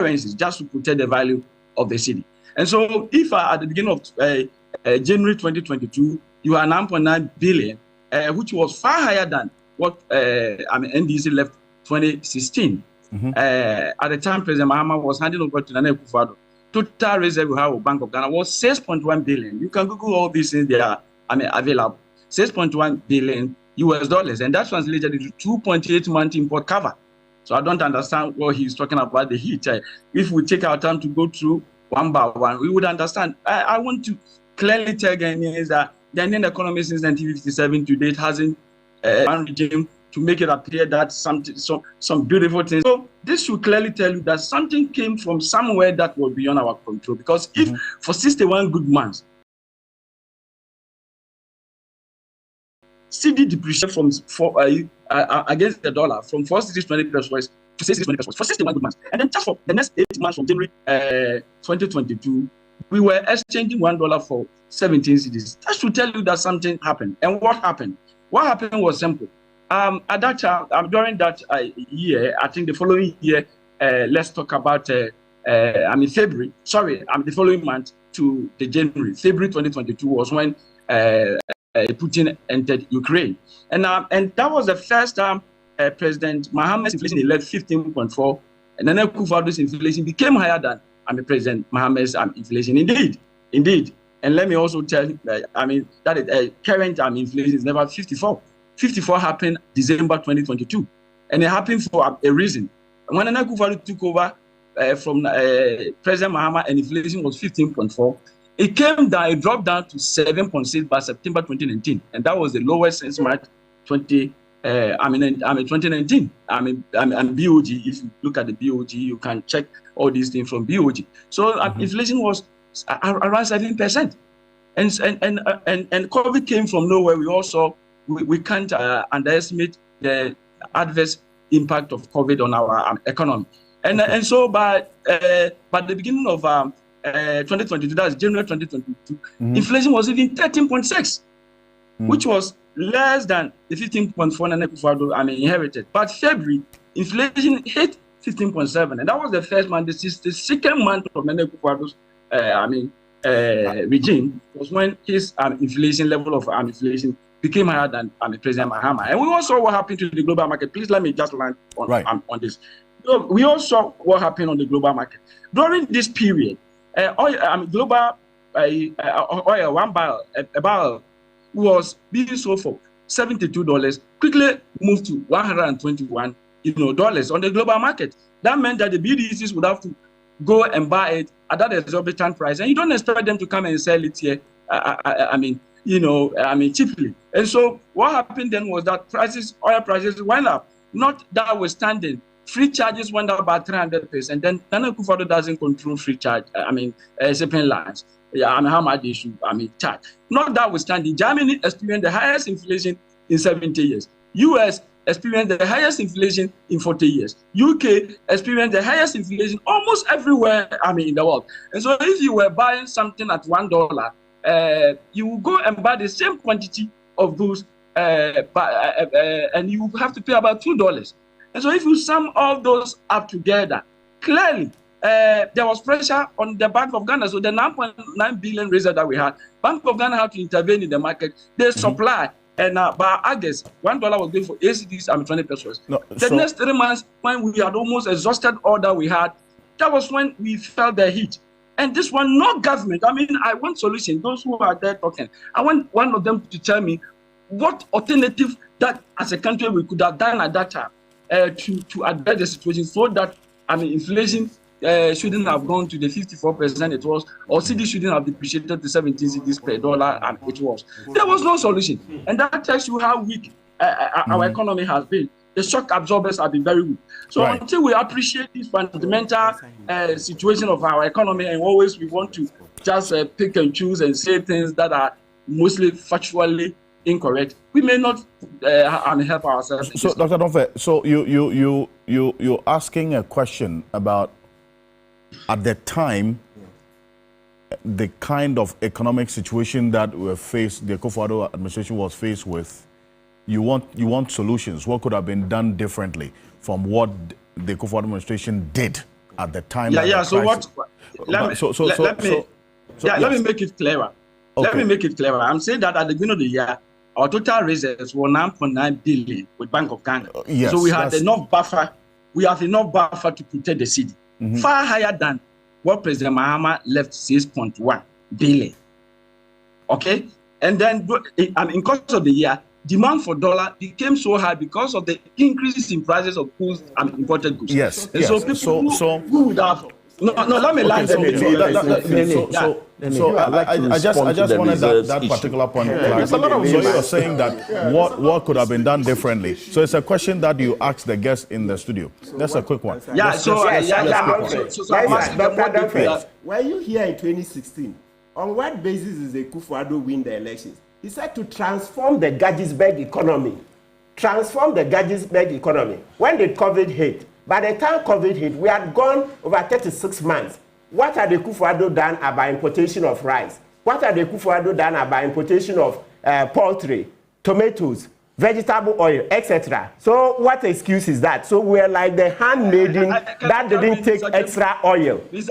currencies just to protect the value of the cedi. And so if at the beginning of January 2022, you are 9.9 billion, which was far higher than what NDC left 2016. At the time, President Mahama was handing over to Nana Akufo-Addo. Total reserve we have of Bank of Ghana was 6.1 billion. You can Google all these things; they are available. 6.1 billion US dollars, and that translated into 2.8 month import cover. So I don't understand what he's talking about the heat. If we take our time to go through one by one, we would understand. I want to clearly tell Ghanaians that the Ghanaian economy since 1957 to date hasn't one regime to make it appear that some beautiful things. So this should clearly tell you that something came from somewhere that was beyond our control. Because if for 61 good months, cedi depreciated against the dollar from 4.20 pesos to 6.20 pesos for 61 good months, and then just for the next 8 months from January 2022, we were exchanging $1 for 17 cedis. That should tell you that something happened. And what happened? What happened was simple. At that time, during that year, I think the following year, let's talk about February. Sorry, the following month to the January. February 2022 was when Putin entered Ukraine, and that was the first time President Mahama's inflation left 15.4, and then Akufo-Addo's inflation became higher than President Mahama's inflation. Indeed. And let me also tell you, that current inflation is never 54. 54 happened December 2022, and it happened for a reason. When Akufo-Addo took over from President Mahama, and inflation was 15.4. It came down, it dropped down to 7.6 by September 2019, and that was the lowest since March 2019. And BOG. If you look at the BOG, you can check all these things from BOG. So inflation was around 7%, and COVID came from nowhere. We also we can't underestimate the adverse impact of COVID on our economy, and so by the beginning of 2022, that's January 2022, inflation was even 13.6, which was less than the 15.4 Nana Akufo-Addo inherited. But February, inflation hit 15.7, and that was the first month. This is the second month of Nana Akufo-Addo's regime, was when his inflation level of inflation became higher than President Mahama. And we all saw what happened to the global market. Please let me just land on this. So we all saw what happened on the global market during this period. Global oil, a barrel was being sold for $72, quickly moved to $121 dollars on the global market. That meant that the BDCs would have to go and buy it at that exorbitant price, and you don't expect them to come and sell it here. Cheaply. And so what happened then was that oil prices went up. Not notwithstanding, free charges went up by 300%. And then Nana Akufo-Addo doesn't control free charge. Shipping lines. How much they should charge. Not notwithstanding, Germany experienced the highest inflation in 70 years. US experienced the highest inflation in 40 years. UK experienced the highest inflation almost everywhere in the world. And so if you were buying something at $1, you will go and buy the same quantity of those, and you have to pay about $2. And so if you sum all those up together, clearly there was pressure on the Bank of Ghana. So the 9.9 billion reserve that we had, Bank of Ghana had to intervene in the market. They supply, and by August, $1 was going for 8 cedis and 20 pesos. Next 3 months, when we had almost exhausted all that we had, that was when we felt the heat. And this one, no government. I want solution. Those who are there talking, I want one of them to tell me what alternative that as a country we could have done at that time to address the situation, so that inflation shouldn't have gone to the 54% it was, or cedi shouldn't have depreciated to 17 cedis per dollar and it was. There was no solution, and that tells you how weak our economy has been. The shock absorbers have been very weak. So until we appreciate this fundamental situation of our economy, and always we want to just pick and choose and say things that are mostly factually incorrect, we may not help ourselves. So, Dr. Donfe, so you're asking a question about, at the time, the kind of economic situation that the Akufo-Addo administration was faced with. You want solutions. What could have been done differently from what the Akufo-Addo administration did at the time. Yeah. So what? Let me make it clearer. Okay. Let me make it clearer. I'm saying that at the beginning of the year, our total reserves were 9.9 billion with Bank of Ghana. Yes, so we had enough buffer. We have enough buffer to protect the city, far higher than what President Mahama left, 6.1 billion. Okay, and then in course of the year, demand for dollar became so high because of the increase in prices of goods and imported goods. Yes. And so people who would have let me land. I just wanted that particular point. So you're saying that what could have been done differently. So it's a question that you asked the guests in the studio. That's a quick one. Yeah. Were you here in 2016? On what basis is Akufo-Addo win the elections? He said to transform the Gettysburg economy. Transform the Gettysburg economy. When did COVID hit? By the time COVID hit, we had gone over 36 months. What had the Akufo-Addo done about importation of rice? What had the Akufo-Addo done about importation of poultry, tomatoes, vegetable oil, etc.? So what excuse is that? So we're like the handmaiden that didn't take extra oil. We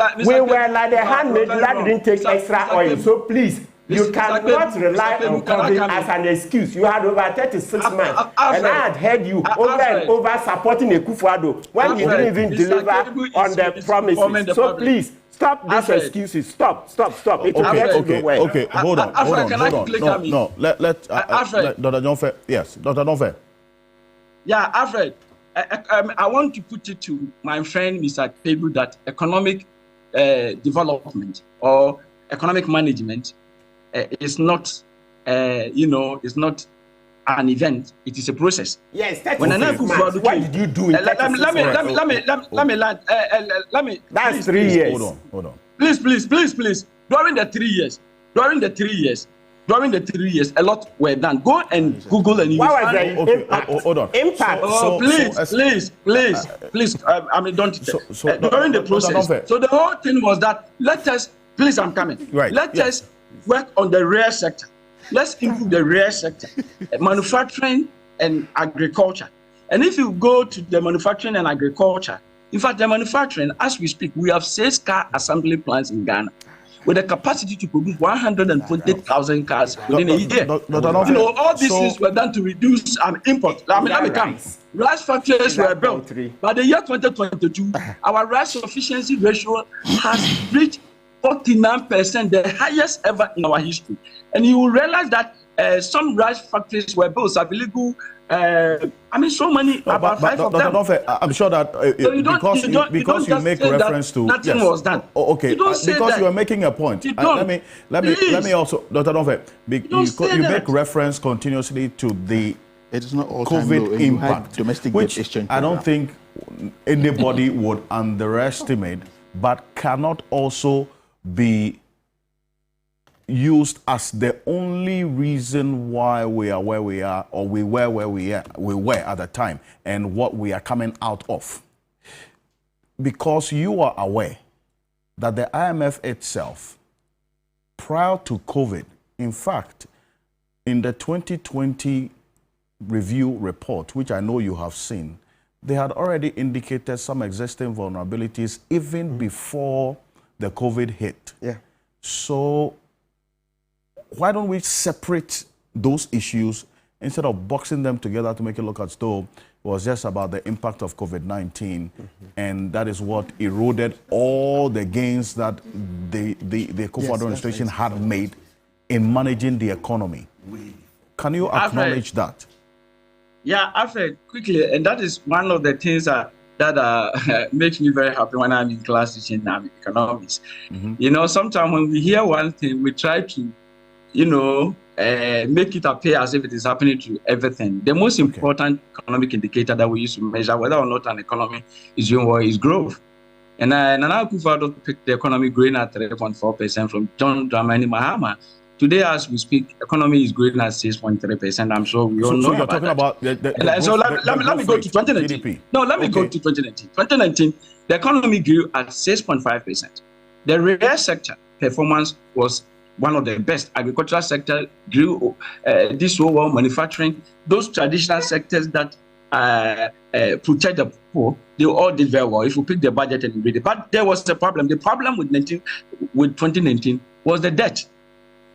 were like the handmaiden that didn't take extra oil. So please, you cannot rely on COVID as an excuse. You had over 36 months, and I had heard you over and over supporting Akufo-Addo when he didn't even deliver on the promises. So please, stop these excuses. Stop. It will get you nowhere. Okay, hold on. No, let Dr. John Fair. Yes, Dr. John Fair. Yeah, Alfred, I want to put it to my friend Mr. Pebu that economic development or economic management is not, it's not an event. It is a process. Yes, that's what did you do? Let me. That's 3 years. Hold on. Please. During the 3 years, a lot were done. Go and Google and what was the impact? Hold on. Impact. Please. During the process. So the whole thing was that I'm coming. Right. Let us work on the real sector. Let's improve the real sector, manufacturing and agriculture. And if you go to the manufacturing and agriculture, in fact, the manufacturing, as we speak, we have 6 car assembly plants in Ghana with the capacity to produce 120,000 cars within a year. All these things were done to reduce import. Let me come. Rice factories were built. By the year 2022, our rice sufficiency ratio has reached 49%, the highest ever in our history. And you will realize that some rice factories were built, illegal. So many, about 5 of them. I'm sure that because you make reference to nothing was done. Okay, because you are making a point. Let me also, Dr. Donfe, you make reference continuously to the COVID impact, which I don't think anybody would underestimate, but cannot also be used as the only reason why we are where we are, or we were where we were at the time, and what we are coming out of. Because you are aware that the IMF itself, prior to COVID, in fact, in the 2020 review report, which I know you have seen, they had already indicated some existing vulnerabilities even before the COVID hit. Yeah. So why don't we separate those issues instead of boxing them together to make it look as though it was just about the impact of COVID-19, and that is what eroded all the gains that the Akufo-Addo administration had made in managing the economy. Can you acknowledge that? Yeah, Alfred, quickly, and that is one of the things that makes me very happy when I'm in class teaching economics. Sometimes when we hear one thing, we try to, make it appear as if it is happening to everything. The most important economic indicator that we use to measure whether or not an economy is doing well is growth. And Nana Akufo-Addo picked the economy growing at 3.4% from John Dramani Mahama. Today, as we speak, economy is growing at 6.3%. I'm sure we all know you're about talking that. about So let me go to 2019. GDP. No, let me go to 2019. 2019, the economy grew at 6.5%. The real sector performance was one of the best. Agricultural sector grew this so well, manufacturing, those traditional sectors that protect the poor, they all did very well if you pick the budget and read it. But there was a problem. The problem with 2019 was the debt.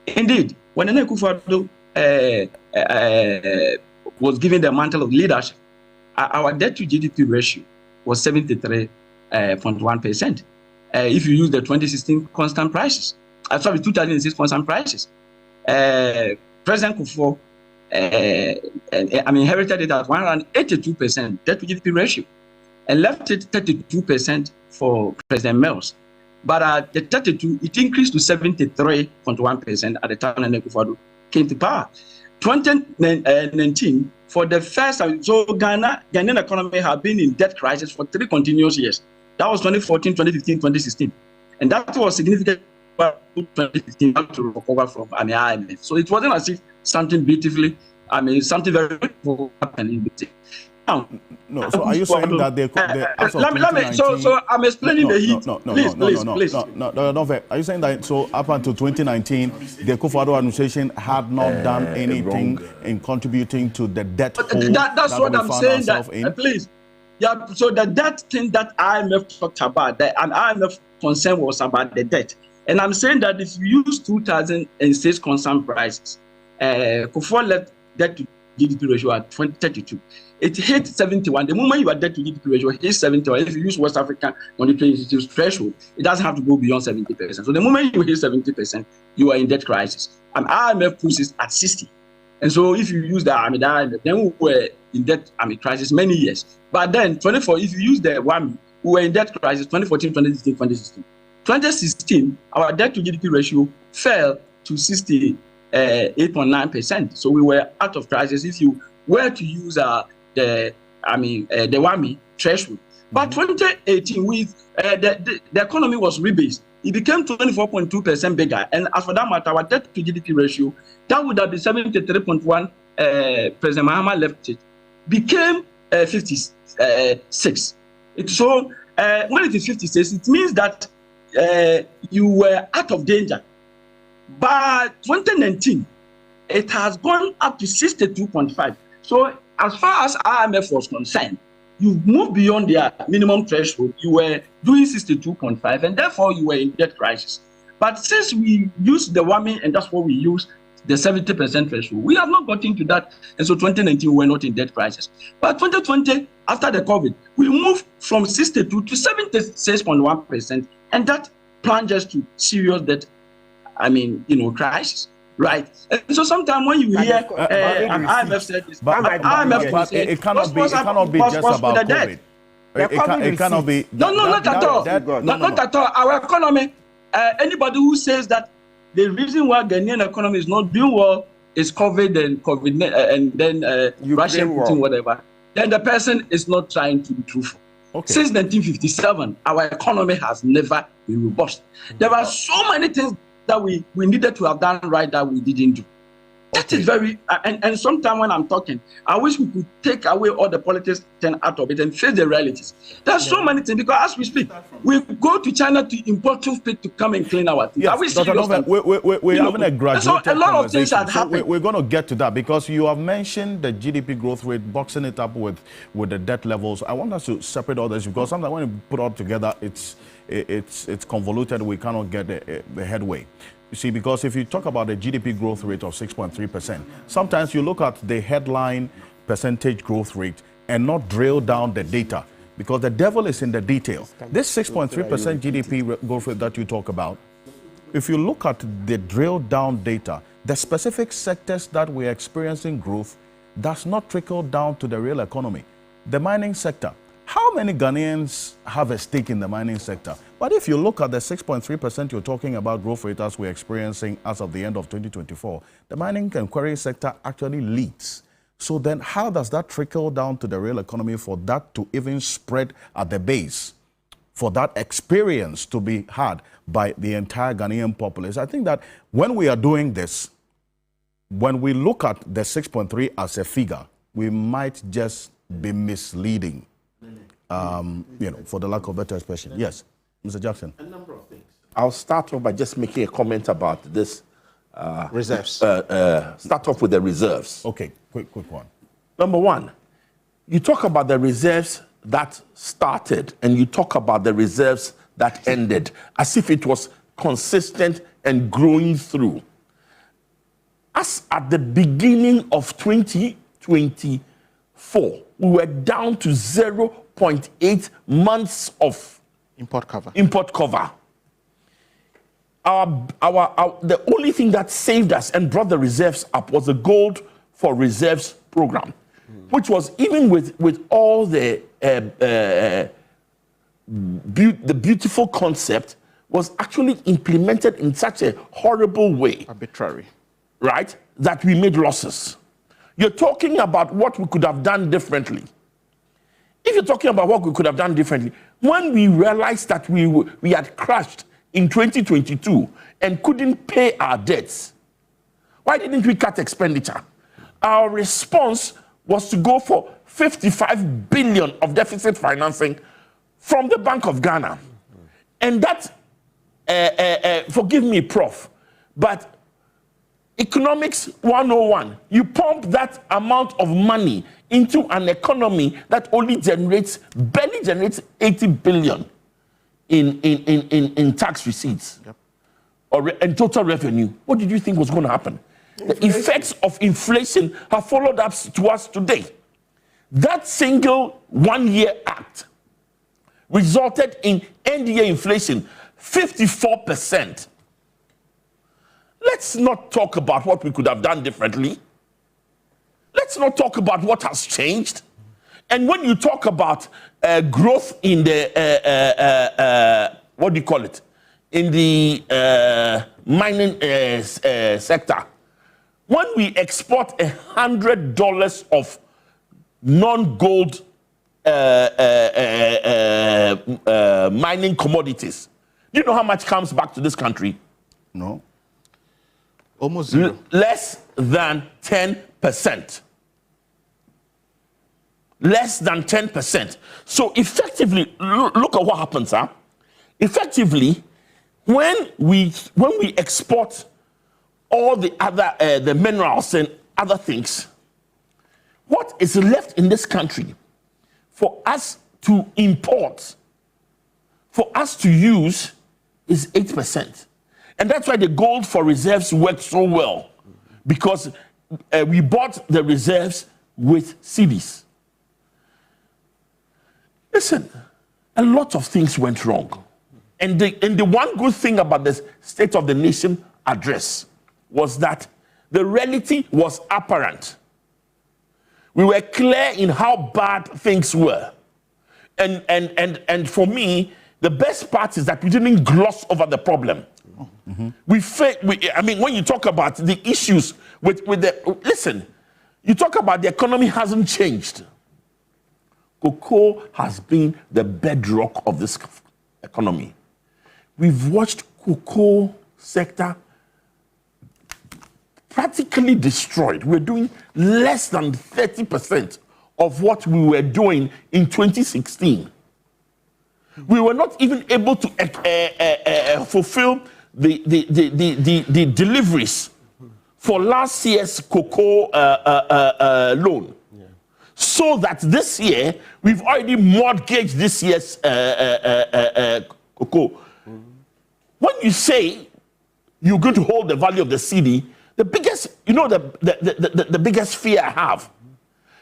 Indeed, when Nana Akufo-Addo was given the mantle of leadership, our debt to GDP ratio was 73.1%. If you use the 2016 constant prices, 2006 constant prices, President Akufo inherited it at 182% debt to GDP ratio, and left it 32% for President Mills. But the 32, it increased to 73.1% at the time Nana Akufo-Addo came to power. 2019, for the first time, so Ghanaian economy had been in debt crisis for 3 continuous years. That was 2014, 2015, 2016. And that was significant for 2015 to recover from IMF. So it wasn't as if something beautifully, something very beautiful happened. Now, no, so are you saying that they so I'm explaining the heat. No. Are you saying that so up until 2019, the Akufo-Addo administration had not done anything in contributing to the debt hole that's what I'm saying. Please, yeah. So the debt thing that IMF talked about, an IMF concern was about the debt, and I'm saying that if you use 2006 constant prices, Akufo left debt to GDP ratio at 32. It hit 71. The moment you are debt to GDP ratio, it hits 71. If you use West African Monetary Institute's threshold, it doesn't have to go beyond 70%. So the moment you hit 70%, you are in debt crisis. And IMF pushes at 60. And so if you use the IMF, then we were in debt crisis many years. But then, if you use the WAMI, we were in debt crisis 2014, 2015, 2016. 2016, our debt to GDP ratio fell to 68.9%. So we were out of crisis if you were to use the WAMI threshold. But 2018, with the economy was rebased. It became 24.2% bigger. And as for that matter, our debt to GDP ratio, that would have been 73.1. President Mahama left it, became 56. So when it is 56, it means that you were out of danger. By 2019, it has gone up to 62.5. So as far as IMF was concerned, you moved beyond their minimum threshold. You were doing 62.5, and therefore you were in debt crisis. But since we used the WAMI, and that's what we use, the 70% threshold, we have not gotten to that. And so 2019, we were not in debt crisis. But 2020, after the COVID, we moved from 62 to 76.1%, and that plunges to serious debt, crisis. Right. And so sometimes when you hear IMF said this, it cannot be just about COVID. It cannot be. Not at all. Not at all. Our economy, anybody who says that the reason why Ghanaian economy is not doing well is COVID and then Russia Putin, whatever, then the person is not trying to be truthful. Okay. Since 1957, our economy has never been robust. There are so many things that we needed to have done right that we didn't do. That is very, and sometimes when I'm talking, I wish we could take away all the politics out of it and face the realities. There's so many things, because as we speak, we go to China to import toothpaste to come and clean our teeth. Yes, we're having a graduated so a lot of things had happened. We're going to get to that, because you have mentioned the GDP growth rate, boxing it up with the debt levels. I want us to separate all this, because sometimes when you put all together, it's convoluted. We cannot get the headway. You see, because if you talk about the GDP growth rate of 6.3%, sometimes you look at the headline percentage growth rate and not drill down the data, because the devil is in the detail. This 6.3% GDP growth rate that you talk about, if you look at the drill down data, the specific sectors that we're experiencing growth does not trickle down to the real economy. The mining sector. How many Ghanaians have a stake in the mining sector? But if you look at the 6.3% you're talking about growth rate as we're experiencing as of the end of 2024, the mining and quarry sector actually leads. So then how does that trickle down to the real economy for that to even spread at the base, for that experience to be had by the entire Ghanaian populace? I think that when we are doing this, when we look at the 6.3 as a figure, we might just be misleading. For the lack of better expression. Yes, Mr. Jackson. A number of things. I'll start off by just making a comment about this. Reserves. Start off with the reserves. Okay, quick one. Number one, you talk about the reserves that started and you talk about the reserves that ended as if it was consistent and growing through. As at the beginning of 2024, we were down to 0.8 months of import cover. The only thing that saved us and brought the reserves up was the Gold for Reserves program, which was, even with all the beautiful concept, was actually implemented in such a horrible way. Arbitrary. Right? That we made losses. You're talking about what we could have done differently. If you're talking about what we could have done differently, when we realized that we had crashed in 2022 and couldn't pay our debts, why didn't we cut expenditure? Our response was to go for 55 billion of deficit financing from the Bank of Ghana. And that, forgive me, Prof, but Economics 101, you pump that amount of money into an economy that only barely generates 80 billion in tax receipts, yep, and total revenue. What did you think was going to happen? Inflation. The effects of inflation have followed up to us today. That single one-year act resulted in end-year inflation 54%. Let's not talk about what we could have done differently. Let's not talk about what has changed. And when you talk about growth in the, what do you call it? In the mining sector, when we export $100 of non-gold mining commodities, do you know how much comes back to this country? No. Almost zero. Less than 10%. Less than 10%. So effectively, look at what happens, huh? Effectively, when we export all the other the minerals and other things, what is left in this country for us to import, for us to use, is 8%. And that's why the Gold for Reserves worked so well, because we bought the reserves with cedis. Listen, a lot of things went wrong. And the one good thing about the State of the Nation address was that the reality was apparent. We were clear in how bad things were. And for me, the best part is that we didn't gloss over the problem. Mm-hmm. I mean, when you talk about the issues with the, listen, you talk about the economy hasn't changed. Cocoa has been the bedrock of this economy. We've watched cocoa sector practically destroyed. We're doing less than 30% of what we were doing in 2016. We were not even able to fulfill the deliveries for last year's cocoa loan. Yeah. So that this year, we've already mortgaged this year's cocoa. Mm-hmm. When you say you're going to hold the value of the cedi, the biggest, the biggest fear I have,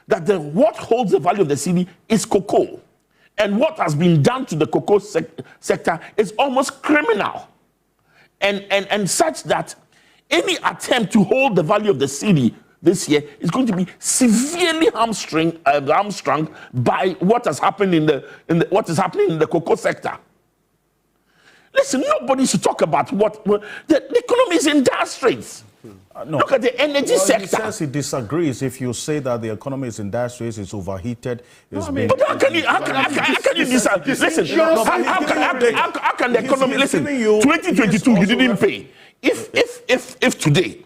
that what holds the value of the cedi is cocoa. And what has been done to the cocoa sector is almost criminal. And such that any attempt to hold the value of the cedi this year is going to be severely hamstrung by what has happened what is happening in the cocoa sector. Listen, nobody should talk about the economy is in dire straits. No. Look at the energy sector. He says he disagrees if you say that the economy is in dire straits, it's overheated. But how can you disagree? Listen, how can the economy, listen, 2022 you didn't pay. If today,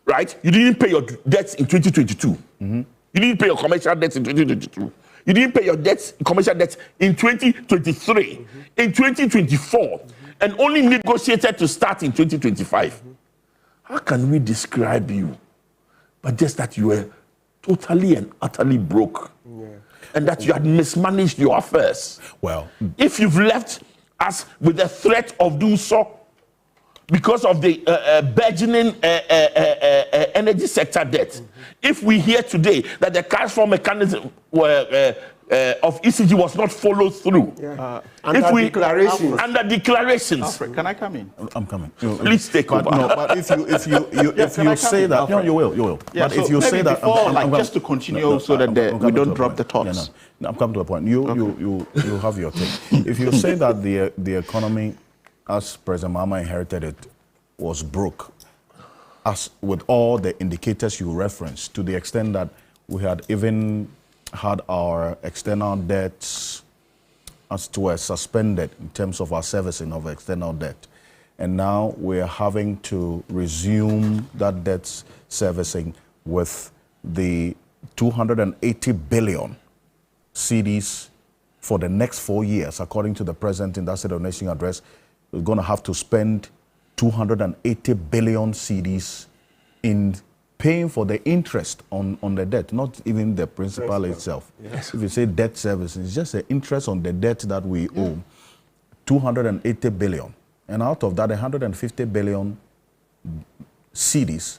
right, you didn't pay your debts in 2022, mm-hmm. You didn't pay your commercial debts in 2022, you didn't pay your commercial debts in 2023, mm-hmm. in 2024, mm-hmm. and only negotiated to start in 2025. Mm-hmm. How can we describe you, but just that you were totally and utterly broke. And that you had mismanaged your affairs. Well, if you've left us with the threat of doing so because of the burgeoning energy sector debt, if we hear today that the cash flow mechanism of ECG was not followed through, under declarations. Alfred, can I come in? I'm coming. Please take over. No, but if you say that, no, you will. Yeah, but so if you say that, before, just to continue, so that we don't drop the thoughts. No, I'm coming to a point. You have your take. If you say that the economy, as President Mahama inherited it, was broke, as with all the indicators you referenced, to the extent that we had even had our external debts as to were suspended in terms of our servicing of external debt. And now we're having to resume that debt servicing with the 280 billion CDs for the next 4 years, according to the President in that State of the Nation address. We're going to have to spend 280 billion CDs in paying for the interest on the debt, not even the principal itself. Yes. If you say debt service, it's just the interest on the debt that we owe, 280 billion. And out of that, 150 billion CDs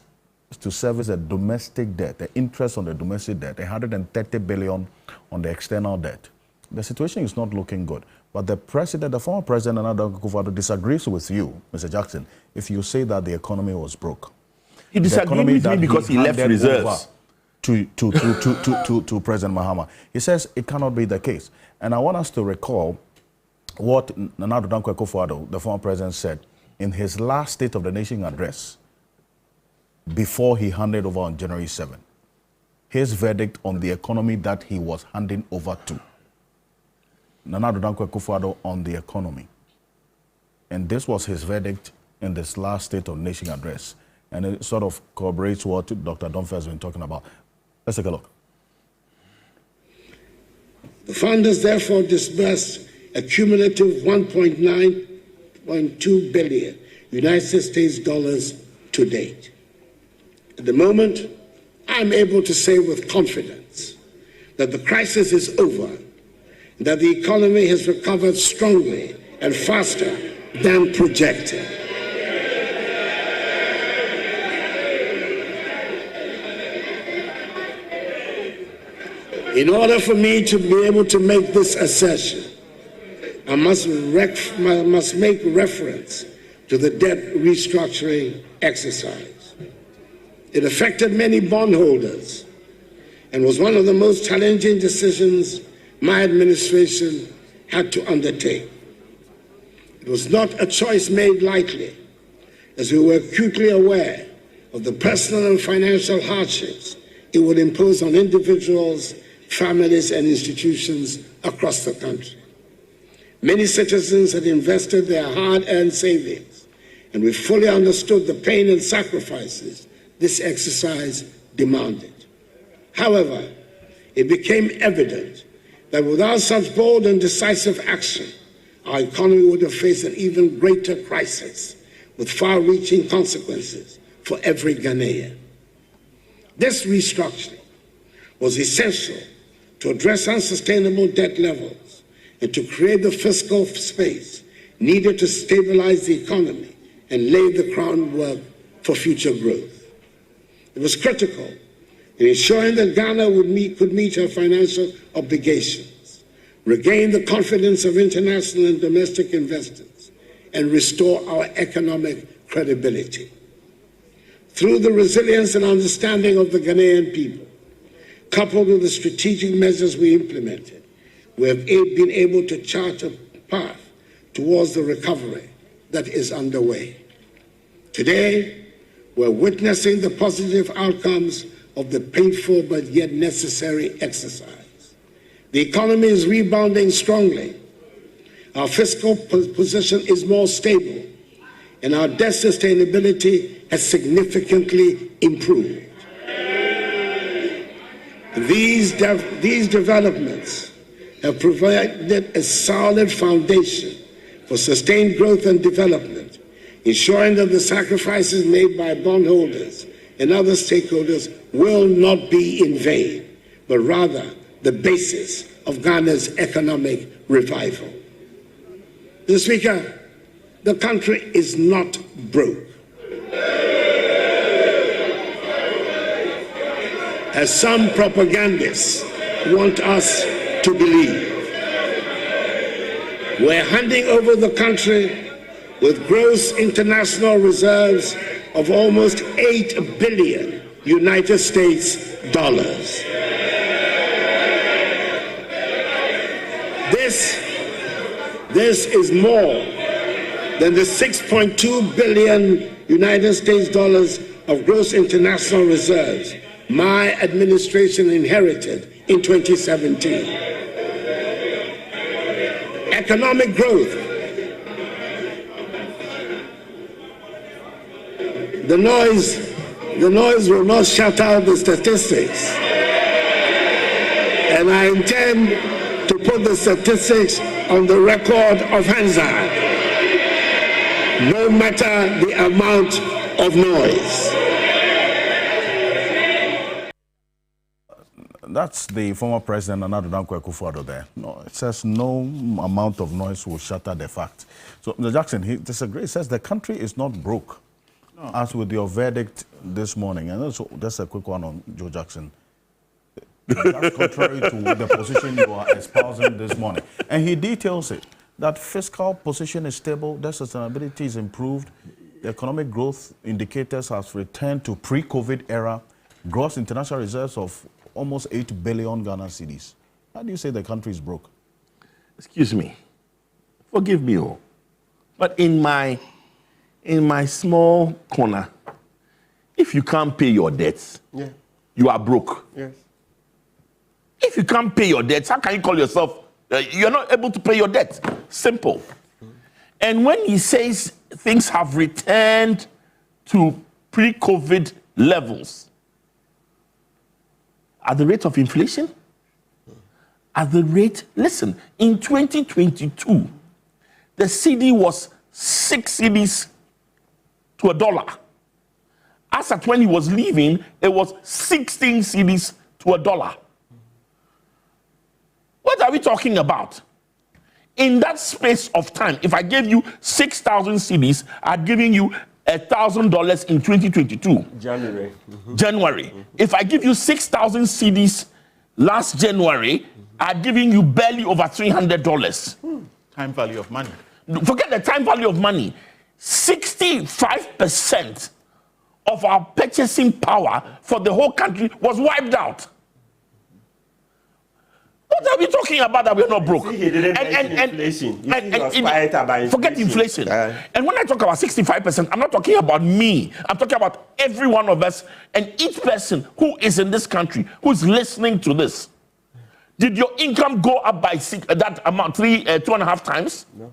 to service the domestic debt, the interest on the domestic debt, 130 billion on the external debt. The situation is not looking good. But the president, the former president, Nana Akufo-Addo, disagrees with you, Mr. Jackson, if you say that the economy was broke. He disagreed with me because he left reserves to President Mahama. He says it cannot be the case. And I want us to recall what Nana Akufo-Addo, the former president, said in his last State of the Nation address before he handed over on January 7. His verdict on the economy that he was handing over to. Nana Akufo-Addo on the economy. And this was his verdict in this last State of the Nation address. And it sort of corroborates what Dr. Domfe has been talking about. Let's take a look. The fund has therefore disbursed a cumulative 1.912 billion United States dollars to date. At the moment, I'm able to say with confidence that the crisis is over, and that the economy has recovered strongly and faster than projected. In order for me to be able to make this assertion, I must make reference to the debt restructuring exercise. It affected many bondholders and was one of the most challenging decisions my administration had to undertake. It was not a choice made lightly, as we were acutely aware of the personal and financial hardships it would impose on individuals, families, and institutions across the country. Many citizens had invested their hard-earned savings, and we fully understood the pain and sacrifices this exercise demanded. However, it became evident that without such bold and decisive action, our economy would have faced an even greater crisis with far-reaching consequences for every Ghanaian. This restructuring was essential to address unsustainable debt levels and to create the fiscal space needed to stabilize the economy and lay the groundwork for future growth. It was critical in ensuring that Ghana could meet her financial obligations, regain the confidence of international and domestic investors, and restore our economic credibility. Through the resilience and understanding of the Ghanaian people, coupled with the strategic measures we implemented, we have been able to chart a path towards the recovery that is underway. Today, we're witnessing the positive outcomes of the painful but yet necessary exercise. The economy is rebounding strongly. Our fiscal position is more stable, and our debt sustainability has significantly improved. These developments have provided a solid foundation for sustained growth and development, ensuring that the sacrifices made by bondholders and other stakeholders will not be in vain, but rather the basis of Ghana's economic revival. Mr. Speaker, the country is not broke. As some propagandists want us to believe. We're handing over the country with gross international reserves of almost $8 billion United States dollars. This is more than the $6.2 billion United States dollars of gross international reserves my administration inherited in 2017. Economic growth. The noise will not shut out the statistics. And I intend to put the statistics on the record of Hansard, no matter the amount of noise. That's the former president, Nana Dankwa Akufo-Addo there. No, it says no amount of noise will shatter the fact. So, Mr. Jackson, he disagrees. He says the country is not broke, as with your verdict this morning. And also, just a quick one on Joe Jackson. That's contrary to the position you are espousing this morning. And he details it, that fiscal position is stable, the sustainability is improved, the economic growth indicators has returned to pre-COVID era, gross international reserves of almost 8 billion Ghana cedis. How do you say the country is broke? Excuse me. Forgive me, but in my small corner, if you can't pay your debts, you are broke. Yes. If you can't pay your debts, how can you call yourself, you're not able to pay your debt? Simple. And when he says things have returned to pre-COVID levels, at the rate of inflation, at the rate, listen, in 2022, the CD was 6 cedis to $1. As at when he was leaving, it was 16 cedis to $1. What are we talking about? In that space of time, if I gave you 6,000 cedis, I'd given you $1,000 in 2022. January. January. If I give you 6,000 cedis last January, I'd given you barely over $300. Time value of money. Forget the time value of money. 65% of our purchasing power for the whole country was wiped out. What are we talking about that we're not broke? See, he didn't mention inflation. Forget inflation. And when I talk about 65%, I'm not talking about me. I'm talking about every one of us and each person who is in this country, who's listening to this. Did your income go up by that amount, 2.5 times? No.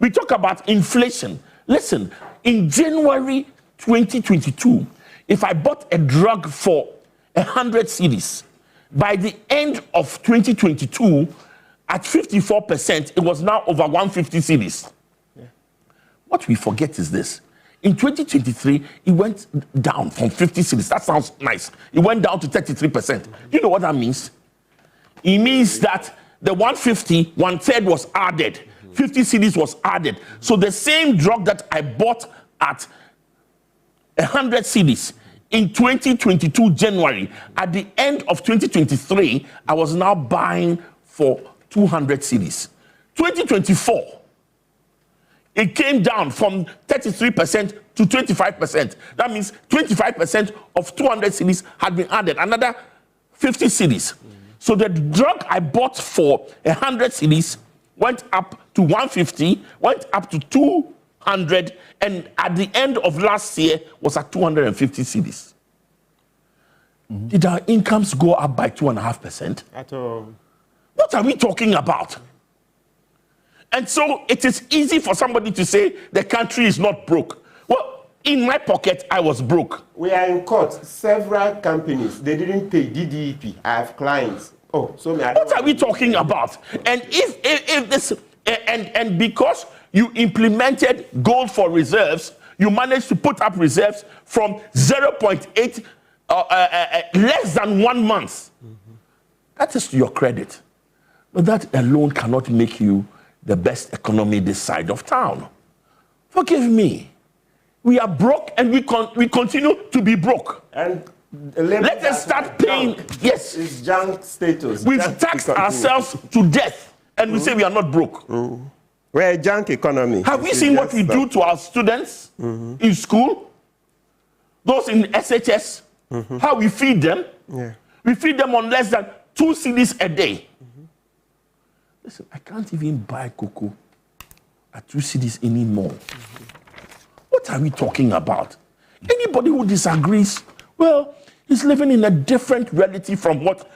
We talk about inflation. Listen, in January 2022, if I bought a drug for 100 cedis, by the end of 2022, at 54%, it was now over 150 cedis. Yeah. What we forget is this. In 2023, it went down from 50 cedis. That sounds nice. It went down to 33%. You know what that means? It means that the 150, 1/3 was added. 50 cedis was added. So the same drug that I bought at 100 cedis, in 2022 January, at the end of 2023, I was now buying for 200 cedis. 2024, it came down from 33% to 25%. That means 25% of 200 cedis had been added, another 50 cedis. So the drug I bought for 100 cedis went up to 150, went up to 200, and at the end of last year was at 250 cedis. Did our incomes go up by 2.5%? At all. What are we talking about? And so it is easy for somebody to say the country is not broke. Well, in my pocket, I was broke. We are in court. Several companies, they didn't pay DDEP. I have clients. Oh, so what are we talking about? And if this and because you implemented gold for reserves, You managed to put up reserves from 0.8, less than 1 month. That is to your credit. But that alone cannot make you the best economy this side of town. Forgive me. We are broke and we continue to be broke. And let us start paying. Yes. It's junk status. We've taxed ourselves to death and we say we are not broke. We're a junk economy. Have we seen what we do to our students in school? Those in SHS? How we feed them? Yeah. We feed them on less than 2 cedis a day. Listen, I can't even buy cocoa at 2 cedis anymore. What are we talking about? Anybody who disagrees, well, he's living in a different reality from what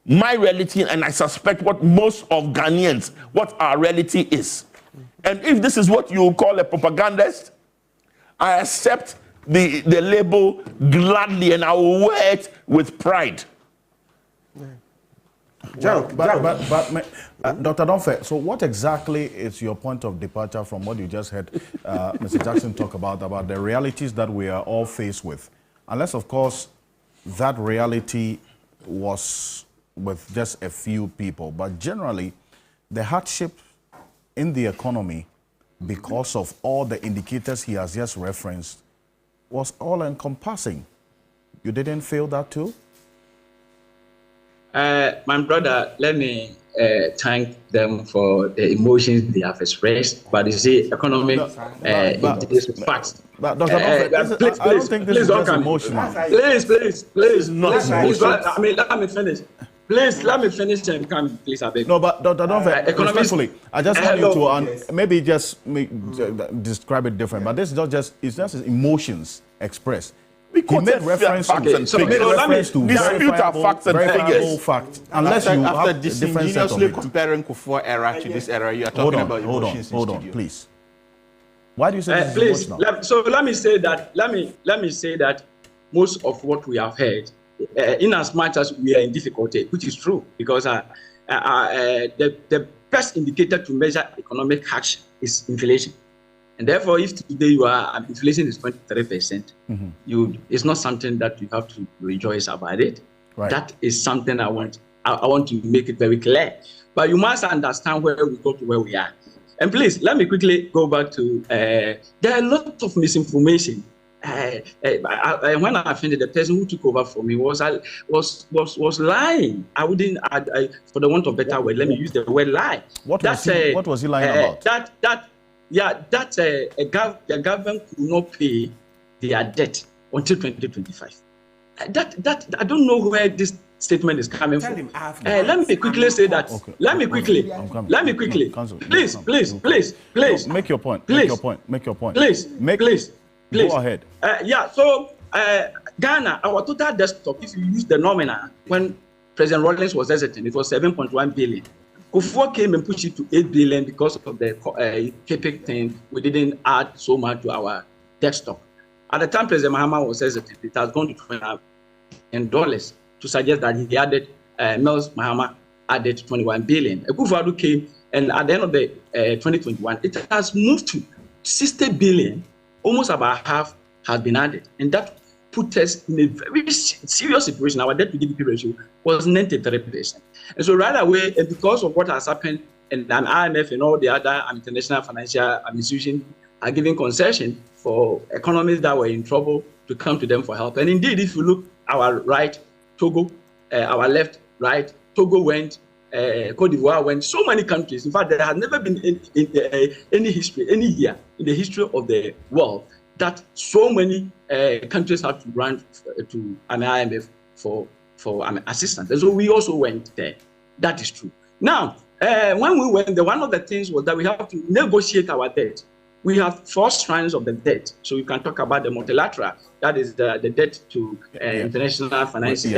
my reality, and I suspect what most of Ghanaians, what our reality is. And if this is what you call a propagandist, I accept the label gladly and I will wear it with pride. But Dr. Donfe, so what exactly is your point of departure from what you just heard Mr. Jackson talk about the realities that we are all faced with? Unless, of course, that reality was with just a few people. But generally, the hardship in the economy, because of all the indicators he has just referenced, was all-encompassing. You didn't feel that too? My brother, let me thank them for the emotions they have expressed. But you see, economic it is facts. But Dr. Donfe, I don't think this is just emotional. Please, not emotional. I mean, let me finish. Please, let me finish and come, please, I beg. No, but Dr. Donfe, respectfully, I just want you to maybe just describe it different. But this is not just, it's just emotions expressed. He made reference to verifiable facts. Unless you after have disingenuously comparing Kufuor era to this era, you are talking about emotions. Hold on, please. Why do you say this please, is emotional? so let me say that most of what we have heard, in as much as we are in difficulty, which is true, because the best indicator to measure economic action is inflation. And therefore, if today you are inflation is 23%, it's not something that you have to rejoice about it. Right. That is something I want to make it very clear. But you must understand where we go to where we are. And please, let me quickly go back to there are a lot of misinformation. When I finished, the person who took over for me was lying. I wouldn't, for the want of better word, let me use the word lie. What was he lying about? The government could not pay their debt until 2025. I don't know where this statement is coming from. Let me quickly say that. Okay. Let me quickly. Please. Make your point. Please. Go ahead. So Ghana, our total desktop, if you use the nominal, when President Rawlings was hesitant, it was 7.1 billion. Kufuor came and pushed it to 8 billion because of the CAPEC thing. We didn't add so much to our desktop. At the time President Mahama was hesitant, it has gone to $20 billion to suggest that he added, Mills Mahama added 21 billion. Kufuor came, and at the end of the 2021, it has moved to 60 billion. Almost about half has been added. And that put us in a very serious situation. Our debt to GDP ratio was 93%. And so right away, and because of what has happened, and IMF and all the other international financial institutions are giving concession for economies that were in trouble to come to them for help. And indeed, if you look our right, Togo, our left, right, Togo went, Cote d'Ivoire went, so many countries. In fact, there has never been any history, any year in the history of the world that so many countries have to run to an IMF for assistance. And so we also went there. That is true. Now, when we went there, one of the things was that we have to negotiate our debt. We have 4 strands of the debt. So you can talk about the multilateral. That is the debt to international financial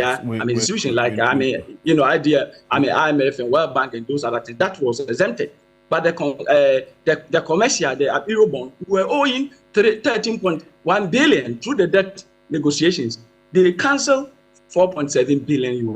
institutions like IMF and World Bank and those other things. That was exempted. But the commercial, the Eurobond, were owing 13.1 billion through the debt negotiations. They canceled $4.7 billion.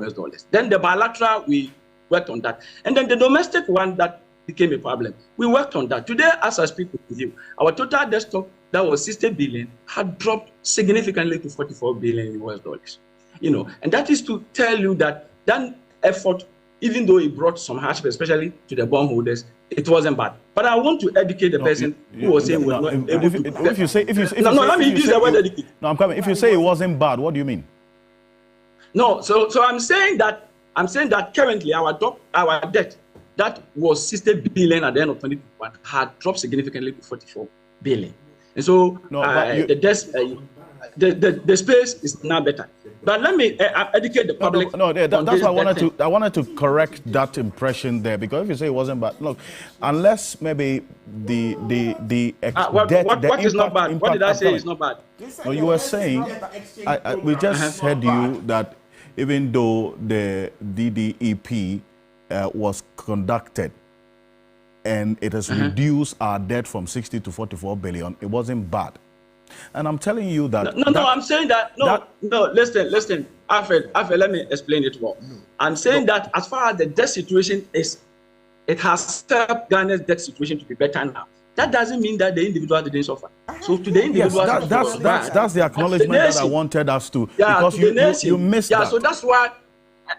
Then the bilateral, we worked on that. And then the domestic one that became a problem. We worked on that. Today, as I speak with you, our total desktop that was 60 billion had dropped significantly to 44 billion US dollars. And that is to tell you that that effort, even though it brought some hardship, especially to the bondholders, it wasn't bad. But I want to educate the person who was saying was not able to. If you say, let me use the word educate. No, I'm coming. If you say it wasn't bad, what do you mean? No, so I'm saying that currently our debt that was 60 billion at the end of 2021 had dropped significantly to 44 billion, and so the space is now better. But let me educate the public. That's why I wanted to correct that impression there, because if you say it wasn't bad, look, unless maybe what is not bad? What did I say is not bad? No, you were saying we just heard you that even though the DDEP was conducted and it has reduced our debt from 60 to 44 billion, it wasn't bad. And I'm telling you that... I'm saying that... Listen, Alfred, let me explain it more. I'm saying that as far as the debt situation is, it has helped Ghana's debt situation to be better now. That doesn't mean that the individual didn't suffer. So to the individual... Yes, that's the acknowledgement that I wanted us to... because you missed that. So that's why...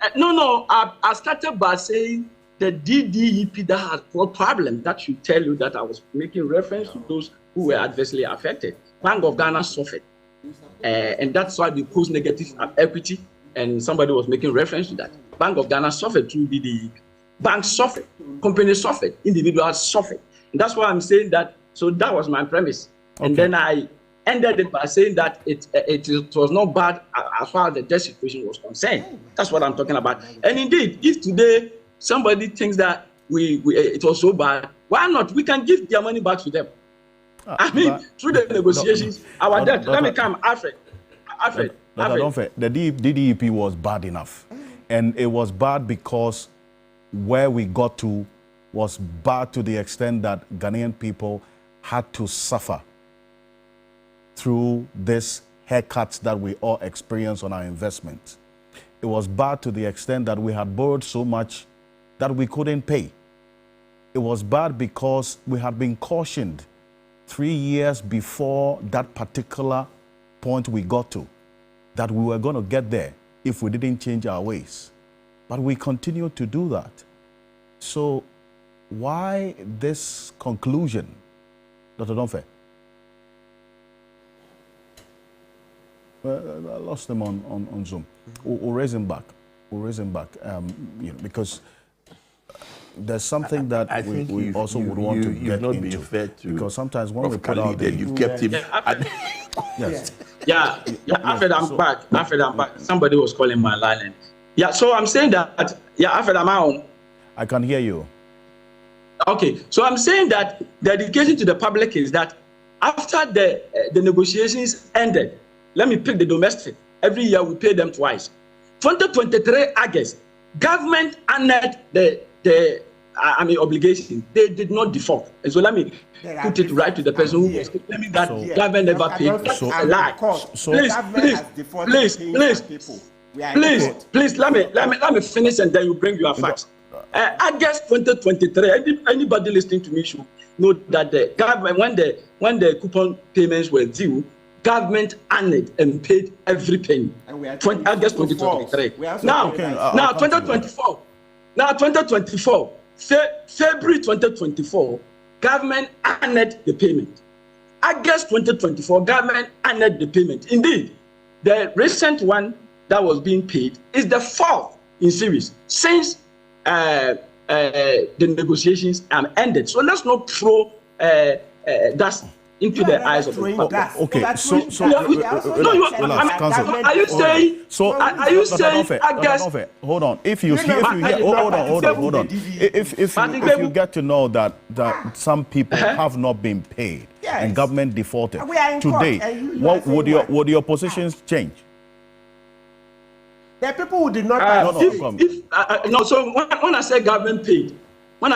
I started by saying the DDEP that has got problems. That should tell you that I was making reference to those who were adversely affected. Bank of Ghana suffered, and that's why they post negative equity, and somebody was making reference to that. Bank of Ghana suffered through DDE. Banks suffered, companies suffered, individuals suffered. And that's why I'm saying that, so that was my premise. Okay. And then I ended it by saying that it was not bad as far as the debt situation was concerned. That's what I'm talking about. And indeed, if today somebody thinks that it was so bad, why not? We can give their money back to them. Through the negotiations, our debt. Let me come, Alfred. The DDEP was bad enough, and it was bad because where we got to was bad to the extent that Ghanaian people had to suffer through this haircuts that we all experience on our investments. It was bad to the extent that we had borrowed so much that we couldn't pay. It was bad because we had been cautioned 3 years before that particular point we got to, that we were going to get there if we didn't change our ways. But we continued to do that. So why this conclusion, Dr. Donfe? I lost him on Zoom. We'll raise him back. Because there's something that we also would want to get into. Because sometimes when we put out you've kept him. Yes. Alfred, I'm back. Somebody was calling my line. So I'm saying that, Alfred, am I on? I can hear you. Okay, so I'm saying that the education to the public is that after the negotiations ended, let me pick the domestic. Every year we pay them twice. 2023 August, government honored the obligation. They did not default. And so let me put it right to the person who was claiming that government never paid. That's a lie. Please, let me finish and then you bring your facts. August 2023, anybody listening to me should know that the government, when the coupon payments were due, government honored and paid every penny. August 2023. Now 2024. Now 2024. February 2024, government honored the payment. August 2024, government honored the payment. Indeed, the recent one that was being paid is the fourth in series since the negotiations ended. So let's not throw that into the eyes of the public. Okay, are you saying? Are you saying? Hold on. If you get to know that some people have not been paid and government defaulted today, what would your positions change? The people who did not So when I say government paid, when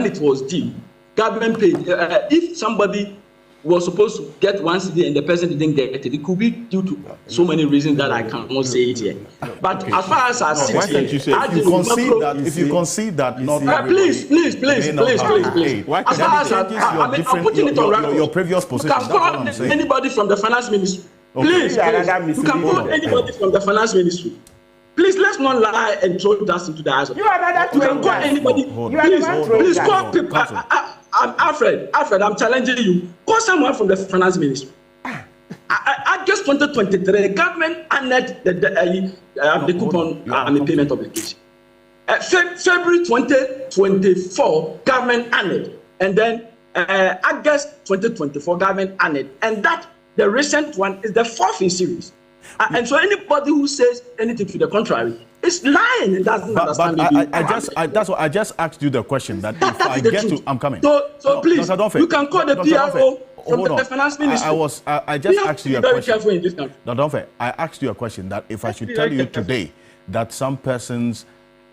it was due, government paid. If somebody was supposed to get 1 cedi and the person didn't get it. It could be due to so many reasons that I cannot say it here. But as far as I see it, if you concede that not please. As far as I'm putting it on record. Your previous position. You can call anybody from the finance ministry. Please, you can call anybody from the finance ministry. Please, let's not lie and throw dust into the eyes of you. Are not you can call anybody. Please call people. Alfred, I'm challenging you. Call someone from the finance ministry. August 2023, the government annulled the coupon payment obligation. February 2024, government annulled, and then August 2024, government annulled, and that the recent one is the 4th in series. And so anybody who says anything to the contrary is lying and doesn't understand. That's what I just asked you the question. That if I get to, I'm coming. So please, you can call the PRO from the finance ministry. I just asked you a question. Very careful in this country. I asked you a question that if I should tell you today that some persons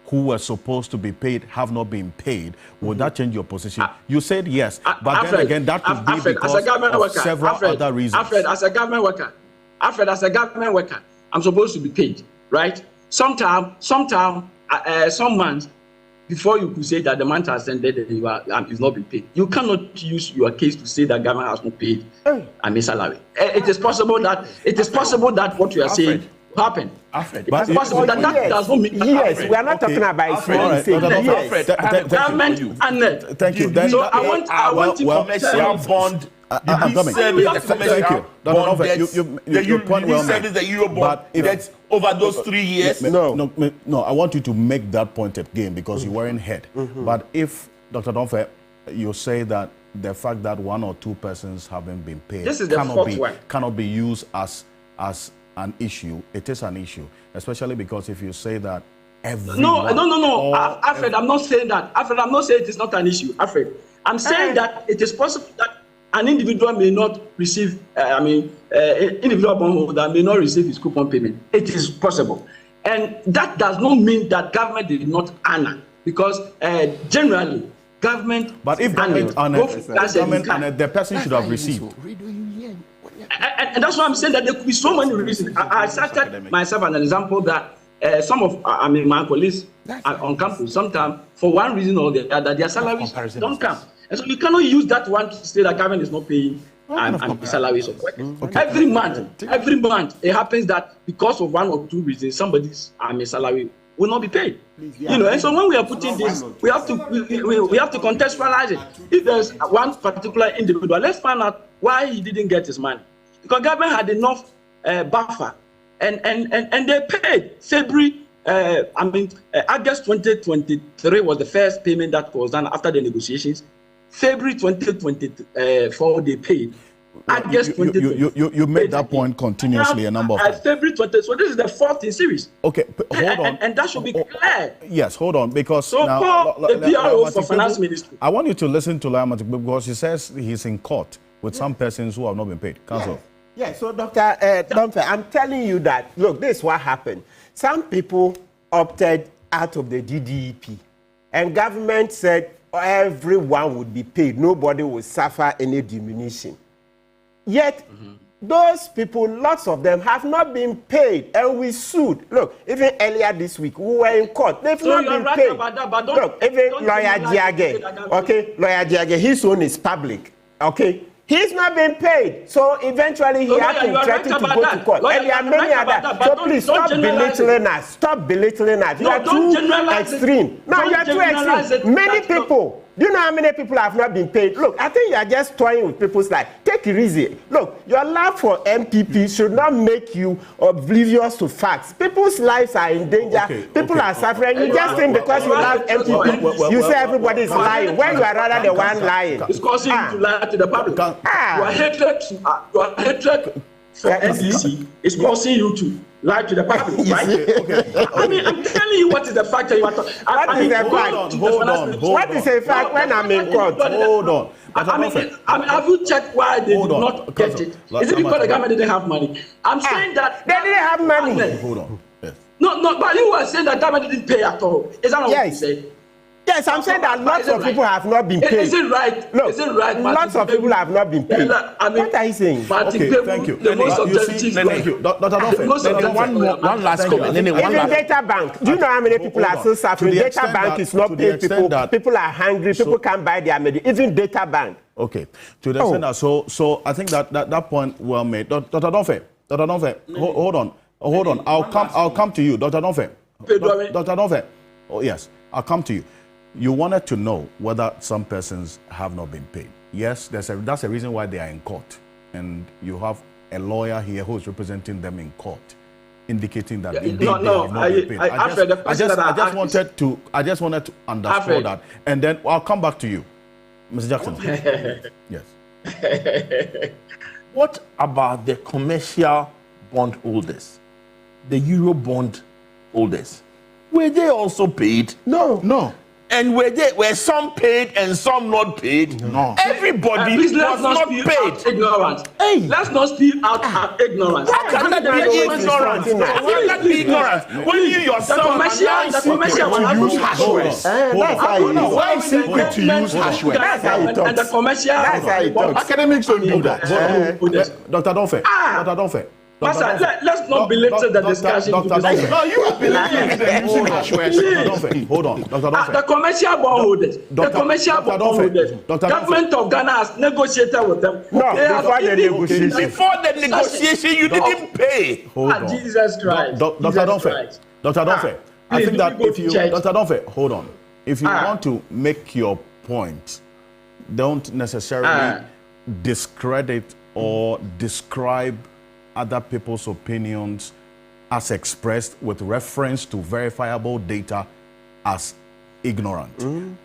who were supposed to be paid have not been paid, would that change your position? You said yes, but then again, that could be because of several other reasons. Alfred, as a government worker, I'm supposed to be paid, right? Sometime, some months before you could say that the month has ended and you are is not being paid. You cannot use your case to say that government has not paid salary. It is possible that what you are saying happened. Alfred, but it's possible that does not mean yes, we are not talking about government and thank you. So I want to commercial bond. I'm coming. Thank you. Your point well made. The Eurobond debts over those 3 years. No. I want you to make that point again because you weren't heard. But if Dr. Donfe, you say that the fact that 1 or 2 persons haven't been paid cannot be used as an issue. It is an issue, especially because if you say that No. Alfred, I'm not saying that. Alfred, I'm not saying it is not an issue. Alfred, I'm saying that it is possible that an individual may not receive, individual bondholder may not receive his coupon payment. It is possible. And that does not mean that government did not honor, because generally, government... But if government honored, the person should have received. And that's why I'm saying that there could be so many reasons. I cited myself an example that some of my colleagues on campus, sometimes, for one reason or the other, their salaries don't come. And so you cannot use that one to say that government is not paying salaries of workers. Every month, it happens that because of 1 or 2 reasons, somebody's salary will not be paid. And so when we are putting this, we have to contextualize it. If there's one particular individual, let's find out why he didn't get his money. Because government had enough buffer, and they paid. February, August 2023 was the first payment that was done after the negotiations. February 2024, they paid. August 2023. You made that point continuously a number of times. February 20. So this is the 4th in series. Okay, hold on. And that should be clear. Yes, hold on, because so now the PRO for finance ministry. I want you to listen to Lamati because he says he's in court with some persons who have not been paid. Counsel. Yeah, so Dr. Donfe, I'm telling you that, look, this is what happened. Some people opted out of the DDEP, and government said everyone would be paid. Nobody would suffer any diminution. Yet, those people, lots of them, have not been paid, and we sued. Look, even earlier this week, we were in court. They've not been paid. About that, but look, even Lawyer Diage, Lawyer Diage, his own is public, okay? He's not been paid, so eventually he had to threaten to go to court. And there are many others. So please stop belittling us. Stop belittling us. You are too extreme. No, you are too extreme. Many people. Do you know how many people have not been paid? Look, I think you are just toying with people's life. Take it easy. Look, your love for MPP should not make you oblivious to facts. People's lives are in danger. People are suffering. You just think because you love MPP, you say everybody is lying. When you are rather the one lying. It's causing you to lie to the public. Your hatred for NDC is causing you to lie to the public, right? I'm telling you what is the fact that you are talking. Hold on. What is a fact when I'm in court? Hold on. Have you checked why they did not get it? Is it because the government didn't have money? I'm saying that they didn't have money. Hold on. Yes. No, but you were saying that government didn't pay at all. Is that not what you say? Yes, I'm saying that lots of people have not been paid. Is it right? Look, is it right? Lots of people have not been paid. I mean, what are you saying? Okay, thank you. The most objective. Thank you. Dr. Donfe. One last comment. Even data bank. Do you know how many people are still suffering? Data bank is not paying people. People are hungry. People can't buy their medicine. Even data bank. Okay. To the extent that, so I think that point well made. Dr. Donfe, hold on. I'll come to you, Dr. Donfe. Dr. Donfe. Oh yes, I'll come to you. You wanted to know whether some persons have not been paid. Yes, that's a reason why they are in court, and you have a lawyer here who is representing them in court, indicating that they have not been paid. I just wanted to underscore that, and then I'll come back to you, Mr. Jackson. Yes. What about the commercial bond holders, the Euro bond holders? Were they also paid? No. And were some paid and some not paid? No. Everybody was not paid. Ignorance. Hey. Let's not speak out ignorance. How can that be ignorance? How can that be ignorance? When you yourself the commercial will use harsh words. That's how you know. Why is it quick to use harsh words? That's how you talk. And the commercial. That's how you talk. Academics don't do that. Dr. Donfe. Dr. Donfe. Master, let's not belittle the discussion. No, you are belittling them using harsh words. Hold on, Dr. Donfe. The commercial bondholders, government of Ghana has negotiated with them. Before the negotiation, you didn't pay. Hold on. Jesus Christ. Dr. Donfe, I think that if you, Dr. Donfe, hold on. If you want to make your point, don't necessarily discredit or describe other people's opinions as expressed with reference to verifiable data as ignorant.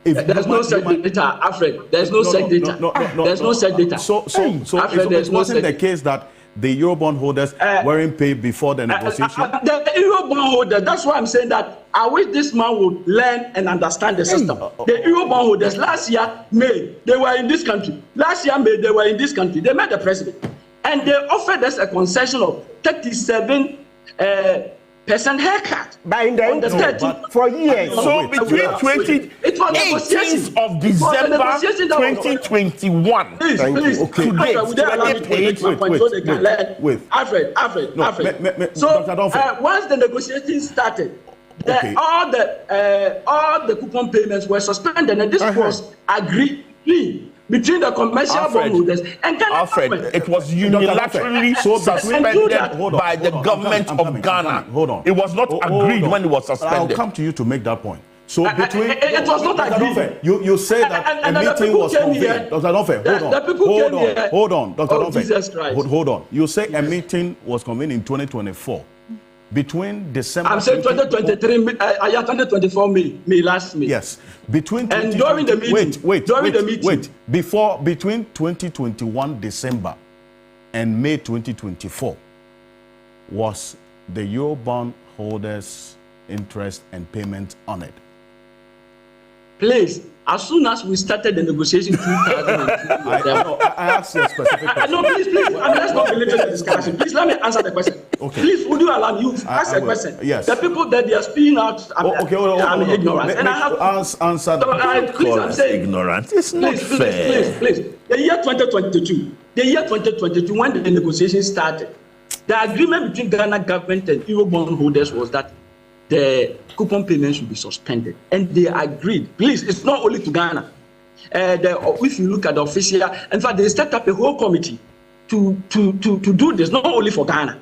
There's no such data, Alfred. There's no such data. There's no such data. So it wasn't the case that the Eurobond holders weren't paid before the negotiation? The Eurobond holders, that's why I'm saying that I wish this man would learn and understand the system. The Eurobond holders, last year, May, they were in this country. Last year, May, they were in this country. They met the president. And they offered us a concession of 37% haircut. By in the 30 for years. So between 18th of December 2021 Alfred. So once the negotiations started, all the coupon payments were suspended, and this was agreed between the commercial bondholders and Ghana. Alfred, it was unilaterally suspended by the government of Ghana. Hold on. It was not agreed when it was suspended. I'll come to you to make that point. So between it was not agreed. You say that a meeting was convened. Dr. Donfe, hold on. Dr. Donfe. Jesus Christ. Hold on. You say a meeting was convened in 2024. Between December. I'm saying 2023, 2024 May last May. Yes. Between and during the meeting. Between 2021 December and May 2024 was the Eurobond holders' interest and payment honored? Please, as soon as we started the negotiation, I asked you a specific question. No, please, let's not belittle the discussion. Please, let me answer the question. Okay. Please, would you allow me to ask a question? Yes. The people that they are spewing out, I'm ignorant. And I have answer. Please, I'm saying ignorant. It's not fair. Please. The year 2022, when the negotiations started, the agreement between Ghana government and Eurobond holders was that the coupon payments should be suspended, and they agreed. Please, it's not only to Ghana. If you look at the official, in fact, they set up a whole committee to do this, not only for Ghana,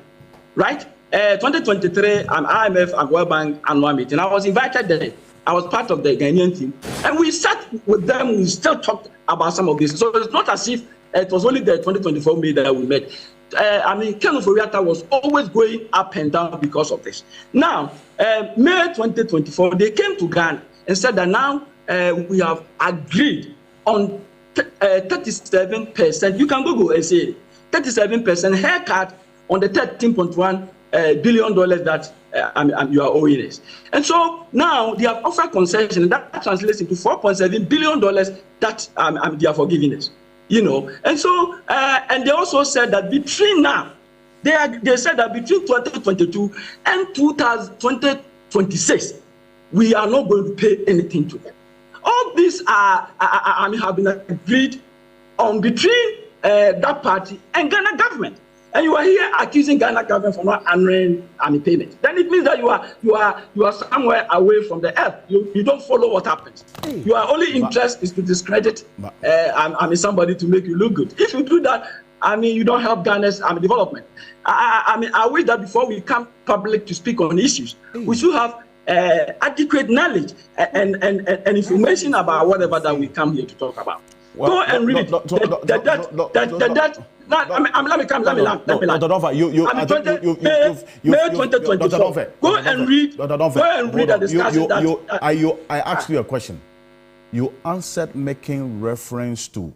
right? 2023, IMF and World Bank annual meeting. I was invited there. I was part of the Ghanaian team, and we sat with them. We still talked about some of this. So it's not as if it was only the 2024 May that we met. Ken Oforiatta was always going up and down because of this. Now, May 2024, they came to Ghana and said that now we have agreed on 37%. You can Google and see 37% haircut on the $13.1 billion that you are owing us. And so now they have offered concession, and that translates into $4.7 billion that they are forgiving us. You know, and so and they also said that between now, they said that between 2022 and 2026, we are not going to pay anything to them. all these have been agreed on between that party and Ghana government. And you are here accusing Ghana government for not honoring payment. Then it means that you are somewhere away from the earth. You don't follow what happens. Your only interest is to discredit somebody to make you look good. If you do that, you don't help Ghana's development. I wish that before we come public to speak on issues, we should have adequate knowledge and information about whatever that we come here to talk about. Go and read it. Let me land. Dr. Donfer, May 2024. Go and read and discuss that. I asked you a question. You answered making reference to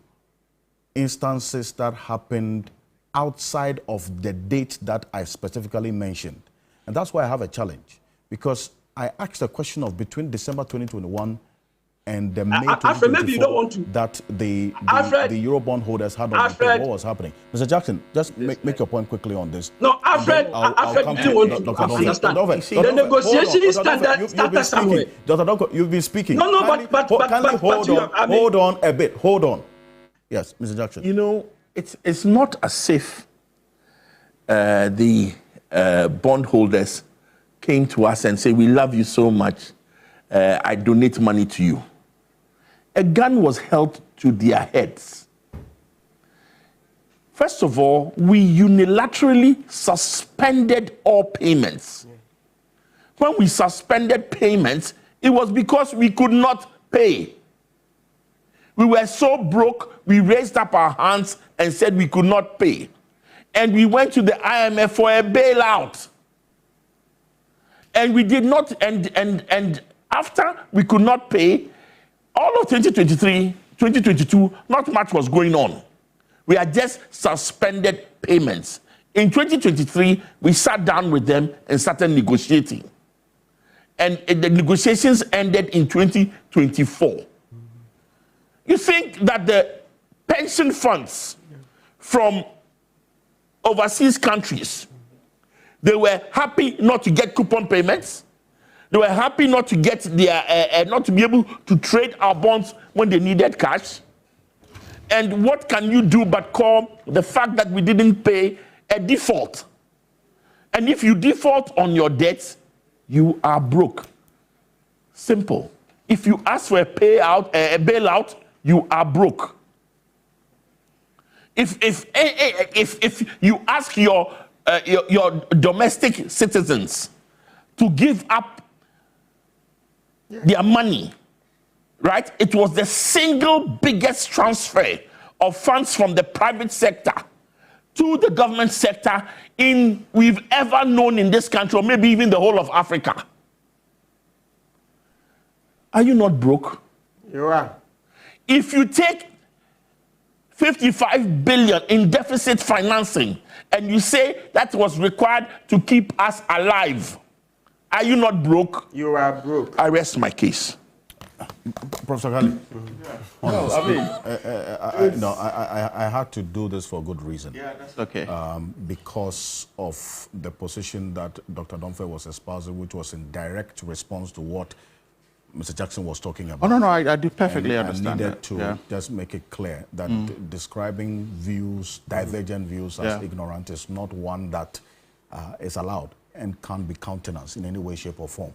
instances that happened outside of the date that I specifically mentioned. And that's why I have a challenge. Because I asked a question of between December 2021 and the May 2024 maybe you don't want to. That the Eurobond holders had on what was happening. Mr. Jackson, just make your point quickly on this. No, Alfred didn't want to understand. The negotiation started somewhere. Dr. Donko, you've been speaking. No, hold on a bit. Hold on. Yes, Mr. Jackson. You know, it's not as if the bondholders came to us and said, we love you so much, I donate money to you. A gun was held to their heads. First of all, we unilaterally suspended all payments. When we suspended payments, it was because we could not pay. We were so broke, we raised up our hands and said we could not pay. And we went to the IMF for a bailout. And we did not, and after we could not pay, all of 2023, 2022, not much was going on. We had just suspended payments. In 2023, we sat down with them and started negotiating. And the negotiations ended in 2024. You think that the pension funds from overseas countries, they were happy not to get coupon payments? They were happy not to get their, not to be able to trade our bonds when they needed cash? And what can you do but call the fact that we didn't pay a default? And if you default on your debts, you are broke. Simple. If you ask for a bailout, you are broke. If you ask your domestic citizens to give up their money, right? It was the single biggest transfer of funds from the private sector to the government sector we've ever known in this country, or maybe even the whole of Africa. Are you not broke? You are. If you take 55 billion in deficit financing and you say that was required to keep us alive, are you not broke? You are broke. I rest my case. Professor Kali. No, I had to do this for a good reason. Yeah, that's okay. Because of the position that Dr. Donfer was espousing, which was in direct response to what Mr. Jackson was talking about. Oh, no, I do perfectly understand I needed that. to just make it clear that describing views, divergent views as ignorant is not one that is allowed and can't be countenanced in any way, shape, or form.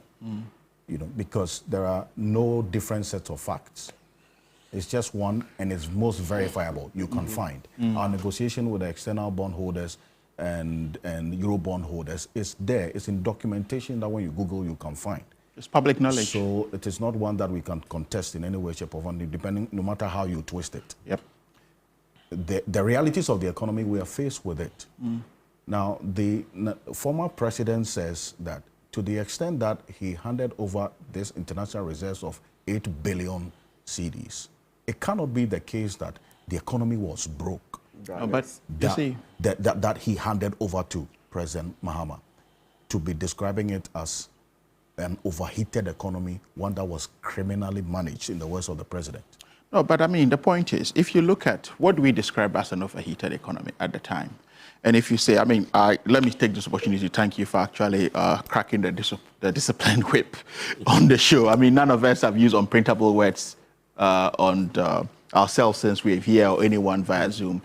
You know, because there are no different sets of facts. It's just one, and it's most verifiable. You can find our negotiation with the external bondholders and Euro bondholders is there. It's in documentation that when you Google, you can find. It's public knowledge. So it is not one that we can contest in any way, shape, or form, depending, no matter how you twist it. Yep. The realities of the economy, we are faced with it. Now, the former president says that to the extent that he handed over this international reserves of 8 billion cedis, it cannot be the case that the economy was broke. No, but you see, that he handed over to President Mahama, to be describing it as an overheated economy, one that was criminally managed, in the words of the president. No, but I mean, the point is, if you look at what we describe as an overheated economy at the time, and if you say, I mean, let me take this opportunity to thank you for actually cracking the discipline whip on the show. I mean, none of us have used unprintable words on ourselves since we're here or anyone via Zoom.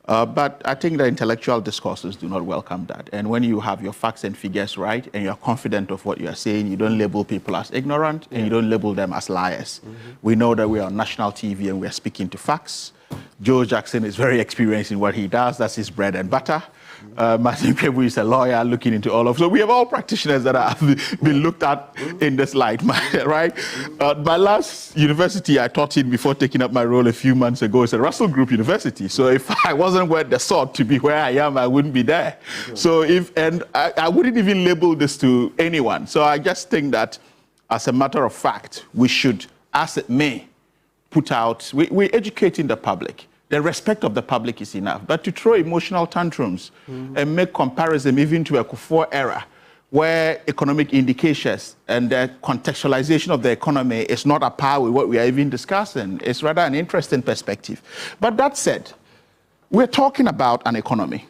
But I think the intellectual discourses do not welcome that. And when you have your facts and figures right and you're confident of what you're saying, you don't label people as ignorant and you don't label them as liars. We know that we're on national TV and we're speaking to facts. Joe Jackson is very experienced in what he does. That's his bread and butter. Martin Kwebu is a lawyer looking into all of. So we have all practitioners that have been looked at in this light, right? My last university I taught in before taking up my role a few months ago is a Russell Group University. So if I wasn't worth the salt to be where I am, I wouldn't be there. So I wouldn't even label this to anyone. So I just think that as a matter of fact, we should, as it may, put out, we're educating the public. The respect of the public is enough. But to throw emotional tantrums and make comparison even to a Kufuor era, where economic indicators and the contextualization of the economy is not a par with what we are even discussing, is rather an interesting perspective. But that said, we're talking about an economy,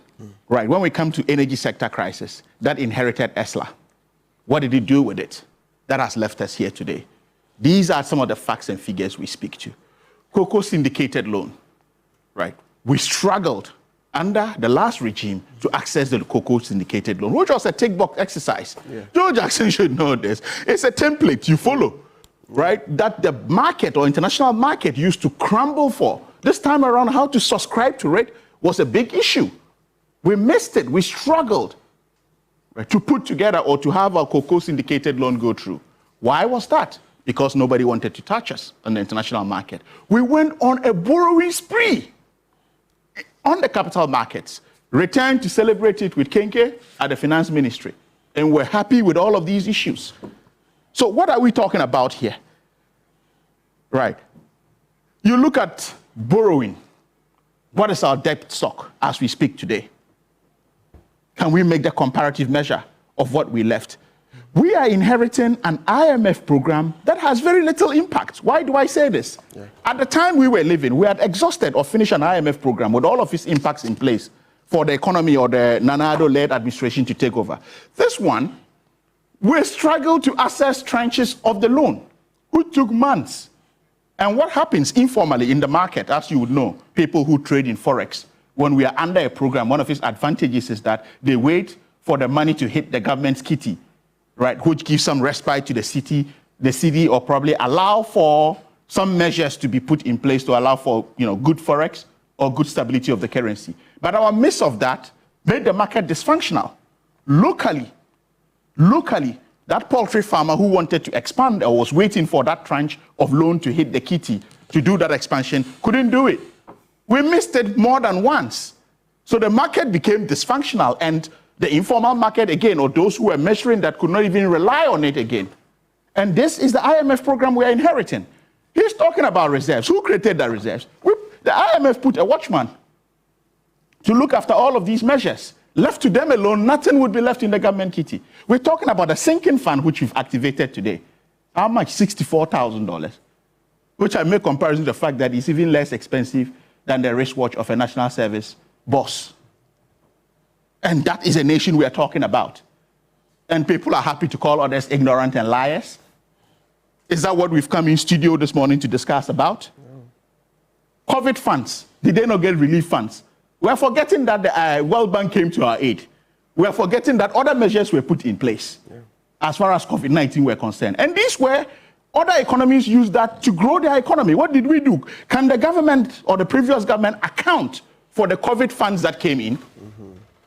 right? When we come to energy sector crisis, that inherited ESLA. What did it do with it? That has left us here today. These are some of the facts and figures we speak to. Cocoa syndicated loan. Right. We struggled under the last regime to access the cocoa syndicated loan, which was a tick box exercise. Joe Jackson should know this. It's a template you follow, right? That the market or international market used to crumble for. This time around, how to subscribe to it was a big issue. We missed it. We struggled, right, to put together or to have our cocoa syndicated loan go through. Why was that? Because nobody wanted to touch us on the international market. We went on a borrowing spree on the capital markets, returned to celebrate it with Kenke at the finance ministry. And we're happy with all of these issues. So what are we talking about here? Right. You look at borrowing. What is our debt stock as we speak today? Can we make the comparative measure of what we left? We are inheriting an IMF program that has very little impact. Why do I say this? At the time we were living, we had exhausted or finished an IMF program with all of its impacts in place for the economy or the Nana Addo-led administration to take over. This one, we struggled to access tranches of the loan, which took months. And what happens informally in the market, as you would know, people who trade in Forex, when we are under a program, one of its advantages is that they wait for the money to hit the government's kitty, right, which gives some respite to the city, or probably allow for some measures to be put in place to allow for, good forex or good stability of the currency. But our miss of that made the market dysfunctional. Locally, that poultry farmer who wanted to expand or was waiting for that tranche of loan to hit the kitty to do that expansion couldn't do it. We missed it more than once. So the market became dysfunctional, and the informal market again, or those who were measuring that, could not even rely on it again. And this is the IMF program we are inheriting. He's talking about reserves. Who created the reserves? The IMF put a watchman to look after all of these measures. Left to them alone, nothing would be left in the government kitty. We're talking about a sinking fund which we've activated today. How much? $64,000. Which I make comparison to the fact that it's even less expensive than the wristwatch of a national service boss. And that is a nation we are talking about. And people are happy to call others ignorant and liars. Is that what we've come in studio this morning to discuss about? No. COVID funds, did they not get relief funds? We're forgetting that the World Bank came to our aid. We're forgetting that other measures were put in place as far as COVID-19 were concerned. And these were, other economies used that to grow their economy. What did we do? Can the government or the previous government account for the COVID funds that came in?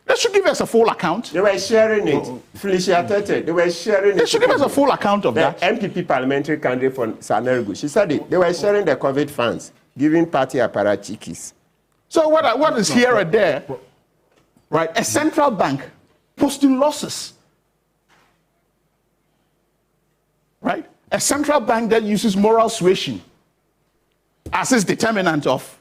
They should give us a full account. They were sharing it. Felicia Tete, they were sharing it. They should give us a full account of that. The MPP parliamentary candidate for Sanergu, she said it. They were sharing the COVID funds, giving party apparatchiks. So what is here and there, right? A central bank posting losses, right? A central bank that uses moral suasion as its determinant of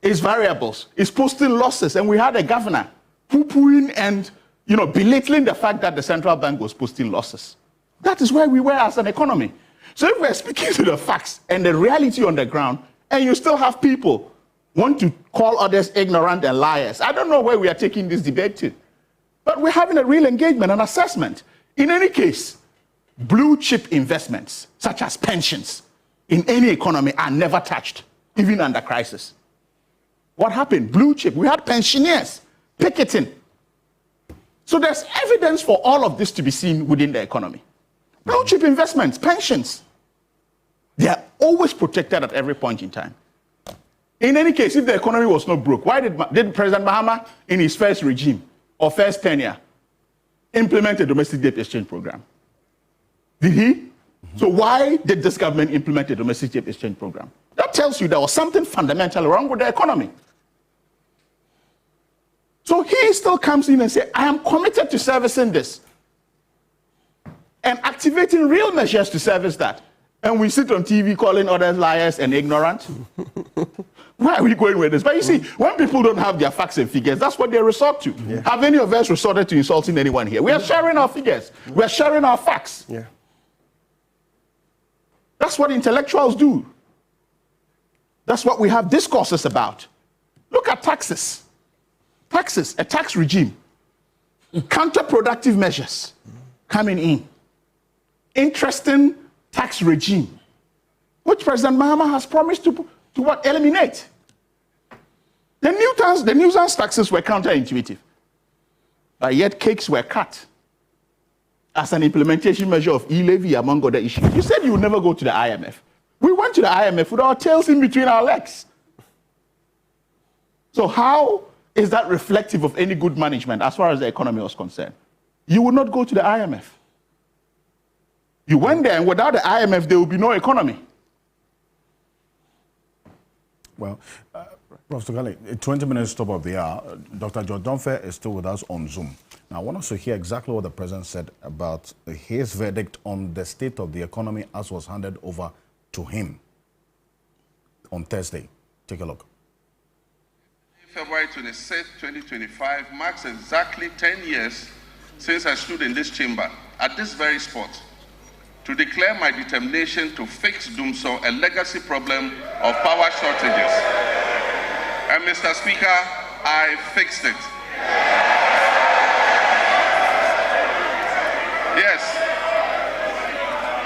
its variables is posting losses, and we had a governor poo-pooing and belittling the fact that the central bank was posting losses. That is where we were as an economy. So if we're speaking to the facts and the reality on the ground, and you still have people want to call others ignorant and liars, I don't know where we are taking this debate to. But we're having a real engagement and assessment. In any case, blue chip investments, such as pensions, in any economy are never touched, even under crisis. What happened? Blue chip. We had pensioners picketing. So there's evidence for all of this to be seen within the economy. Blue chip investments, pensions, they are always protected at every point in time. In any case, if the economy was not broke, why did President Mahama, in his first regime or first tenure, implement a domestic debt exchange program? Did he? So why did this government implement a domestic debt exchange program? That tells you there was something fundamental wrong with the economy. So he still comes in and says, I am committed to servicing this and activating real measures to service that. And we sit on TV calling others liars and ignorant. Why are we going with this? But you see, when people don't have their facts and figures, that's what they resort to. Yeah. Have any of us resorted to insulting anyone here? We are sharing our figures. We are sharing our facts. Yeah. That's what intellectuals do. That's what we have discourses about. Look at taxes. Taxes, a tax regime. Counterproductive measures coming in. Interesting tax regime, which President Mahama has promised to what? Eliminate. The nuisance taxes were counterintuitive, but yet cakes were cut as an implementation measure of e-levy, among other issues. You said you would never go to the IMF. We went to the IMF with our tails in between our legs. So how is that reflective of any good management as far as the economy was concerned? You would not go to the IMF. You went there, and without the IMF, there will be no economy. Well, Professor Gali, 20 minutes top of the hour. Dr. George Dunfer is still with us on Zoom. Now, I want us to hear exactly what the President said about his verdict on the state of the economy as was handed over to him on Thursday. Take a look. February 26, 2025 marks exactly 10 years since I stood in this chamber at this very spot to declare my determination to fix Dumso, a legacy problem of power shortages. And Mr. Speaker, I fixed it. Yes,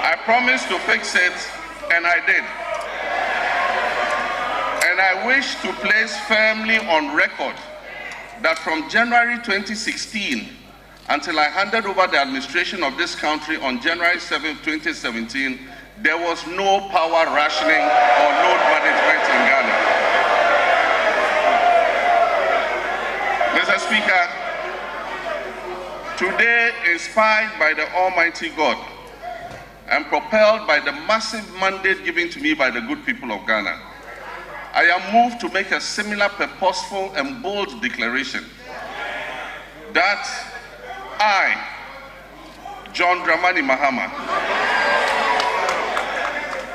I promised to fix it, and I did. And I wish to place firmly on record that from January 2016 until I handed over the administration of this country on January 7, 2017, there was no power rationing or load management in Ghana. Mr. Speaker, today, inspired by the Almighty God and propelled by the massive mandate given to me by the good people of Ghana, I am moved to make a similar purposeful and bold declaration that I, John Dramani Mahama,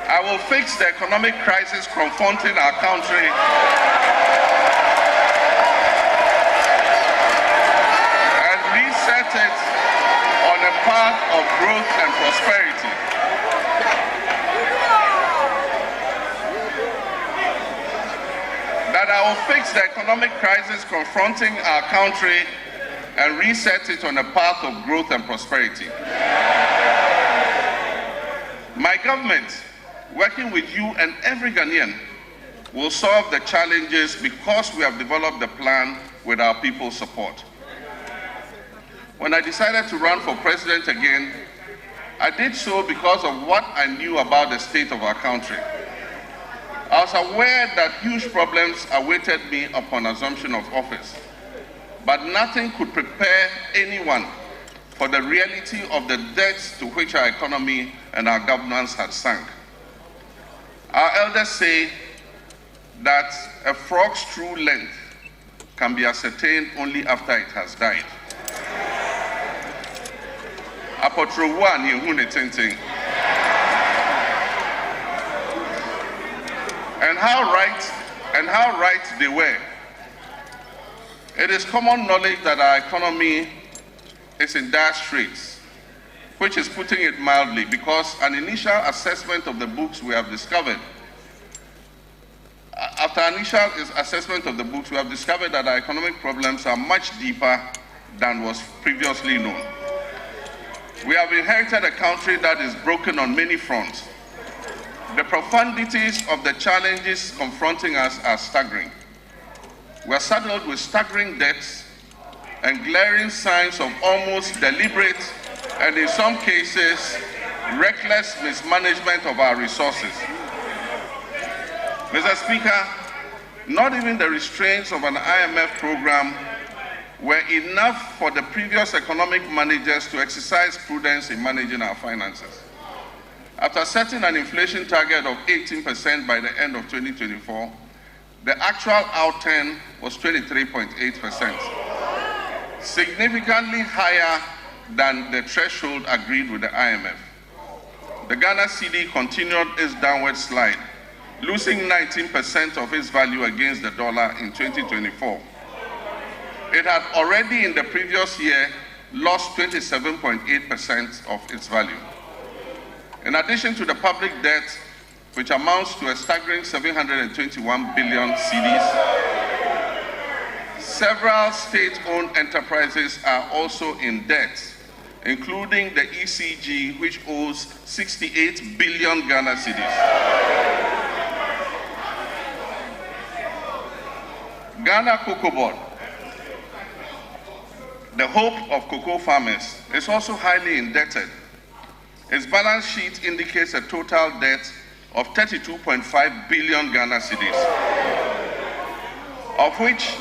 I will fix the economic crisis confronting our country and reset it on a path of growth and prosperity. That I will fix the economic crisis confronting our country and reset it on a path of growth and prosperity. My government, working with you and every Ghanaian, will solve the challenges because we have developed the plan with our people's support. When I decided to run for president again, I did so because of what I knew about the state of our country. I was aware that huge problems awaited me upon assumption of office, but nothing could prepare anyone for the reality of the depths to which our economy and our governance had sunk. Our elders say that a frog's true length can be ascertained only after it has died. And how right they were. It is common knowledge that our economy is in dire straits, which is putting it mildly, because an initial assessment of the books we have discovered, after initial assessment of the books, we have discovered that our economic problems are much deeper than was previously known. We have inherited a country that is broken on many fronts, The profundities of the challenges confronting us are staggering. We are saddled with staggering debts and glaring signs of almost deliberate and, in some cases, reckless mismanagement of our resources. Mr. Speaker, not even the restraints of an IMF program were enough for the previous economic managers to exercise prudence in managing our finances. After setting an inflation target of 18% by the end of 2024, the actual outturn was 23.8%, significantly higher than the threshold agreed with the IMF. The Ghana cedi continued its downward slide, losing 19% of its value against the dollar in 2024. It had already in the previous year lost 27.8% of its value. In addition to the public debt, which amounts to a staggering 721 billion cedis, several state-owned enterprises are also in debt, including the ECG, which owes 68 billion Ghana cedis. Ghana Cocoa Board, the hope of cocoa farmers, is also highly indebted. Its balance sheet indicates a total debt of 32.5 billion Ghana cedis, of which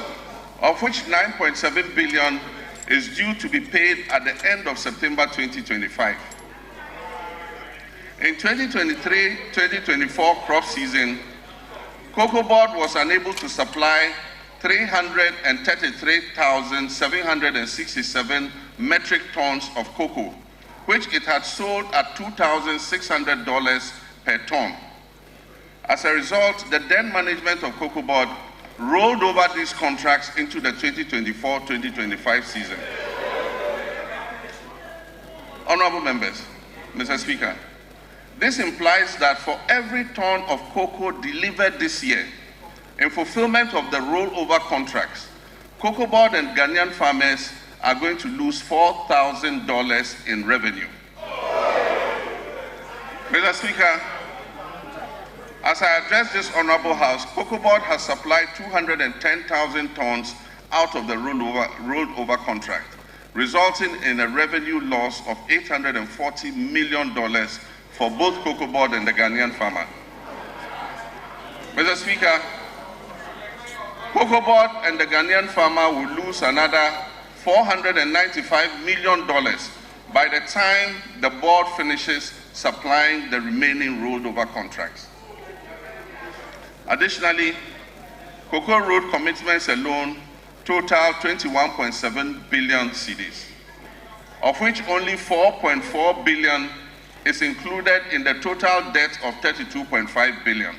9.7 billion is due to be paid at the end of September 2025. In 2023-2024 crop season, Cocoa Board was unable to supply 333,767 metric tons of cocoa, which it had sold at $2,600 per ton. As a result, the then management of Cocoa Board rolled over these contracts into the 2024-2025 season. Honorable members, Mr. Speaker, this implies that for every ton of cocoa delivered this year, in fulfillment of the rollover contracts, Cocoa Board and Ghanaian farmers are going to lose $4,000 in revenue. Mr. Speaker, as I address this honorable House, Cocoa Board has supplied 210,000 tons out of the rolled over contract, resulting in a revenue loss of $840 million for both Cocoa Board and the Ghanaian farmer. Mr. Speaker, Cocoa Board and the Ghanaian farmer will lose another $495 million by the time the board finishes supplying the remaining rolled over contracts. Additionally, cocoa road commitments alone total 21.7 billion cedis, of which only 4.4 billion is included in the total debt of 32.5 billion.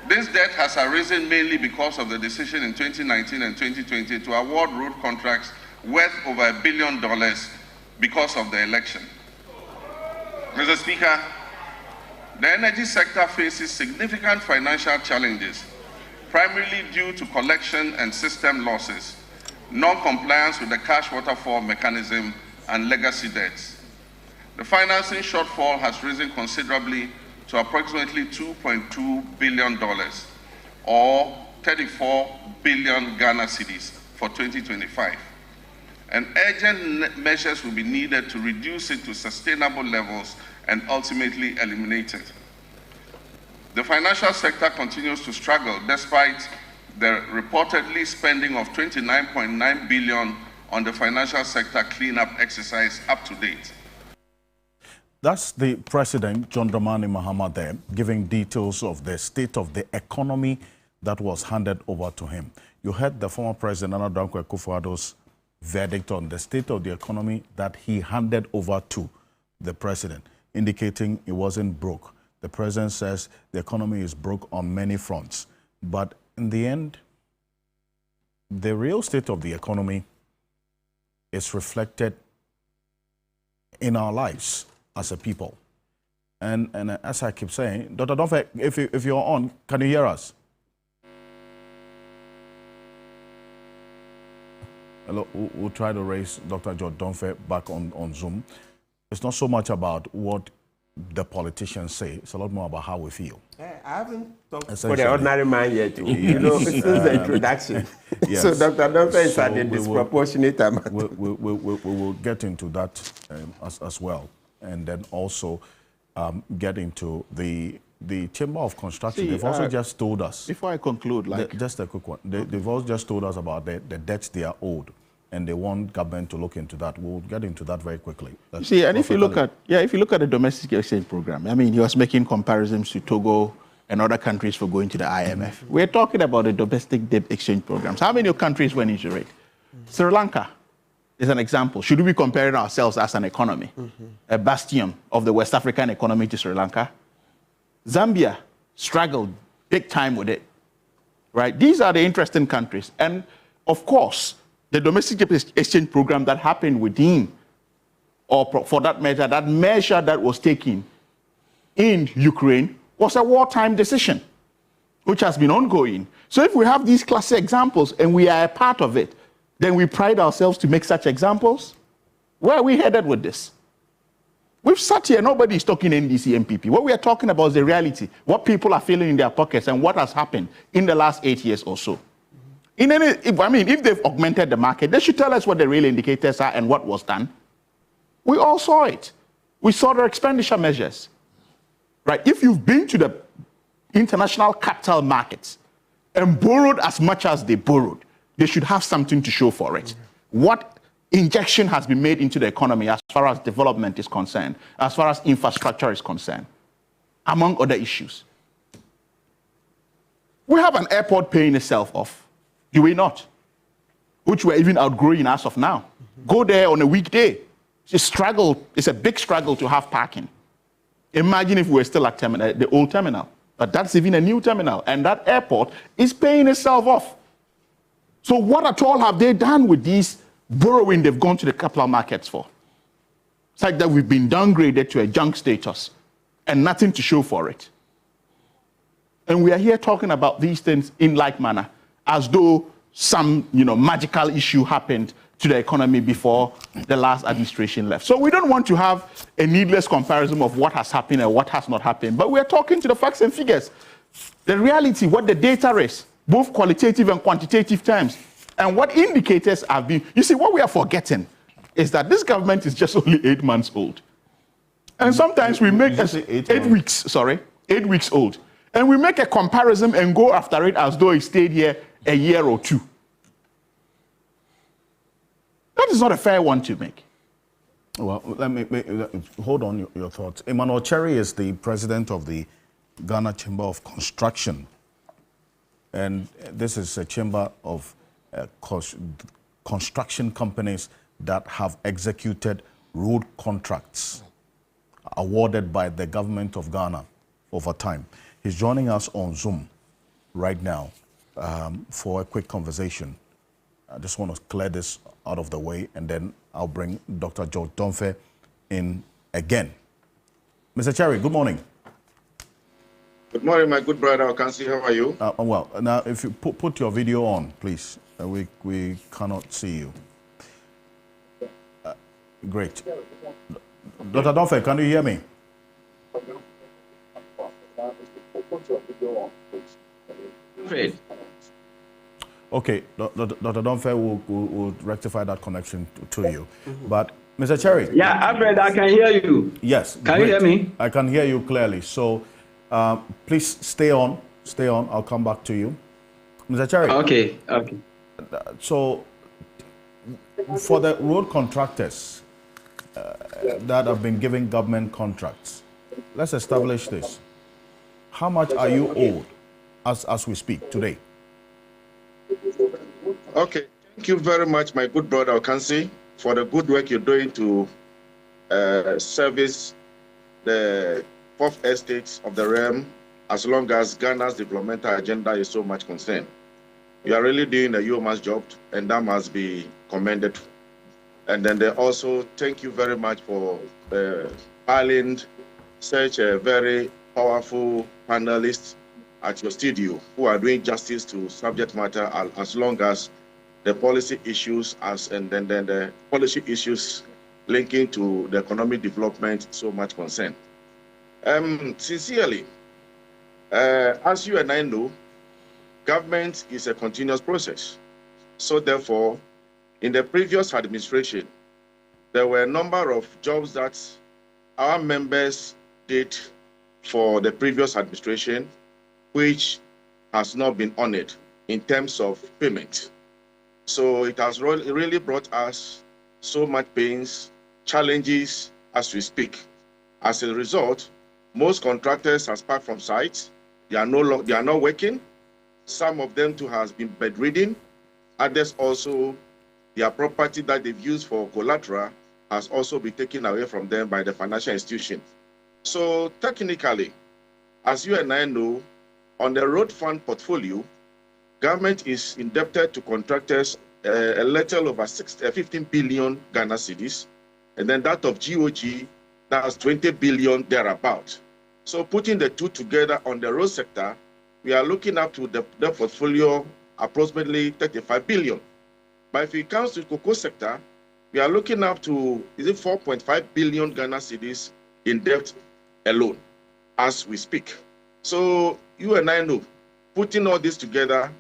This debt has arisen mainly because of the decision in 2019 and 2020 to award road contracts worth over $1 billion because of the election. Mr. Speaker, the energy sector faces significant financial challenges, primarily due to collection and system losses, non-compliance with the cash waterfall mechanism, and legacy debts. The financing shortfall has risen considerably to approximately $2.2 billion, or 34 billion Ghana cedis for 2025. And urgent measures will be needed to reduce it to sustainable levels and ultimately eliminate it. The financial sector continues to struggle despite the reportedly spending of 29.9 billion on the financial sector cleanup exercise up to date. That's the President, John Dramani Mahama, there, giving details of the state of the economy that was handed over to him. You heard the former President, Nana Dankwa Akufo-Addo's verdict on the state of the economy that he handed over to the President, indicating it wasn't broke. The President says the economy is broke on many fronts. But in the end, the real state of the economy is reflected in our lives as a people. And as I keep saying, Dr. Donfe, if you're on, can you hear us? Hello, we'll try to raise Dr. George Donfe back on Zoom. It's not so much about what the politicians say. It's a lot more about how we feel. I haven't talked for the ordinary man yet. You know, since the introduction. Yes. So Dr. Donfe is at a disproportionate amount. We will get into that as well. And then also get into the Chamber of Construction. See, they've also just told us. Before I conclude, just a quick one. They've also just told us about the debts they are owed, and they want government to look into that. We'll get into that very quickly. See, and if you look at the domestic exchange program, I mean, he was making comparisons to Togo and other countries for going to the IMF. We're talking about the domestic debt exchange programs. How many countries went into it? Sri Lanka is an example. Should we be comparing ourselves as an economy, a bastion of the West African economy to Sri Lanka? Zambia struggled big time with it, right? These are the interesting countries. And of course, the domestic exchange program that happened within, or for that matter, that measure that was taken in Ukraine was a wartime decision, which has been ongoing. So if we have these classic examples and we are a part of it, then we pride ourselves to make such examples. Where are we headed with this? We've sat here, nobody is talking NDC, MPP. What we are talking about is the reality, what people are feeling in their pockets and what has happened in the last 8 years or so. If they've augmented the market, they should tell us what the real indicators are and what was done. We all saw it. We saw their expenditure measures, right? If you've been to the international capital markets and borrowed as much as they borrowed, they should have something to show for it. What injection has been made into the economy as far as development is concerned, as far as infrastructure is concerned, among other issues. We have an airport paying itself off, do we not? Which we're even outgrowing as of now. Go there on a weekday. It's a big struggle to have parking. Imagine if we're still at the old terminal, but that's even a new terminal, and that airport is paying itself off. So what at all have they done with these borrowing they've gone to the capital markets for? It's like that we've been downgraded to a junk status and nothing to show for it. And we are here talking about these things in like manner, as though some magical issue happened to the economy before the last administration left. So we don't want to have a needless comparison of what has happened and what has not happened, but we're talking to the facts and figures. The reality, what the data is, both qualitative and quantitative terms, and what indicators have been. You see, what we are forgetting is that this government is just only 8 months old. And sometimes we make 8 weeks old. And we make a comparison and go after it as though it stayed here a year or two. That is not a fair one to make. Well, let me hold on your thoughts. Emmanuel Cherry is the president of the Ghana Chamber of Construction. And this is a chamber of construction companies that have executed road contracts awarded by the government of Ghana over time. He's joining us on Zoom right now for a quick conversation. I just want to clear this out of the way, and then I'll bring Dr. George Donfe in again. Mr. Cherry, good morning. Good morning, my good brother Ocansey. How are you? Well, now if you put your video on, please. We cannot see you. Great. Dr. Donfe, can you hear me? Great. Okay, Dr. Donfe will rectify that connection to you. But Mr. Cherry. Yeah, Alfred, I can hear you. Yes. Can you hear me? I can hear you clearly. So please stay on. Stay on. I'll come back to you. Mr. Cherry. Okay. So for the road contractors that have been given government contracts, let's establish this. How much are you owed as we speak today? Okay, thank you very much, my good brother Ocansey, for the good work you're doing to service the fourth estates of the realm, as long as Ghana's developmental agenda is so much concerned. You are really doing a yeoman's job, and that must be commended. And then they also thank you very much for piling such a very powerful panelist at your studio who are doing justice to subject matter, as long as the policy issues and then the policy issues linking to the economic development so much concern. Sincerely, as you and I know, government is a continuous process. So therefore, in the previous administration, there were a number of jobs that our members did for the previous administration, which has not been honored in terms of payment. So it has really brought us so much pains, challenges as we speak. As a result, most contractors have sparked from sites. They are not working. Some of them too has been bedridden. Others also, their property that they've used for collateral has also been taken away from them by the financial institution. So technically, as you and I know, on the road fund portfolio, government is indebted to contractors a little over 15 billion Ghana cedis, and then that of GOG, that's 20 billion thereabout. So putting the two together on the road sector, we are looking up to the portfolio approximately 35 billion. But if it comes to cocoa sector, we are looking up to, 4.5 billion Ghana cedis in debt alone as we speak. So you and I know, putting all this together,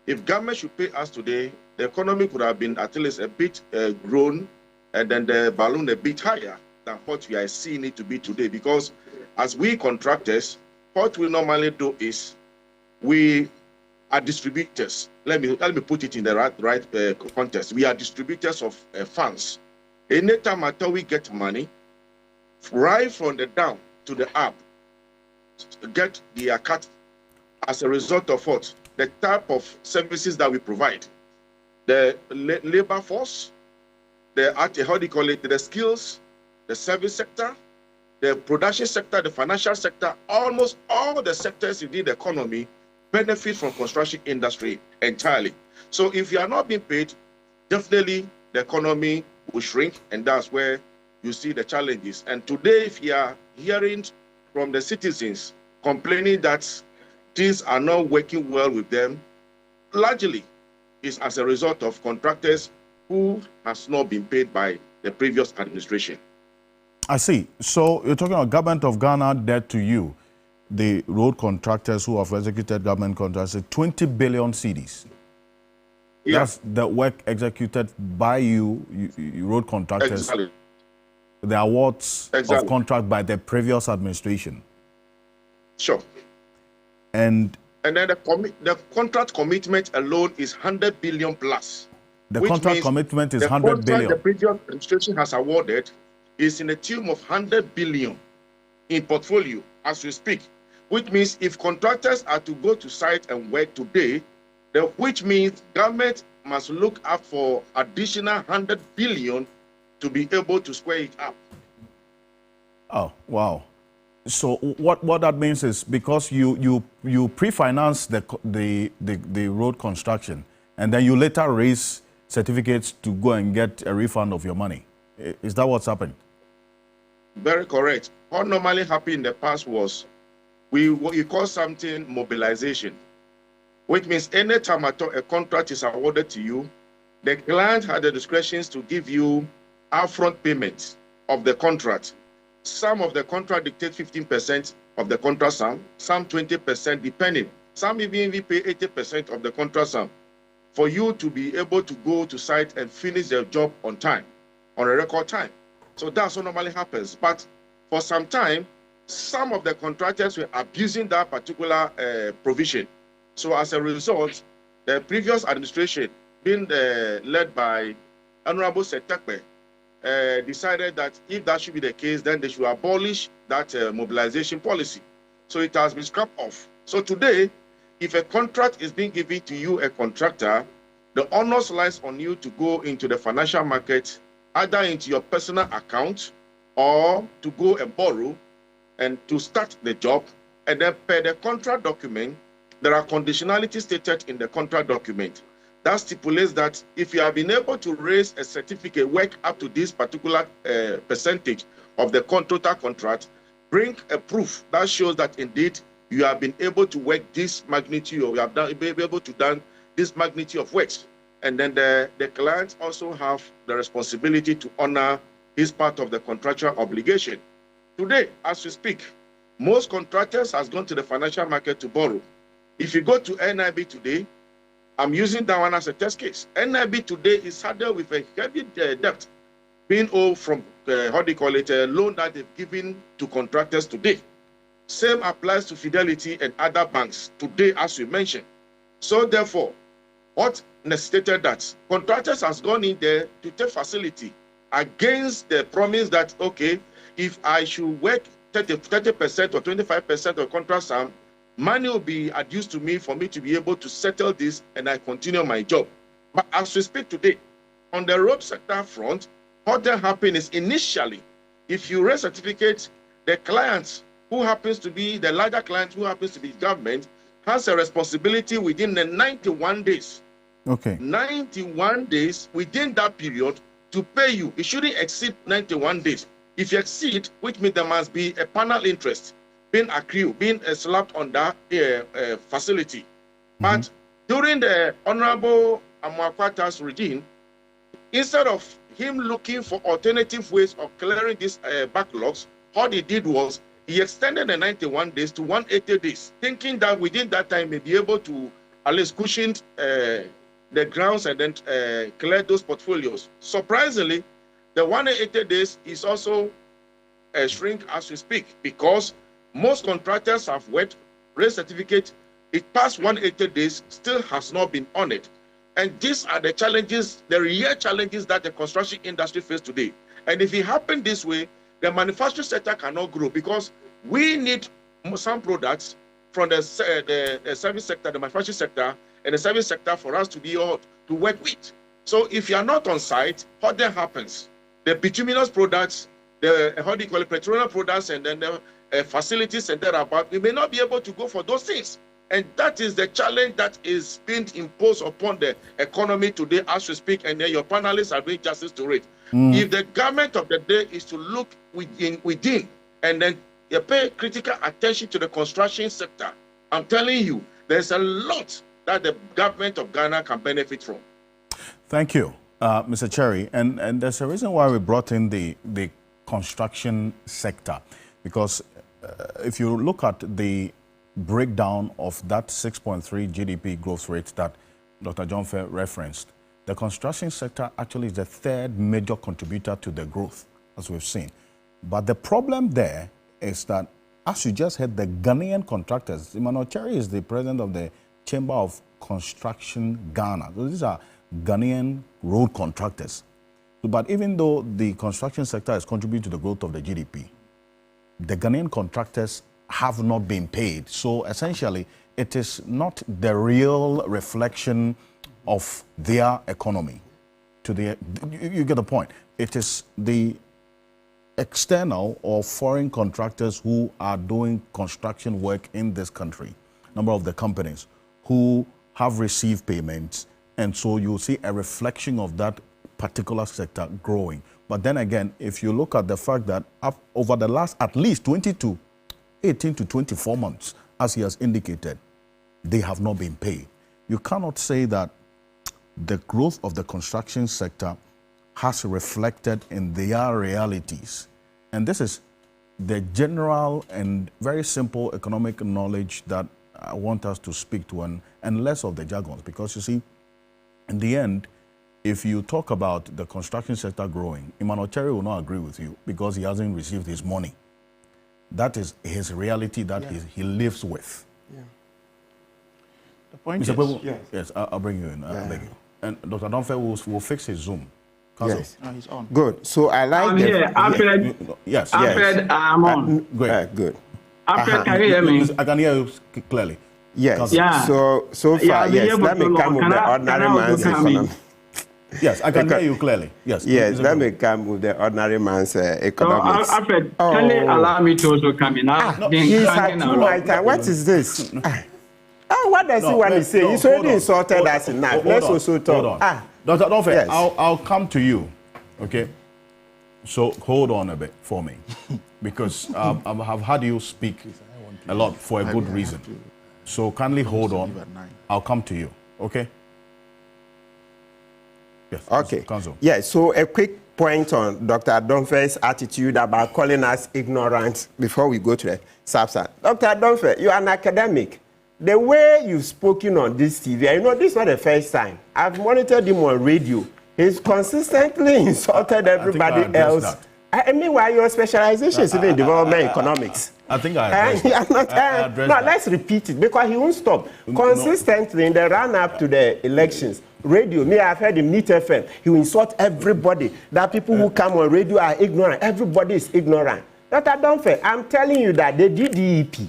if government should pay us today, the economy could have been at least a bit grown, and then the balloon a bit higher than what we are seeing it to be today. Because as we contractors, what we normally do is we are distributors. Let me put it in the right context. We are distributors of funds. Anytime at all we get money, right from the down to the up, get the cut as a result of what? The type of services that we provide. The labor force, the skills, the service sector, the production sector, the financial sector, almost all the sectors in the economy benefit from construction industry entirely. So if you are not being paid, definitely the economy will shrink, and that's where you see the challenges. And today, if you are hearing from the citizens complaining that things are not working well with them, largely is as a result of contractors who has not been paid by the previous administration. I see. So you're talking about government of Ghana debt to you, the road contractors who have executed government contracts, 20 billion cedis. Yeah. That's the work executed by you road contractors. Exactly. The awards of contract by the previous administration. Sure. And then the contract commitment alone is 100 billion plus. The contract commitment is 100 billion. The previous administration has awarded is in a tune of 100 billion in portfolio as we speak, which means if contractors are to go to site and work today, which means government must look up for additional 100 billion to be able to square it up. Oh, wow. So what that means is because you pre-finance the road construction, and then you later raise certificates to go and get a refund of your money. Is that what's happened? Very correct. What normally happened in the past was we call something mobilization, which means any time a contract is awarded to you, the client had the discretion to give you upfront payments of the contract. Some of the contract dictate 15% of the contract sum, some 20% depending. Some even pay 80% of the contract sum for you to be able to go to site and finish the job on time, on a record time. So that's what normally happens. But for some time, some of the contractors were abusing that particular provision. So as a result, the previous administration, being led by Honorable Sectoral, decided that if that should be the case, then they should abolish that mobilization policy. So it has been scrapped off. So today, if a contract is being given to you, a contractor, the onus lies on you to go into the financial market, either into your personal account or to go and borrow and to start the job. And then per the contract document, there are conditionalities stated in the contract document. That stipulates that if you have been able to raise a certificate, work up to this particular percentage of the total contract, bring a proof that shows that indeed you have been able to work this magnitude, or you have been able to done this magnitude of works. And then the client also have the responsibility to honor his part of the contractual obligation. Today, as we speak, Most contractors has gone to the financial market to borrow. If you go to NIB today, I'm using that one as a test case. NIB today is saddled with a heavy debt being owed from, a loan that they've given to contractors today. Same applies to Fidelity and other banks today, as we mentioned. So therefore, what necessitated that contractors has gone in there to take facility against the promise that, okay, if I should work 30% or 25% of contract sum, money will be adduced to me for me to be able to settle this and I continue my job. But as we speak today, on the road sector front, what then happened is initially, if you raise certificate, the client who happens to be the larger client who happens to be government has a responsibility within the 91 days. Okay. 91 days within that period to pay you. It shouldn't exceed 91 days. If you exceed, which means there must be a panel interest being accrued, being slapped on that facility. But during the Honorable Amoakwata's regime, instead of him looking for alternative ways of clearing these backlogs, what he did was he extended the 91 days to 180 days, thinking that within that time may be able to at least cushion the grounds and then clear those portfolios. Surprisingly, the 180 days is also a shrink as we speak, because most contractors have worked, raised certificate, it passed 180 days, still has not been honored. And these are the challenges, the real challenges that the construction industry faces today. And if it happens this way, the manufacturing sector cannot grow, because we need some products from the service sector, the manufacturing sector, and the service sector for us to be able to work with. So if you are not on site, what then happens? The bituminous products, the petroleum products, and then the facilities and thereabout, we may not be able to go for those things. And that is the challenge that is being imposed upon the economy today as we speak, and then your panelists are doing justice to it. If the government of the day is to look within and then pay critical attention to the construction sector, I'm telling you, there's a lot that the government of Ghana can benefit from. Thank you, Mr. Cherry. And there's a reason why we brought in the construction sector, because if you look at the breakdown of that 6.3 GDP growth rate that Dr. John Fair referenced, the construction sector actually is the third major contributor to the growth, as we've seen. But the problem there is that, as you just heard, the Ghanaian contractors, Emmanuel Cherry is the president of the Chamber of Construction Ghana. So these are Ghanaian road contractors. But even though the construction sector has contributed to the growth of the GDP, the Ghanaian contractors have not been paid. So essentially, it is not the real reflection of their economy. You get the point. It is the external or foreign contractors who are doing construction work in this country, number of the companies who have received payments, and so you'll see a reflection of that particular sector growing. But then again, if you look at the fact that over the last at least 18 to 24 months, as he has indicated, they have not been paid. You cannot say that the growth of the construction sector has reflected in their realities. And this is the general and very simple economic knowledge that I want us to speak to, and less of the jargons, because you see, in the end, if you talk about the construction sector growing, Emmanuel Cherry will not agree with you because he hasn't received his money. That is his reality that he lives with. Yeah. The point Mr. is... Yes, I'll bring you in. I beg you. And Dr. Donfe will fix his Zoom. Yes. No, he's on. Good. So I like I'm here. Alfred. Yes. Alfred, I'm on. Great. Good. Alfred, can you hear me? I can hear you clearly. Yes. Yeah. So far, yes. Let me come with the ordinary man's economy. Yes, I can hear you clearly. Yes. Yes, let me come with the ordinary man's economics. So, Alfred, kindly allow me to also come in. He's at my time. What is this? What does he want to say? He's already insulted us enough. Let's also talk. Dr. Donfe, yes. I'll come to you, okay? So hold on a bit for me, because I have had you speak a lot for a good reason. So kindly hold on. I'll come to you, okay? Yes. Okay. Council. Yeah, so a quick point on Dr. Domfe's attitude about calling us ignorant before we go to the substance. Dr. Domfe, you are an academic. The way you've spoken on this TV, you know, this is not the first time. I've monitored him on radio. He's consistently insulted everybody else. I mean, why your specialization is in development economics? I think I addressed no, let's repeat it because he won't stop. Consistently in the run-up to the elections, radio, me, I've heard him meet FM. He will insult everybody. That people who come on radio are ignorant. Everybody is ignorant. Dr. Domfe, I'm telling you that the DDEP,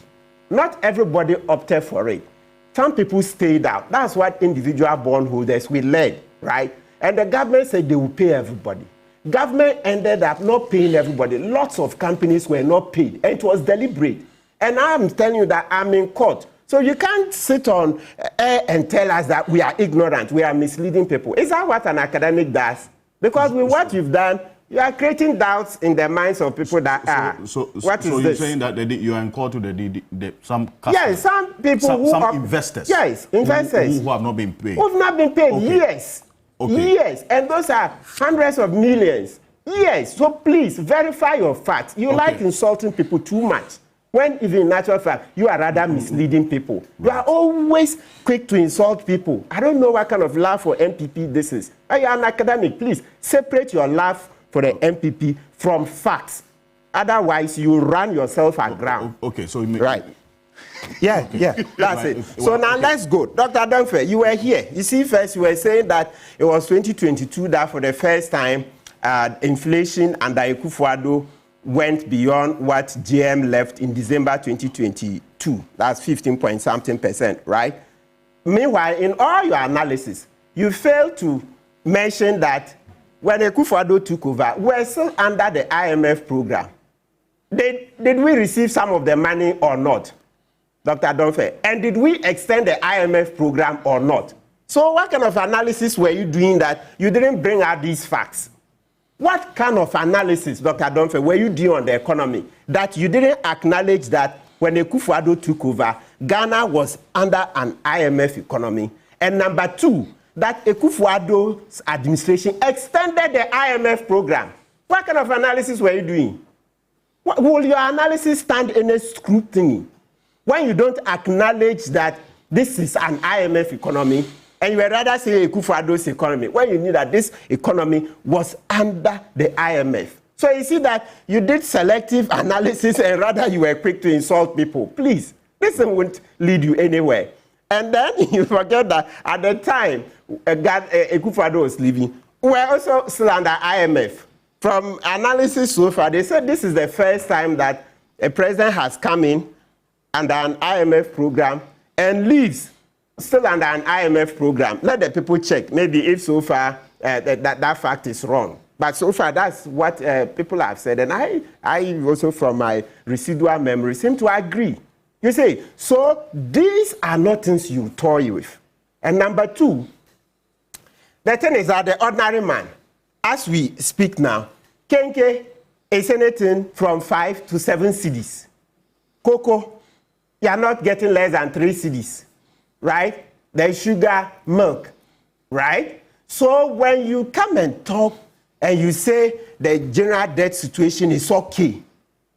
not everybody opted for it. Some people stayed out. That's what individual bondholders we led, right? And the government said they will pay everybody. Government ended up not paying everybody. Lots of companies were not paid, and it was deliberate. And I'm telling you that I'm in court. So you can't sit on air and tell us that we are ignorant, we are misleading people. Is that what an academic does? Because with what you've done, you are creating doubts in the minds of people that are. So you're saying that you are in court to some customers? Yes, some people some investors. Yes, investors. Who have not been paid. Who have not been paid, okay. Yes. Okay. Yes, and those are hundreds of millions. Yes, so please verify your facts. You like insulting people too much. When even in natural fact, you are rather misleading people. Right. You are always quick to insult people. I don't know what kind of laugh for MPP this is. You are an academic. Please separate your laugh for the MPP from facts. Otherwise, you run yourself aground. Okay, so right. Yeah, that's it. So now let's go. Dr. Domfe, you were here. You see, first you were saying that it was 2022 that for the first time, inflation under Akufo-Addo went beyond what GM left in December 2022. That's 15-point-something%, right? Meanwhile, in all your analysis, you failed to mention that when Akufo-Addo took over, we're still under the IMF program. Did we receive some of the money or not? Dr. Domfe, and did we extend the IMF program or not? So what kind of analysis were you doing that you didn't bring out these facts? What kind of analysis, Dr. Domfe, were you doing on the economy that you didn't acknowledge that when Akufo-Addo took over, Ghana was under an IMF economy? And number two, that Akufo-Addo's administration extended the IMF program. What kind of analysis were you doing? Will your analysis stand any scrutiny when you don't acknowledge that this is an IMF economy, and you would rather say Akufo-Addo's economy, when you knew that this economy was under the IMF? So you see that you did selective analysis and rather you were quick to insult people. Please, this won't lead you anywhere. And then you forget that at the time Akufo-Addo was leaving, we were also still under IMF. From analysis so far, they said this is the first time that a president has come in under an IMF program and leaves still under an IMF program. Let the people check. Maybe if so far that fact is wrong. But so far that's what people have said. And I also from my residual memory seem to agree. You see, so these are not things you toy with. And number two, the thing is that the ordinary man, as we speak now, Kenke is anything from 5 to 7 cedis. Cocoa, you are not getting less than 3 cedis, right? There's sugar, milk, right? So when you come and talk and you say the general debt situation is okay,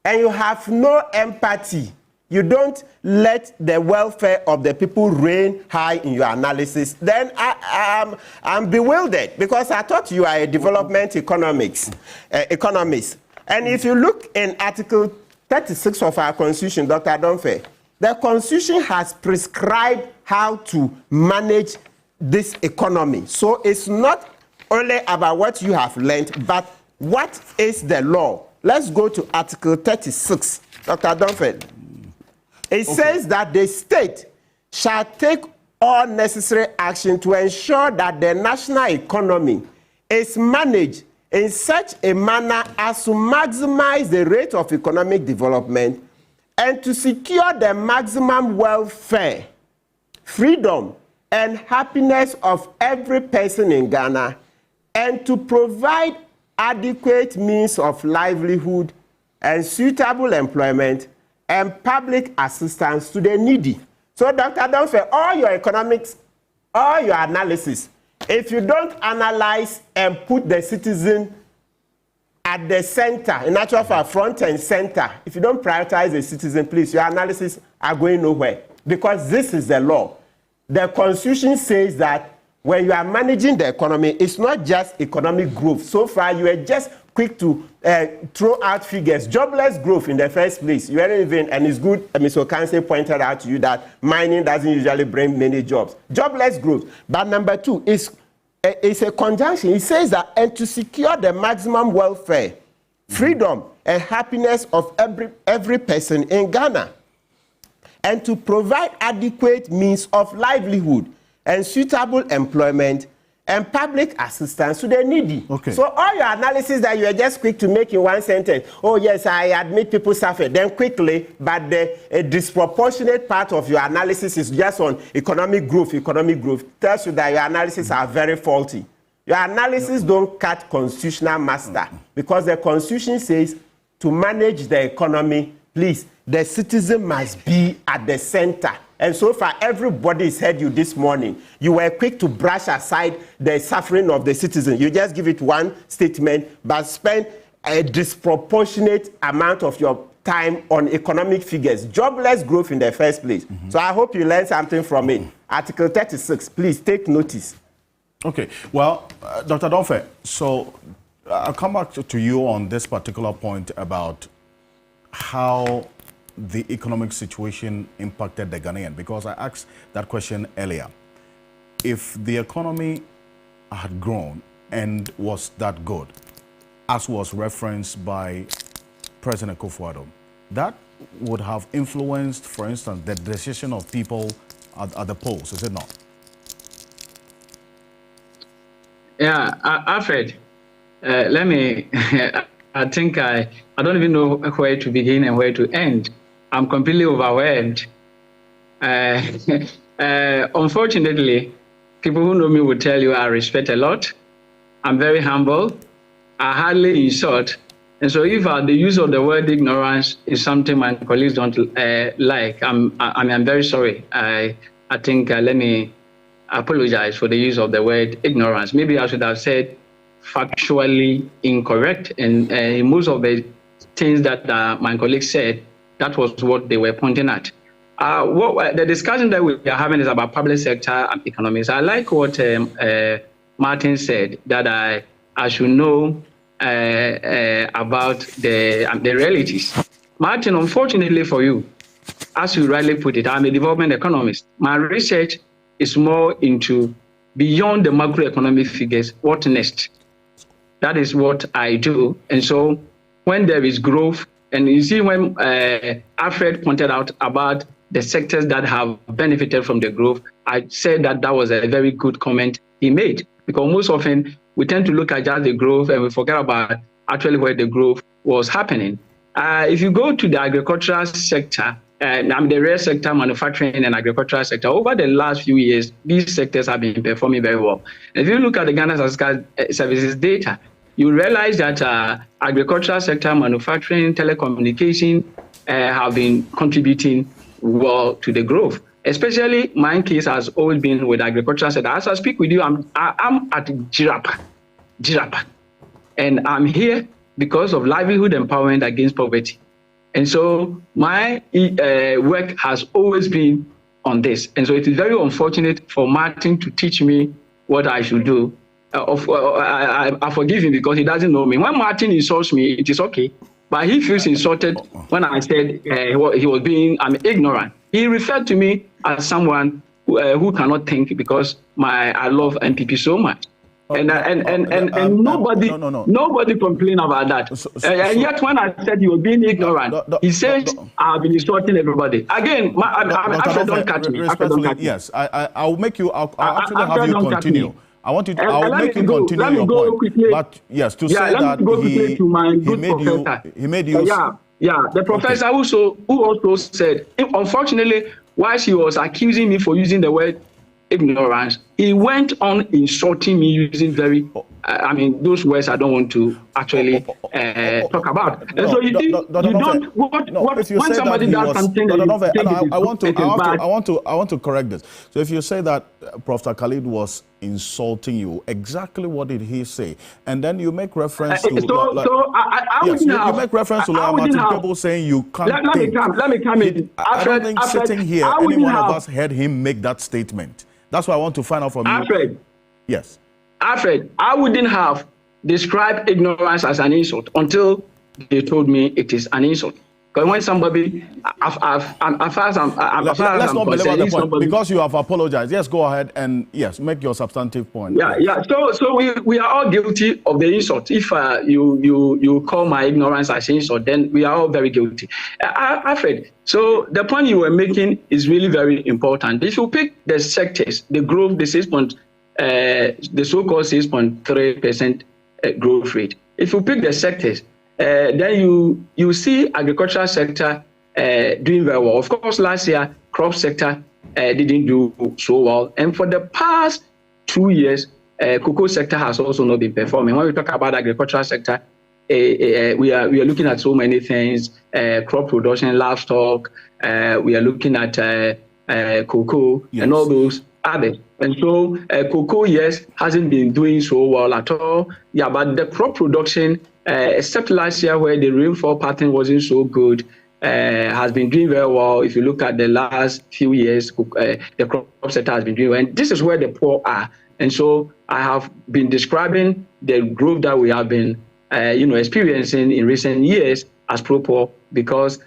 and you have no empathy, you don't let the welfare of the people reign high in your analysis, then I'm bewildered because I thought you are a development economist. And if you look in Article 36 of our Constitution, Dr. Domfe, the Constitution has prescribed how to manage this economy. So it's not only about what you have learned, but what is the law? Let's go to Article 36, Dr. Domfe. It says that the state shall take all necessary action to ensure that the national economy is managed in such a manner as to maximize the rate of economic development and to secure the maximum welfare, freedom, and happiness of every person in Ghana, and to provide adequate means of livelihood and suitable employment and public assistance to the needy. So, Dr. Domfe, all your economics, all your analysis, if you don't analyze and put the citizen at the center, in actual fact, front and center. If you don't prioritize the citizen, please, your analysis are going nowhere, because this is the law. The Constitution says that when you are managing the economy, it's not just economic growth. So far, you are just quick to throw out figures. Jobless growth in the first place. You aren't even, and it's good, Mr. Ocansey pointed out to you that mining doesn't usually bring many jobs. Jobless growth. But number two is it's a conjunction. It says that, and to secure the maximum welfare, freedom, and happiness of every person in Ghana, and to provide adequate means of livelihood and suitable employment and public assistance to the needy. Okay. So all your analysis that you are just quick to make in one sentence, oh yes, I admit people suffer, then quickly, but a disproportionate part of your analysis is just on economic growth, tells you that your analysis are very faulty. Your analysis don't cut constitutional master, because the Constitution says to manage the economy, please, the citizen must be at the center. And so far, everybody has heard you this morning. You were quick to brush aside the suffering of the citizen. You just give it one statement, but spend a disproportionate amount of your time on economic figures. Jobless growth in the first place. So I hope you learned something from it. Article 36, please take notice. Okay, well, Dr. Donfe, so I'll come back to you on this particular point about how the economic situation impacted the Ghanaian, because I asked that question earlier. If the economy had grown and was that good, as was referenced by President Akufo-Addo, that would have influenced, for instance, the decision of people at the polls, is it not? Yeah, Alfred, let me, I think I don't even know where to begin and where to end. I'm completely overwhelmed. Unfortunately, people who know me will tell you I respect a lot. I'm very humble. I hardly insult. And so if the use of the word ignorance is something my colleagues don't like, I'm very sorry. I think let me apologize for the use of the word ignorance. Maybe I should have said factually incorrect. And most of the things that my colleagues said, that was what they were pointing at. The discussion that we are having is about public sector economics. I like what Martin said, that I should know about the realities. Martin, unfortunately for you, as you rightly put it, I'm a development economist. My research is more into beyond the macroeconomic figures, what next? That is what I do. And so when there is growth, and you see when Alfred pointed out about the sectors that have benefited from the growth, I said that that was a very good comment he made, because most often we tend to look at just the growth and we forget about actually where the growth was happening. If you go to the agricultural sector, the real sector, manufacturing and agricultural sector, over the last few years, these sectors have been performing very well. If you look at the Ghana Services data, you realize that agricultural sector, manufacturing, telecommunication have been contributing well to the growth. Especially my case has always been with agricultural sector. As I speak with you, I'm at Jirapa, and I'm here because of livelihood empowerment against poverty. And so my work has always been on this. And so it is very unfortunate for Martin to teach me what I should do. I forgive him because he doesn't know me. When Martin insults me, it is okay. But he feels insulted when I said he was being ignorant. He referred to me as someone who cannot think because I love MPP so much. And nobody complained about that. And yet when I said he was being ignorant, he said I've been insulting everybody. Again, don't catch me. Yes, I'll make you. I'll actually have you continue. I want you to. I'll make you continue your point. Quickly. But yes, to say that he made you. The professor who also said, unfortunately, while he was accusing me for using the word ignorance, he went on insulting me using very I mean, those words I don't want to actually talk about. And so you don't. When somebody does something, I want to correct this. So if you say that Prof. Khalid was insulting you, exactly what did he say? And then you make reference to. You make reference to Martin people saying you can't. Let me come in. I don't think sitting here, any one of us heard him make that statement. That's what I want to find out from you. Yes. Alfred, I wouldn't have described ignorance as an insult until they told me it is an insult. Because when somebody, let's not belabor the point because you have apologized. Yes, go ahead and yes, make your substantive point. Yeah. So we are all guilty of the insult. If you call my ignorance as insult, then we are all very guilty. Alfred, so the point you were making is really very important. If you pick the sectors, the growth, the so-called 6.3% growth rate. If you pick the sectors, then you see agricultural sector doing very well. Of course, last year, crop sector didn't do so well. And for the past 2 years, cocoa sector has also not been performing. When we talk about agricultural sector, we are looking at so many things, crop production, livestock, we are looking at cocoa, and all those others. And so cocoa, yes, hasn't been doing so well at all. Yeah, but the crop production, except last year where the rainfall pattern wasn't so good, has been doing very well. If you look at the last few years, the crop sector has been doing well. And this is where the poor are. And so I have been describing the growth that we have been experiencing in recent years as pro-poor because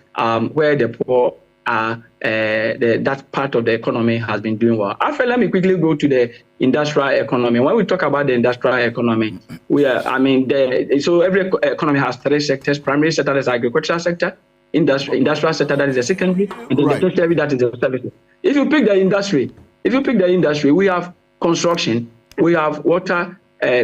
where the poor are, that part of the economy has been doing well. Alfred, let me quickly go to the industrial economy. When we talk about the industrial economy, so every economy has three sectors. Primary sector is agricultural sector, industrial sector, that is the secondary, and then the tertiary, that is the services. If you pick the industry, we have construction, we have water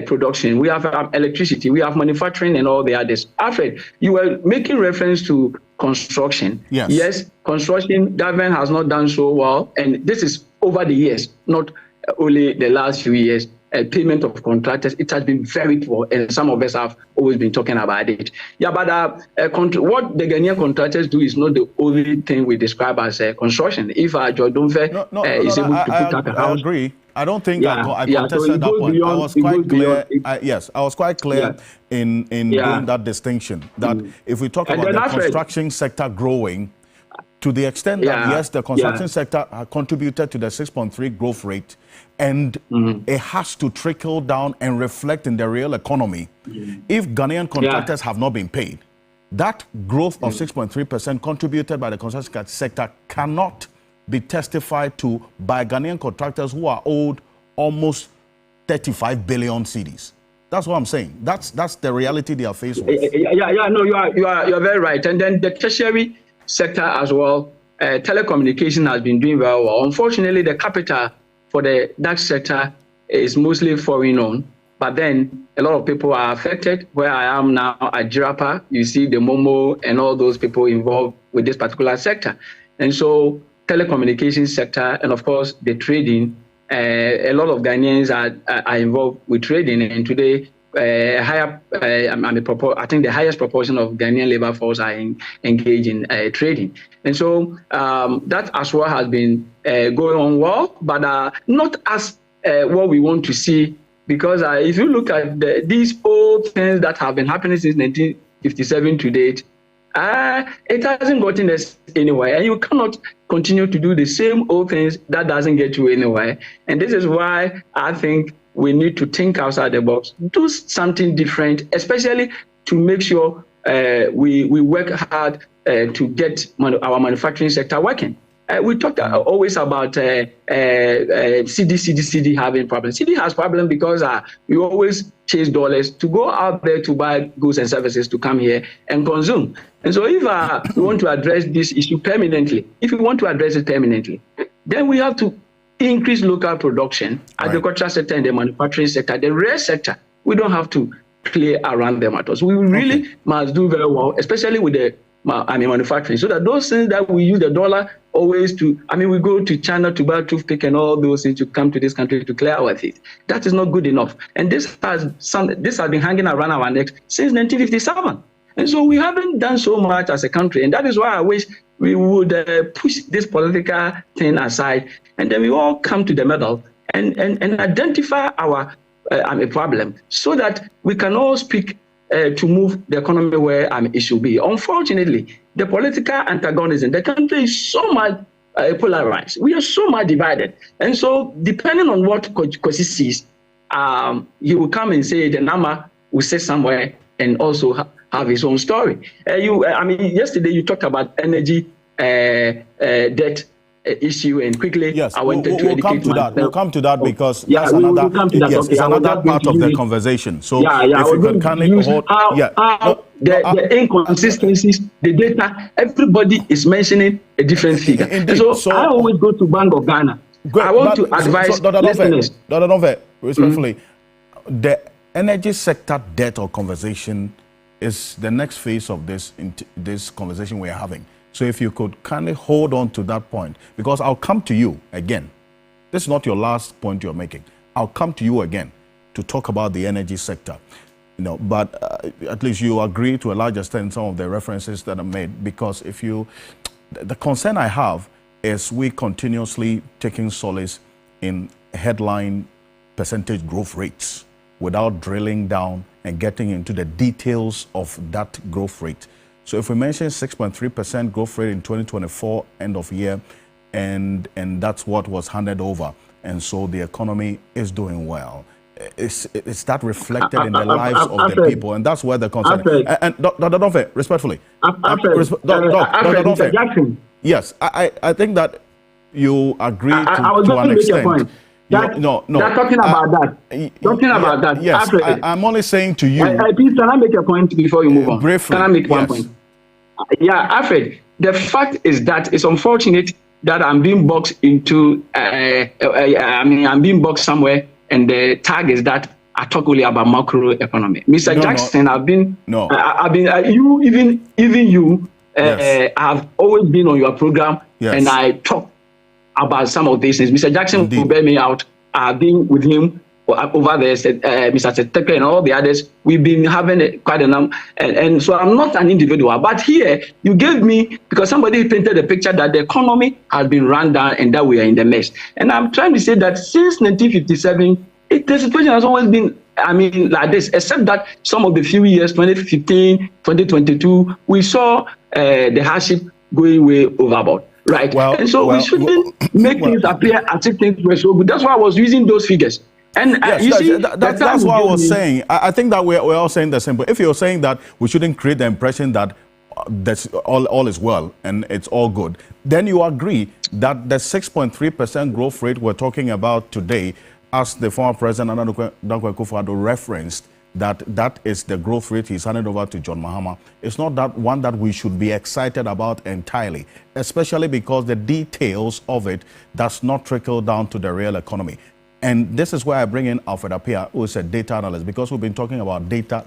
production, we have electricity, we have manufacturing and all the others. Alfred, you were making reference to construction. Yes, construction, government has not done so well, and this is over the years, not only the last few years. Payment of contractors, it has been very poor, and some of us have always been talking about it. Yeah, but what the Ghanaian contractors do is not the only thing we describe as construction. If Jodonfe is able to put up a house, I agree. I don't think I contested that point. I was quite clear. I was quite clear in doing that distinction. That if we talk about the construction sector growing, to the extent that yes, the construction sector contributed to the 6.3 growth rate, and it has to trickle down and reflect in the real economy. If Ghanaian contractors have not been paid, that growth of 6.3% contributed by the construction sector cannot be testified to by Ghanaian contractors who are owed almost 35 billion cedis. That's what I'm saying. That's the reality they are faced with. No, you are very right. And then the tertiary sector as well, telecommunication has been doing very well. Unfortunately, the capital for that sector is mostly foreign owned, but then a lot of people are affected. Where I am now at Jirapa, you see the Momo and all those people involved with this particular sector. And so telecommunication sector, and of course the trading, a lot of Ghanaians are involved with trading, and today I think the highest proportion of Ghanaian labor force are engaged in trading. And so that as well has been going on well, but not as what we want to see, because if you look at these old things that have been happening since 1957 to date, it hasn't gotten us anywhere, and you cannot continue to do the same old things. That doesn't get you anywhere. And this is why I think we need to think outside the box, do something different, especially to make sure we work hard to get our manufacturing sector working. We talked always about CD having problems. CD has problems because we always chase dollars to go out there to buy goods and services to come here and consume. And so if we want to address this issue permanently, then we have to increase local production, agricultural sector and the manufacturing sector. The rest sector, we don't have to play around them at all. So we really must do very well, especially with the manufacturing, so that those things that we use the dollar always to, I mean, we go to China to buy toothpick and all those things to come to this country to clear our teeth. That is not good enough. And this has been hanging around our necks since 1957. And so we haven't done so much as a country. And that is why I wish we would push this political thing aside, and then we all come to the middle and identify our problem so that we can all speak to move the economy where it should be. Unfortunately, the political antagonism, the country is so much polarized. We are so much divided. And so depending on what Kosi sees, he will come and say the Nama will sit somewhere and also have his own story. Yesterday you talked about energy debt issue, and quickly yes, I wanted to come to that. We'll come to that because that's another part of the conversation. So if you can kindly hold, the inconsistencies, the data, everybody is mentioning a different figure. So I always go to Bank of Ghana. I want to advise listeners. Respectfully, the energy sector debt or conversation is the next phase of this conversation we're having. So if you could kindly hold on to that point, because I'll come to you again. This is not your last point you're making. I'll come to you again to talk about the energy sector. But at least you agree to a large extent some of the references that are made, because the concern I have is we continuously taking solace in headline percentage growth rates without drilling down and getting into the details of that growth rate. So if we mention 6.3% growth rate in 2024 end of year, and that's what was handed over, and so the economy is doing well, is that reflected in the lives of the people? And that's where the concern is. And Dr. Donfe, respectfully, Dr. Jackson. Yes, I think that you agree to an extent. They're talking about that. Yes, I'm only saying to you. Please, can I make a point before you move on? Briefly, can I make one point? Alfred, the fact is that it's unfortunate that I'm being boxed into, I'm being boxed somewhere, and the tag is that I talk only about macroeconomy. Mr. Jackson, I've always been on your program, and I talk about some of these things. Mr. Jackson will bear me out. I've been with him over there, Mr. Sectoral and all the others. We've been having quite a number. And so I'm not an individual. But here, you gave me, because somebody painted a picture that the economy has been run down and that we are in the mess. And I'm trying to say that since 1957, the situation has always been, like this, except that some of the few years, 2015, 2022, we saw the hardship going way overboard. Right. We shouldn't make things appear as if things were so good. That's why I was using those figures. And that's what I was saying. I think that we're all saying the same. But if you're saying that we shouldn't create the impression that that's all is well and it's all good, then you agree that the 6.3% growth rate we're talking about today, as the former President Dankwa Akufo-Addo referenced, that is the growth rate he's handed over to John Mahama. It's not that one that we should be excited about entirely, especially because the details of it does not trickle down to the real economy. And this is where I bring in Alfred Appiah, who is a data analyst, because we've been talking about data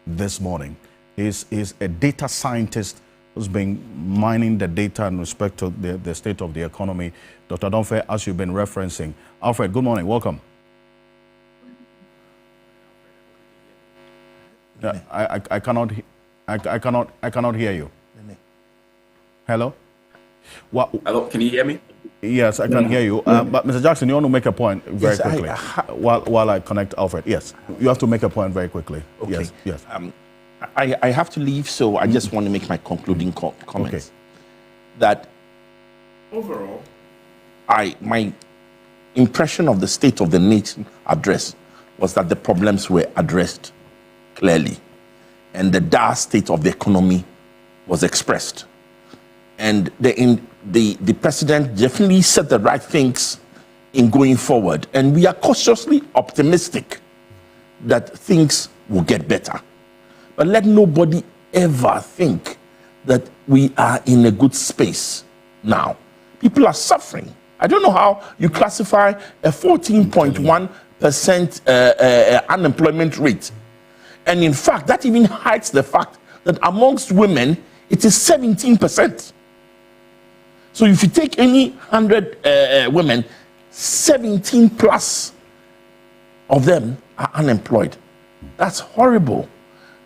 this morning. He's a data scientist who's been mining the data in respect to the state of the economy. Dr. Donfe, as you've been referencing. Alfred, good morning, welcome. I cannot hear you. Hello? Hello, can you hear me? Yes, I can hear you. But Mr. Jackson, you want to make a point very quickly while I connect Alfred. Yes, you have to make a point very quickly. Okay. Yes. I have to leave, so I just want to make my concluding comments. Okay. That overall, my impression of the State of the Nation address was that the problems were addressed clearly, and the dire state of the economy was expressed. And the president definitely said the right things in going forward. And we are cautiously optimistic that things will get better. But let nobody ever think that we are in a good space now. People are suffering. I don't know how you classify a 14.1% unemployment rate. And in fact, that even hides the fact that amongst women, it is 17%. So if you take any 100 women, 17 plus of them are unemployed. That's horrible.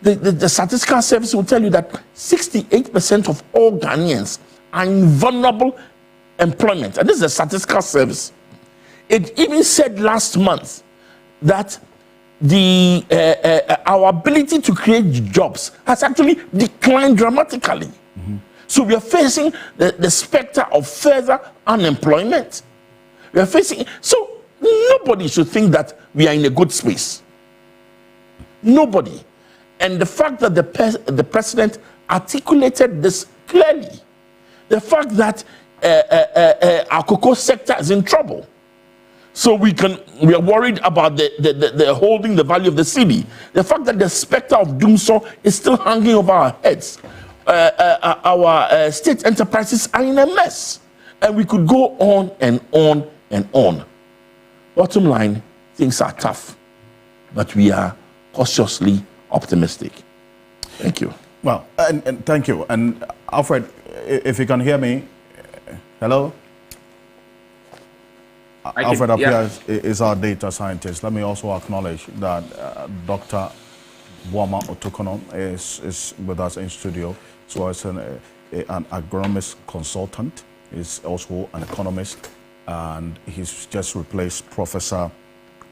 The statistical service will tell you that 68% of all Ghanaians are in vulnerable employment. And this is the statistical service. It even said last month that our ability to create jobs has actually declined dramatically. So we are facing the specter of further unemployment. We are facing, so nobody should think that we are in a good space. Nobody. And the fact that the president articulated this clearly, the fact that our cocoa sector is in trouble. So we are worried about the holding the value of the cedi. The fact that the specter of doomsday is still hanging over our heads. Our state enterprises are in a mess. And we could go on and on and on. Bottom line, things are tough. But we are cautiously optimistic. Thank you. Well, and thank you. And Alfred, if you can hear me, hello? Alfred Ocansey is our data scientist. Let me also acknowledge that Dr. Boama Otokono is with us in studio. So as an agronomist consultant, he's also an economist, and he's just replaced Professor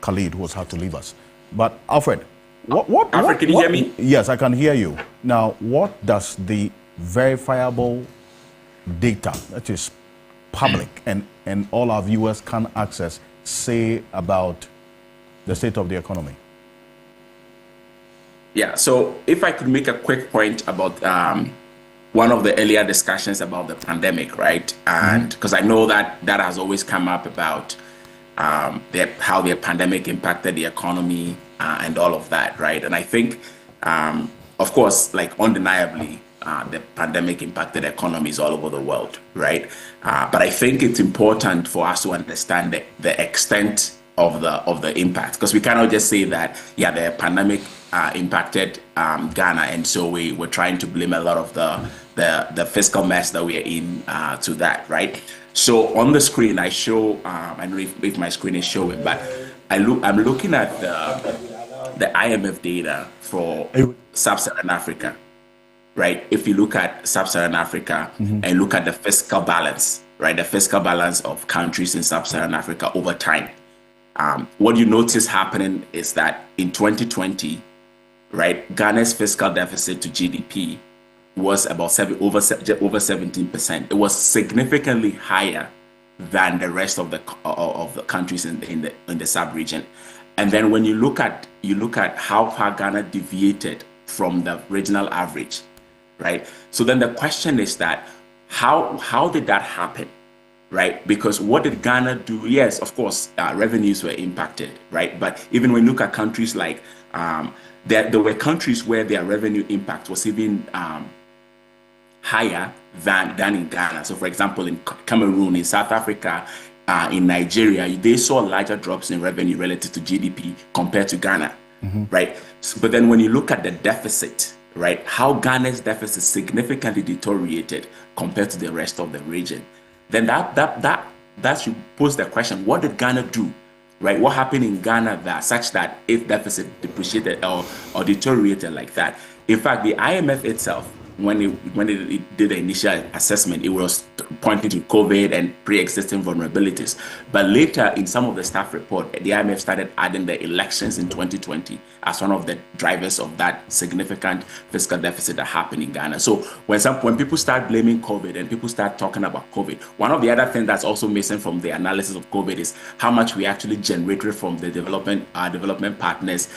Khalid, who has had to leave us. But Alfred, Alfred, can you hear me? Yes, I can hear you. Now, what does the verifiable data, that is public and all our viewers can access, say about the state of the economy? Yeah, so if I could make a quick point about one of the earlier discussions about the pandemic, right? And because I know that has always come up about how the pandemic impacted the economy and all of that, right? And I think, of course, like undeniably, the pandemic impacted economies all over the world, right? But I think it's important for us to understand the extent of the impact, because we cannot just say that, yeah, the pandemic impacted Ghana, and so we're trying to blame a lot of the fiscal mess that we are in to that, right? So on the screen, I show, I don't know if my screen is showing, but I'm looking at the IMF data for Sub-Saharan Africa, right? If you look at Sub-Saharan Africa and look at the fiscal balance, right? The fiscal balance of countries in Sub-Saharan Africa over time, what you notice happening is that in 2020, right, Ghana's fiscal deficit to GDP was about over 17%. It was significantly higher than the rest of the countries in the sub-region. And then when you look at how far Ghana deviated from the regional average, right? So then the question is that how did that happen, right? Because what did Ghana do? Yes, of course, revenues were impacted, right? But even when you look at countries like there were countries where their revenue impact was even higher than in Ghana. So for example, in Cameroon, in South Africa, in Nigeria, they saw larger drops in revenue relative to GDP compared to Ghana, right? But then when you look at the deficit, right, how Ghana's deficit significantly deteriorated compared to the rest of the region, then that should pose the question, what did Ghana do? Right, what happened in Ghana such that its deficit depreciated or deteriorated like that? In fact, the IMF itself, when it did the initial assessment, it was pointing to COVID and pre-existing vulnerabilities. But later, in some of the staff report, the IMF started adding the elections in 2020 as one of the drivers of that significant fiscal deficit that happened in Ghana. So when people start blaming COVID and people start talking about COVID, one of the other things that's also missing from the analysis of COVID is how much we actually generated from the development partners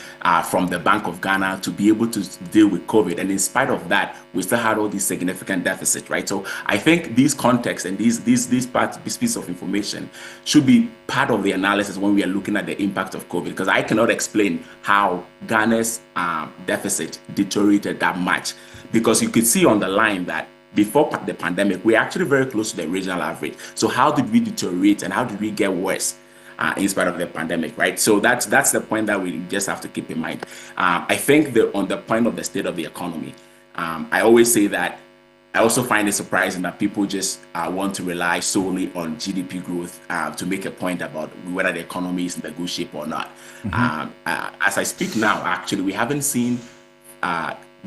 from the Bank of Ghana to be able to deal with COVID. And in spite of that, we still had all these significant deficits, right? So I think these contexts and this piece of information should be part of the analysis when we are looking at the impact of COVID, because I cannot explain how Ghana's deficit deteriorated that much, because you could see on the line that before the pandemic, we're actually very close to the regional average. So how did we deteriorate and how did we get worse in spite of the pandemic, right? So that's the point that we just have to keep in mind. I think on the point of the state of the economy, I always say that I also find it surprising that people just want to rely solely on GDP growth to make a point about whether the economy is in the good shape or not. As I speak now, actually, we haven't seen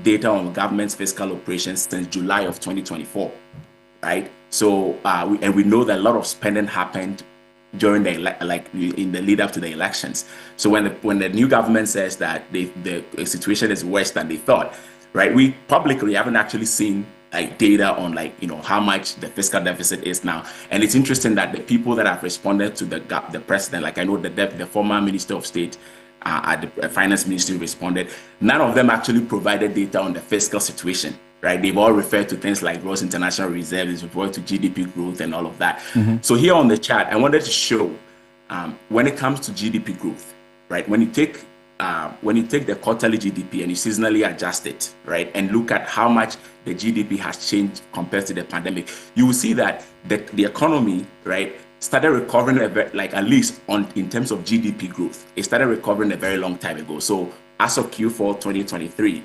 data on government's fiscal operations since July of 2024, right? So, we know that a lot of spending happened during in the lead up to the elections. So when the new government says that the situation is worse than they thought, right? We publicly haven't actually seen data on how much the fiscal deficit is now. And it's interesting that the people that have responded to the president, like I know the former Minister of State at the Finance Ministry responded, none of them actually provided data on the fiscal situation, right? They've all referred to things like gross international reserves, referred to GDP growth and all of that. So here on the chart, I wanted to show when it comes to GDP growth, right? When you take the quarterly GDP and you seasonally adjust it, right, and look at how much the GDP has changed compared to the pandemic, you will see that the economy, right, started recovering at least in terms of GDP growth. It started recovering a very long time ago. So as of Q4 2023,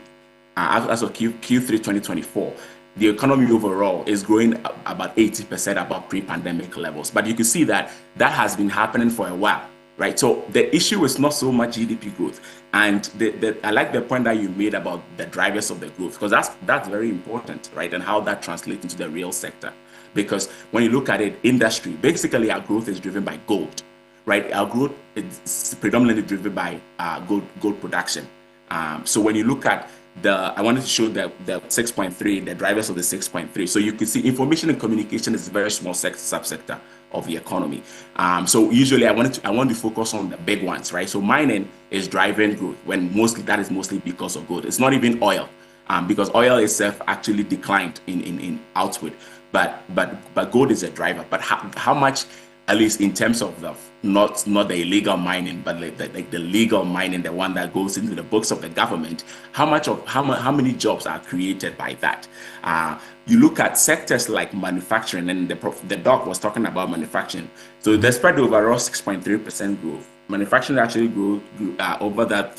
as of Q3 2024, the economy overall is growing about 80% above pre-pandemic levels. But you can see that has been happening for a while. Right, so the issue is not so much GDP growth, and I like the point that you made about the drivers of the growth, because that's very important, right, and how that translates into the real sector. Because when you look at it, industry, basically our growth is driven by gold, right? Our growth is predominantly driven by gold production. So when you look at I wanted to show the 6.3, the drivers of the 6.3. So you can see information and communication is a very small subsector of the economy. So usually I want to focus on the big ones, right? So mining is driving growth when that is mostly because of gold. It's not even oil, because oil itself actually declined in output, but gold is a driver. But how much, at least in terms of not the illegal mining, but the legal mining, the one that goes into the books of the government, how many jobs are created by that? You look at sectors like manufacturing, and the doc was talking about manufacturing. So despite the overall 6.3% growth, manufacturing actually grew over the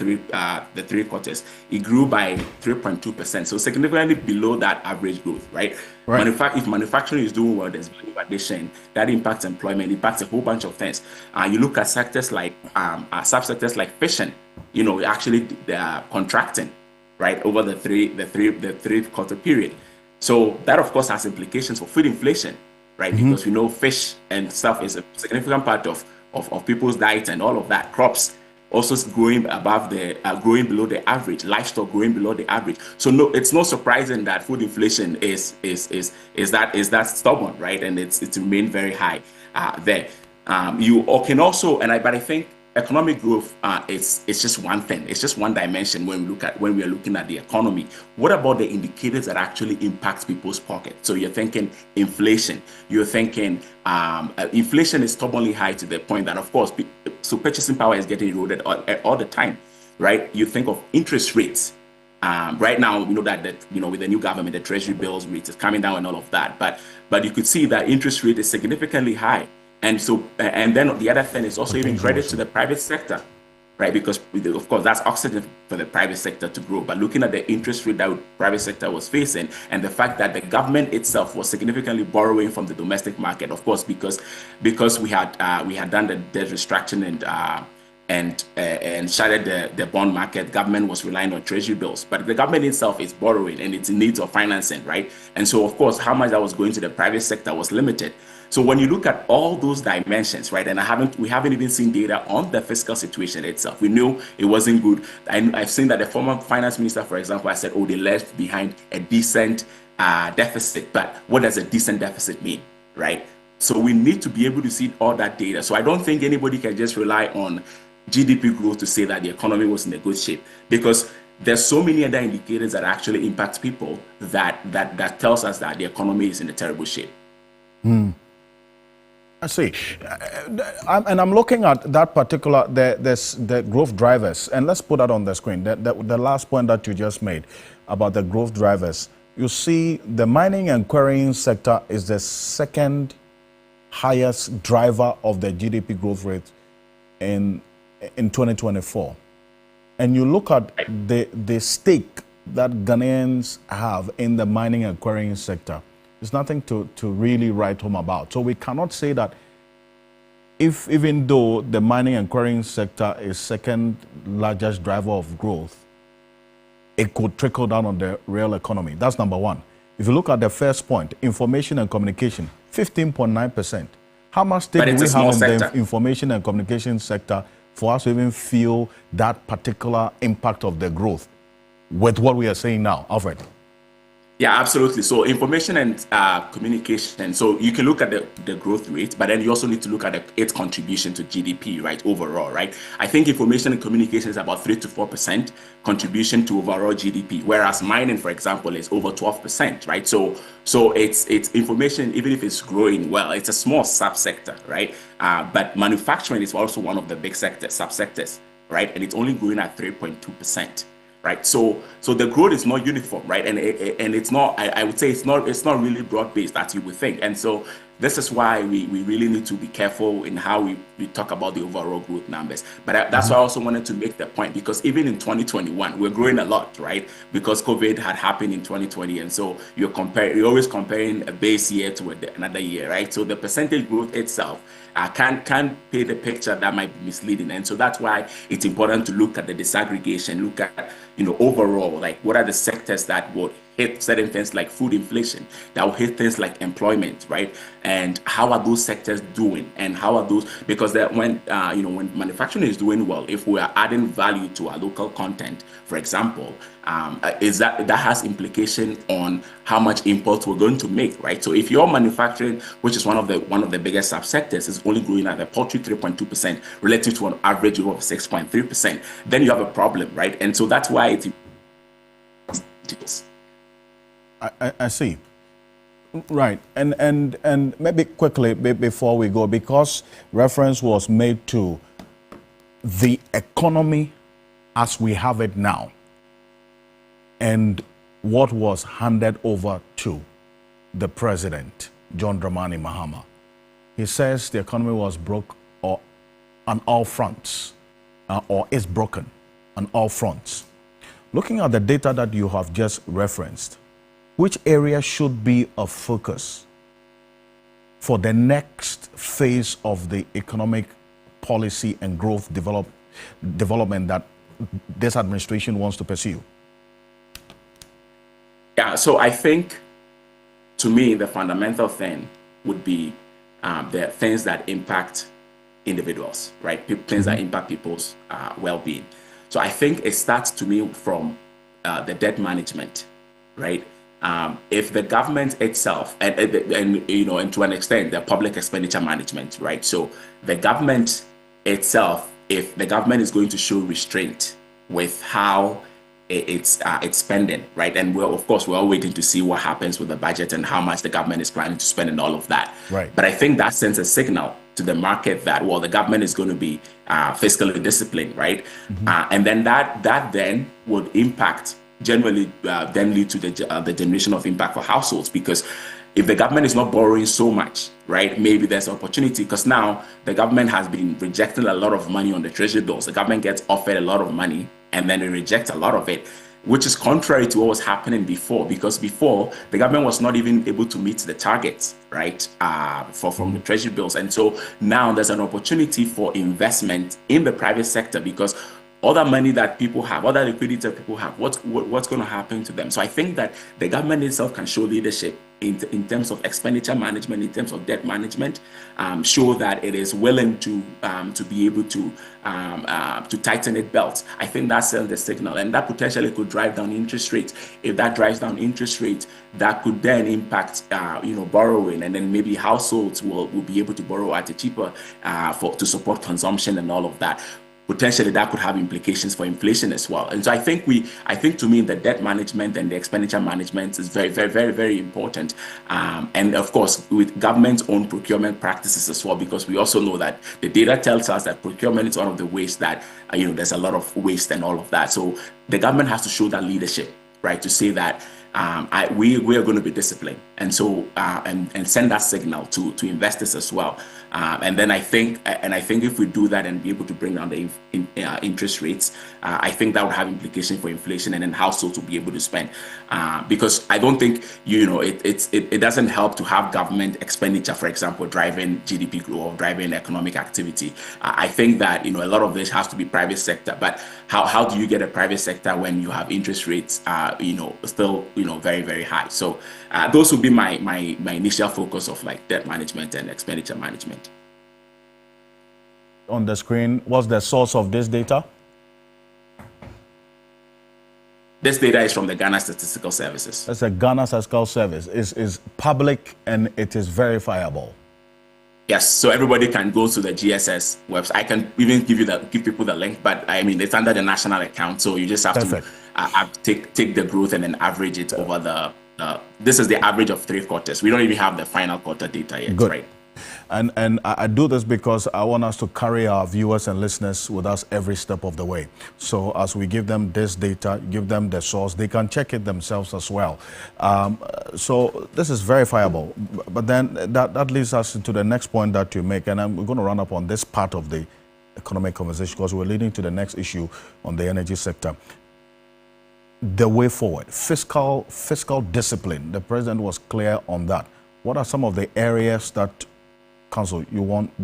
3 quarters. It grew by 3.2%, so significantly below that average growth, right? If manufacturing is doing well, there's value addition. That impacts employment, impacts a whole bunch of things. You look at sectors like subsectors like fishing, actually they are contracting, right, over the three quarter period. So that of course has implications for food inflation, right? Because we know fish and stuff is a significant part of people's diet and all of that. Crops also growing below the average, livestock growing below the average. So no, it's not surprising that food inflation is that stubborn, right? And it's remained very high there. But I think economic growth it's just one thing. It's just one dimension when we are looking at the economy. What about the indicators that actually impact people's pockets? So you're thinking inflation. You're thinking inflation is stubbornly high to the point that, of course, so purchasing power is getting eroded all the time, right? You think of interest rates. Right now, we know that with the new government, the treasury bills rate is coming down and all of that. But you could see that interest rate is significantly high. And so, and then the other thing is also even credit to the private sector, right? Because of course that's oxygen for the private sector to grow. But looking at the interest rate that the private sector was facing, and the fact that the government itself was significantly borrowing from the domestic market, of course, because we had done the debt restructuring and shattered the bond market, government was relying on treasury bills. But the government itself is borrowing and it's in need of financing, right? And so, of course, how much that was going to the private sector was limited. So when you look at all those dimensions, right, and we haven't even seen data on the fiscal situation itself. We knew it wasn't good. I've seen that the former finance minister, for example, I said, they left behind a decent deficit. But what does a decent deficit mean, right? So we need to be able to see all that data. So I don't think anybody can just rely on GDP growth to say that the economy was in a good shape, because there's so many other indicators that actually impact people that tells us that the economy is in a terrible shape. I see. And I'm looking at that particular, the growth drivers, and let's put that on the screen. The last point that you just made about the growth drivers. You see the mining and quarrying sector is the second highest driver of the GDP growth rate in 2024. And you look at the stake that Ghanaians have in the mining and quarrying sector is nothing to really write home about. So we cannot say that even though the mining and quarrying sector is second largest driver of growth, it could trickle down on the real economy. That's number one. If you look at the first point, information and communication, 15.9%. How much stake do we have in the information and communication sector for us to even feel that particular impact of the growth with what we are saying now, Alfred? Yeah, absolutely. So information and communication. So you can look at the growth rate, but then you also need to look at its contribution to GDP, right? Overall, right? I think information and communication is about 3 to 4% contribution to overall GDP, whereas mining, for example, is over 12%, right? So it's information, even if it's growing well, it's a small subsector, right? But manufacturing is also one of the big subsectors, right? And it's only growing at 3.2%. Right, so the growth is not uniform, right, and it's not. I would say it's not really broad based as you would think, and so this is why we really need to be careful in how we talk about the overall growth numbers. But that's why I also wanted to make the point, because even in 2021 we're growing a lot, right, because COVID had happened in 2020, and so you're always comparing a base year to another year, right? So the percentage growth itself can't paint the picture that might be misleading, and so that's why it's important to look at the disaggregation, look at overall, like what are the sectors that would hit certain things like food inflation, that will hit things like employment, right? And how are those sectors doing? And how are those, because when manufacturing is doing well, if we are adding value to our local content, for example, that has implication on how much imports we're going to make, right? So if your manufacturing, which is one of the biggest subsectors, is only growing at a paltry 3.2% relative to an average of 6.3%, then you have a problem, right? And so that's why it's I see. Right. And maybe quickly before we go, because reference was made to the economy as we have it now and what was handed over to the president, John Dramani Mahama. He says the economy was broke on all fronts, or is broken on all fronts. Looking at the data that you have just referenced, which area should be of focus for the next phase of the economic policy and growth development that this administration wants to pursue? Yeah, so I think, to me, the fundamental thing would be the things that impact individuals, right? Things that impact people's well-being. So I think it starts, to me, from the debt management, right? If the government itself, and to an extent, the public expenditure management, right? So the government itself, if the government is going to show restraint with how it's spending, right? And we're all waiting to see what happens with the budget and how much the government is planning to spend and all of that. Right. But I think that sends a signal to the market that, well, the government is going to be fiscally disciplined, right? And then that then would impact, generally then lead to the generation of impact for households, because if the government is not borrowing so much, right, maybe there's opportunity, because now the government has been rejecting a lot of money on the treasury bills. The government gets offered a lot of money and then it rejects a lot of it, which is contrary to what was happening before, because before the government was not even able to meet the targets, right, from the treasury bills. And so now there's an opportunity for investment in the private sector, because all that money that people have, all that liquidity that people have, what's going to happen to them? So I think that the government itself can show leadership in terms of expenditure management, in terms of debt management, show that it is willing to be able to tighten its belt. I think that sends the signal, and that potentially could drive down interest rates. If that drives down interest rates, that could then impact borrowing, and then maybe households will be able to borrow at a cheaper to support consumption and all of that. Potentially that could have implications for inflation as well. And so I think to me the debt management and the expenditure management is very, very, very, very important. And of course with government's own procurement practices as well, because we also know that the data tells us that procurement is one of the ways that there's a lot of waste and all of that. So the government has to show that leadership, right, to say that we are going to be disciplined. and so and send that signal to investors as well. And then I think if we do that and be able to bring down the interest rates, I think that would have implications for inflation and then households will be able to spend. Because I don't think it doesn't help to have government expenditure, for example, driving GDP growth or driving economic activity. I think that a lot of this has to be private sector. But how do you get a private sector when you have interest rates still very, very high? So those would be my initial focus of like debt management and expenditure management. On the screen, what's the source of this data? This data is from the Ghana Statistical Services. That's a Ghana Statistical Service. Is public and it is verifiable. Yes, so everybody can go to the GSS website. I can even give people the link, but I mean it's under the national account, so you just have to take the growth and then average it over the. This is the average of 3 quarters. We don't even have the final quarter data yet, Good. Right? And I do this because I want us to carry our viewers and listeners with us every step of the way. So as we give them this data, give them the source, they can check it themselves as well. So this is verifiable. But then that leads us into the next point that you make. And we're going to run up on this part of the economic conversation because we're leading to the next issue on the energy sector. The way forward, fiscal discipline. The president was clear on that. What are some of the areas that, Council, you want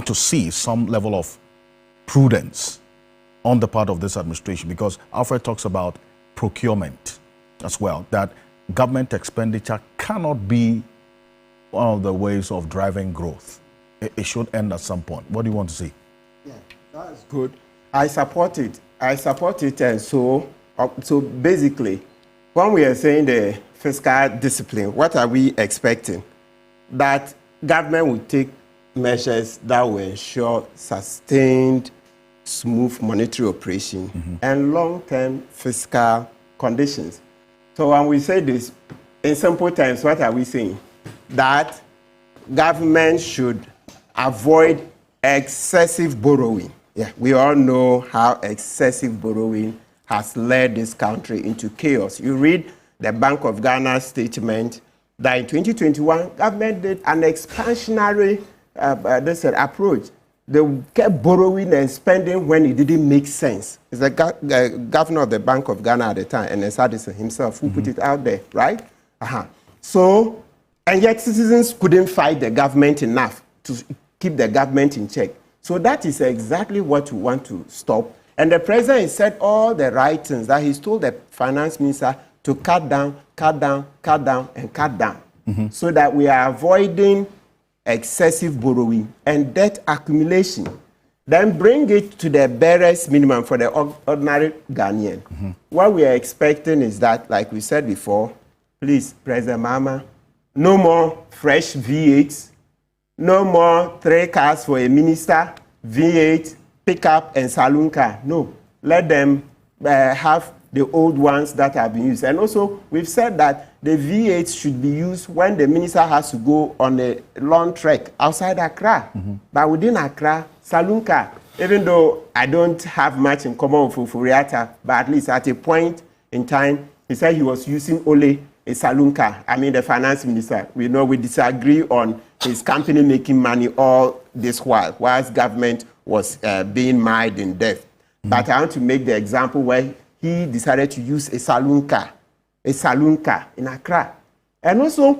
to see some level of prudence on the part of this administration? Because Alfred talks about procurement as well, that government expenditure cannot be one of the ways of driving growth. It should end at some point. What do you want to see? Yeah, that's good. I support it. And so basically, when we are saying the fiscal discipline, what are we expecting? That government will take measures that will ensure sustained, smooth monetary operation and long-term fiscal conditions. So when we say this, in simple terms, what are we saying? That government should avoid excessive borrowing. Yeah, we all know how excessive borrowing has led this country into chaos. You read the Bank of Ghana statement that in 2021, government did an expansionary approach. They kept borrowing and spending when it didn't make sense. It's the governor of the Bank of Ghana at the time, and Addison himself, who put it out there, right? So, and yet citizens couldn't fight the government enough to keep the government in check. So that is exactly what we want to stop. And the president said all the right things that he's told the finance minister to cut down, so that we are avoiding excessive borrowing and debt accumulation. Then bring it to the barest minimum for the ordinary Ghanaian. What we are expecting is that, like we said before, please, President Mahama, no more fresh V8s, no more 3 cars for a minister, V8, pickup, and saloon car. No, let them have the old ones that have been used. And also, we've said that the V8 should be used when the minister has to go on a long trek outside Accra. But within Accra, saloon car. Even though I don't have much in common with Fufuriata, but at least at a point in time, he said he was using only a saloon car. I mean, the finance minister. We know we disagree on his company making money all this whilst government was being mired in debt. But I want to make the example where he decided to use a saloon car in Accra. And also,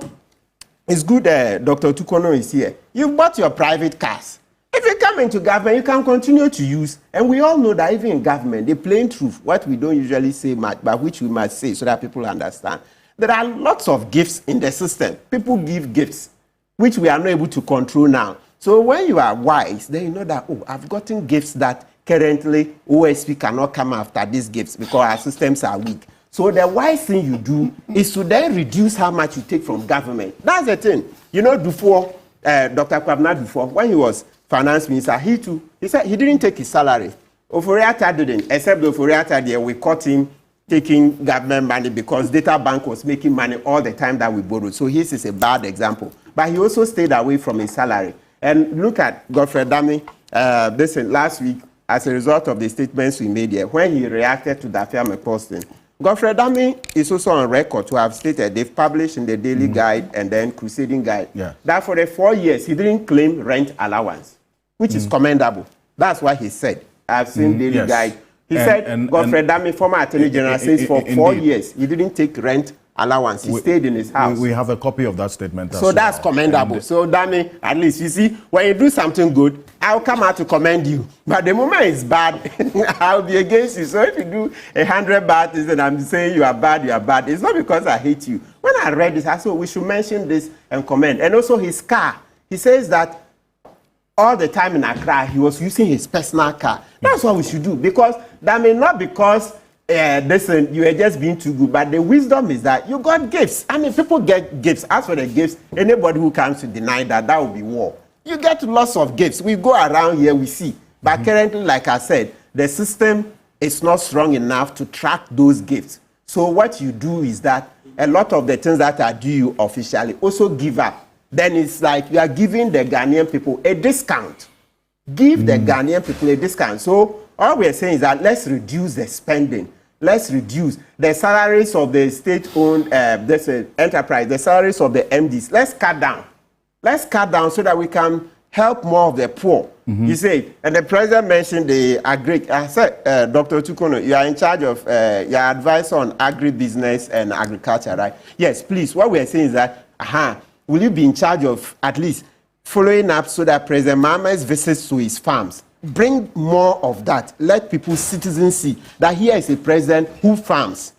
it's good Dr. Tukono is here. You've bought your private cars. If you come into government, you can continue to use. And we all know that even in government, the plain truth, what we don't usually say much, but which we must say so that people understand. There are lots of gifts in the system. People give gifts, which we are not able to control now. So when you are wise, then you know that, oh, I've gotten gifts that currently OSP cannot come after these gifts because our systems are weak. So the wise thing you do is to then reduce how much you take from government. That's the thing. You know, before, Dr. Kwabena before, when he was finance minister, he said he didn't take his salary. Oforiatta didn't, except Oforiatta there, we caught him taking government money because Data Bank was making money all the time that we borrowed. So his is a bad example. But he also stayed away from his salary. And look at Godfrey Dami, last week, as a result of the statements we made here, when he reacted to Dafia McPauston, Godfrey Dami is also on record to have stated they've published in the Daily Guide and then Crusading Guide that for the 4 years he didn't claim rent allowance, which is commendable. That's what he said. I've seen Daily Guide. He said Godfrey Dami, former Attorney General, says for 4 years he didn't take rent allowance. He stayed in his house. We have a copy of that statement. So that's commendable. So Dami, at least you see, when you do something good, I'll come out to commend you. But the moment it's bad, I'll be against you. So if you do 100 bad things and I'm saying you are bad, it's not because I hate you. When I read this, I said we should mention this and commend. And also his car. He says that all the time in Accra, he was using his personal car. That's what we should do. Because, Dami, not because listen, you are just being too good, but the wisdom is that you got gifts. I mean, people get gifts. As for the gifts, anybody who comes to deny that, that will be war. You get lots of gifts. We go around here, we see. But currently, like I said, the system is not strong enough to track those gifts. So what you do is that a lot of the things that are due you officially also give up. Then it's like you are giving the Ghanaian people a discount. Give the Ghanaian people a discount. So all we are saying is that let's reduce the spending. Let's reduce the salaries of the state-owned enterprise, the salaries of the MDs. Let's cut down. Let's cut down so that we can help more of the poor. You say, and the president mentioned the agri. I said, Dr. Tukono, you are in charge of your advice on agribusiness and agriculture, right? Yes, please. What we are saying is that, will you be in charge of at least following up so that President Mahama's visits to his farms bring more of that? Let people, citizens, see that here is a president who farms.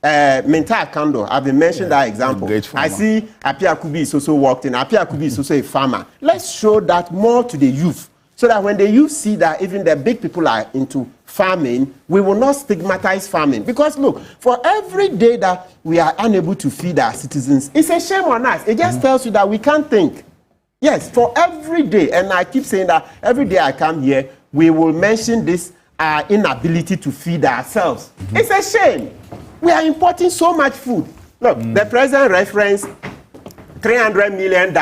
Mental Kando, I've been mentioned that example. I see Apia Kubi is also walked in. Apia Kubi is also a farmer. Let's show that more to the youth so that when the youth see that even the big people are into farming, we will not stigmatize farming. Because look, for every day that we are unable to feed our citizens, it's a shame on us. It just tells you that we can't think. Yes, for every day, and I keep saying that every day I come here, we will mention this inability to feed ourselves. It's a shame. We are importing so much food. Look, the president referenced $300 million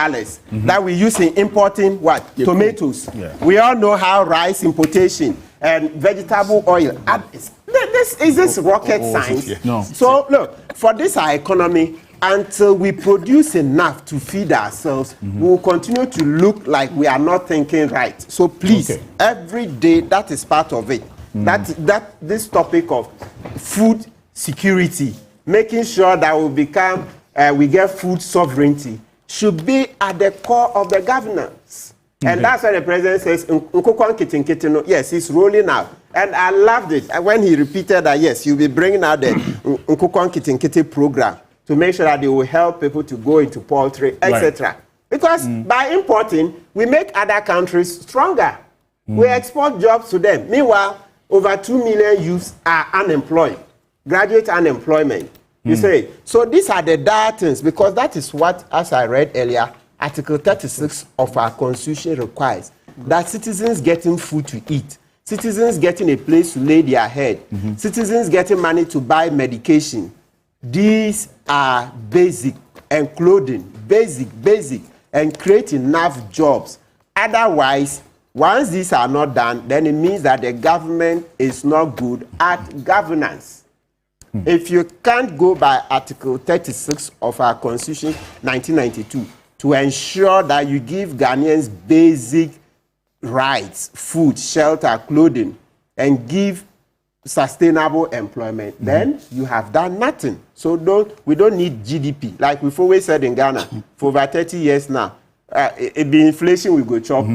that we use in importing what? Tomatoes. We all know how rice importation and vegetable oil. Is this rocket science? No. So look, for this our economy, until we produce enough to feed ourselves, we will continue to look like we are not thinking right. So please, every day, that is part of it. That this topic of food security, making sure that we get food sovereignty, should be at the core of the governance. And that's why the president says, yes, he's rolling out. And I loved it when he repeated that, yes, you'll be bringing out the Nkukwan program to make sure that they will help people to go into poultry, etc. Because by importing, we make other countries stronger. We export jobs to them. Meanwhile, over 2 million youths are unemployed. Graduate unemployment. You say, so these are the dire things, because that is what, as I read earlier, Article 36 of our Constitution requires, that citizens getting food to eat, citizens getting a place to lay their head, citizens getting money to buy medication. These are basic, and clothing, basic, and create enough jobs. Otherwise, once these are not done, then it means that the government is not good at governance. If you can't go by Article 36 of our Constitution, 1992, to ensure that you give Ghanaians basic rights, food, shelter, clothing, and give sustainable employment, then you have done nothing. So we don't need GDP. Like we've always said in Ghana, for over 30 years now, it be inflation, we go chop.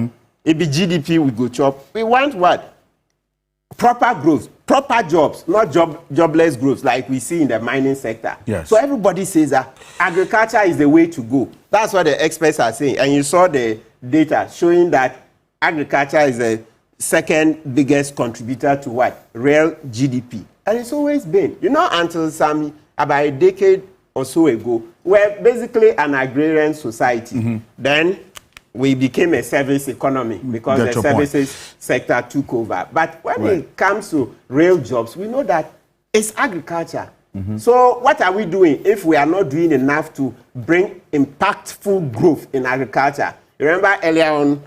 It be GDP, we go chop. We want what? Proper growth, proper jobs, not jobless growth like we see in the mining sector. Yes. So everybody says that agriculture is the way to go. That's what the experts are saying. And you saw the data showing that agriculture is the second biggest contributor to what? Real GDP. And it's always been. You know, until about a decade or so ago, we're basically an agrarian society. Then we became a service economy because the services sector took over. But when it comes to real jobs, we know that it's agriculture. So what are we doing if we are not doing enough to bring impactful growth in agriculture? Remember earlier on,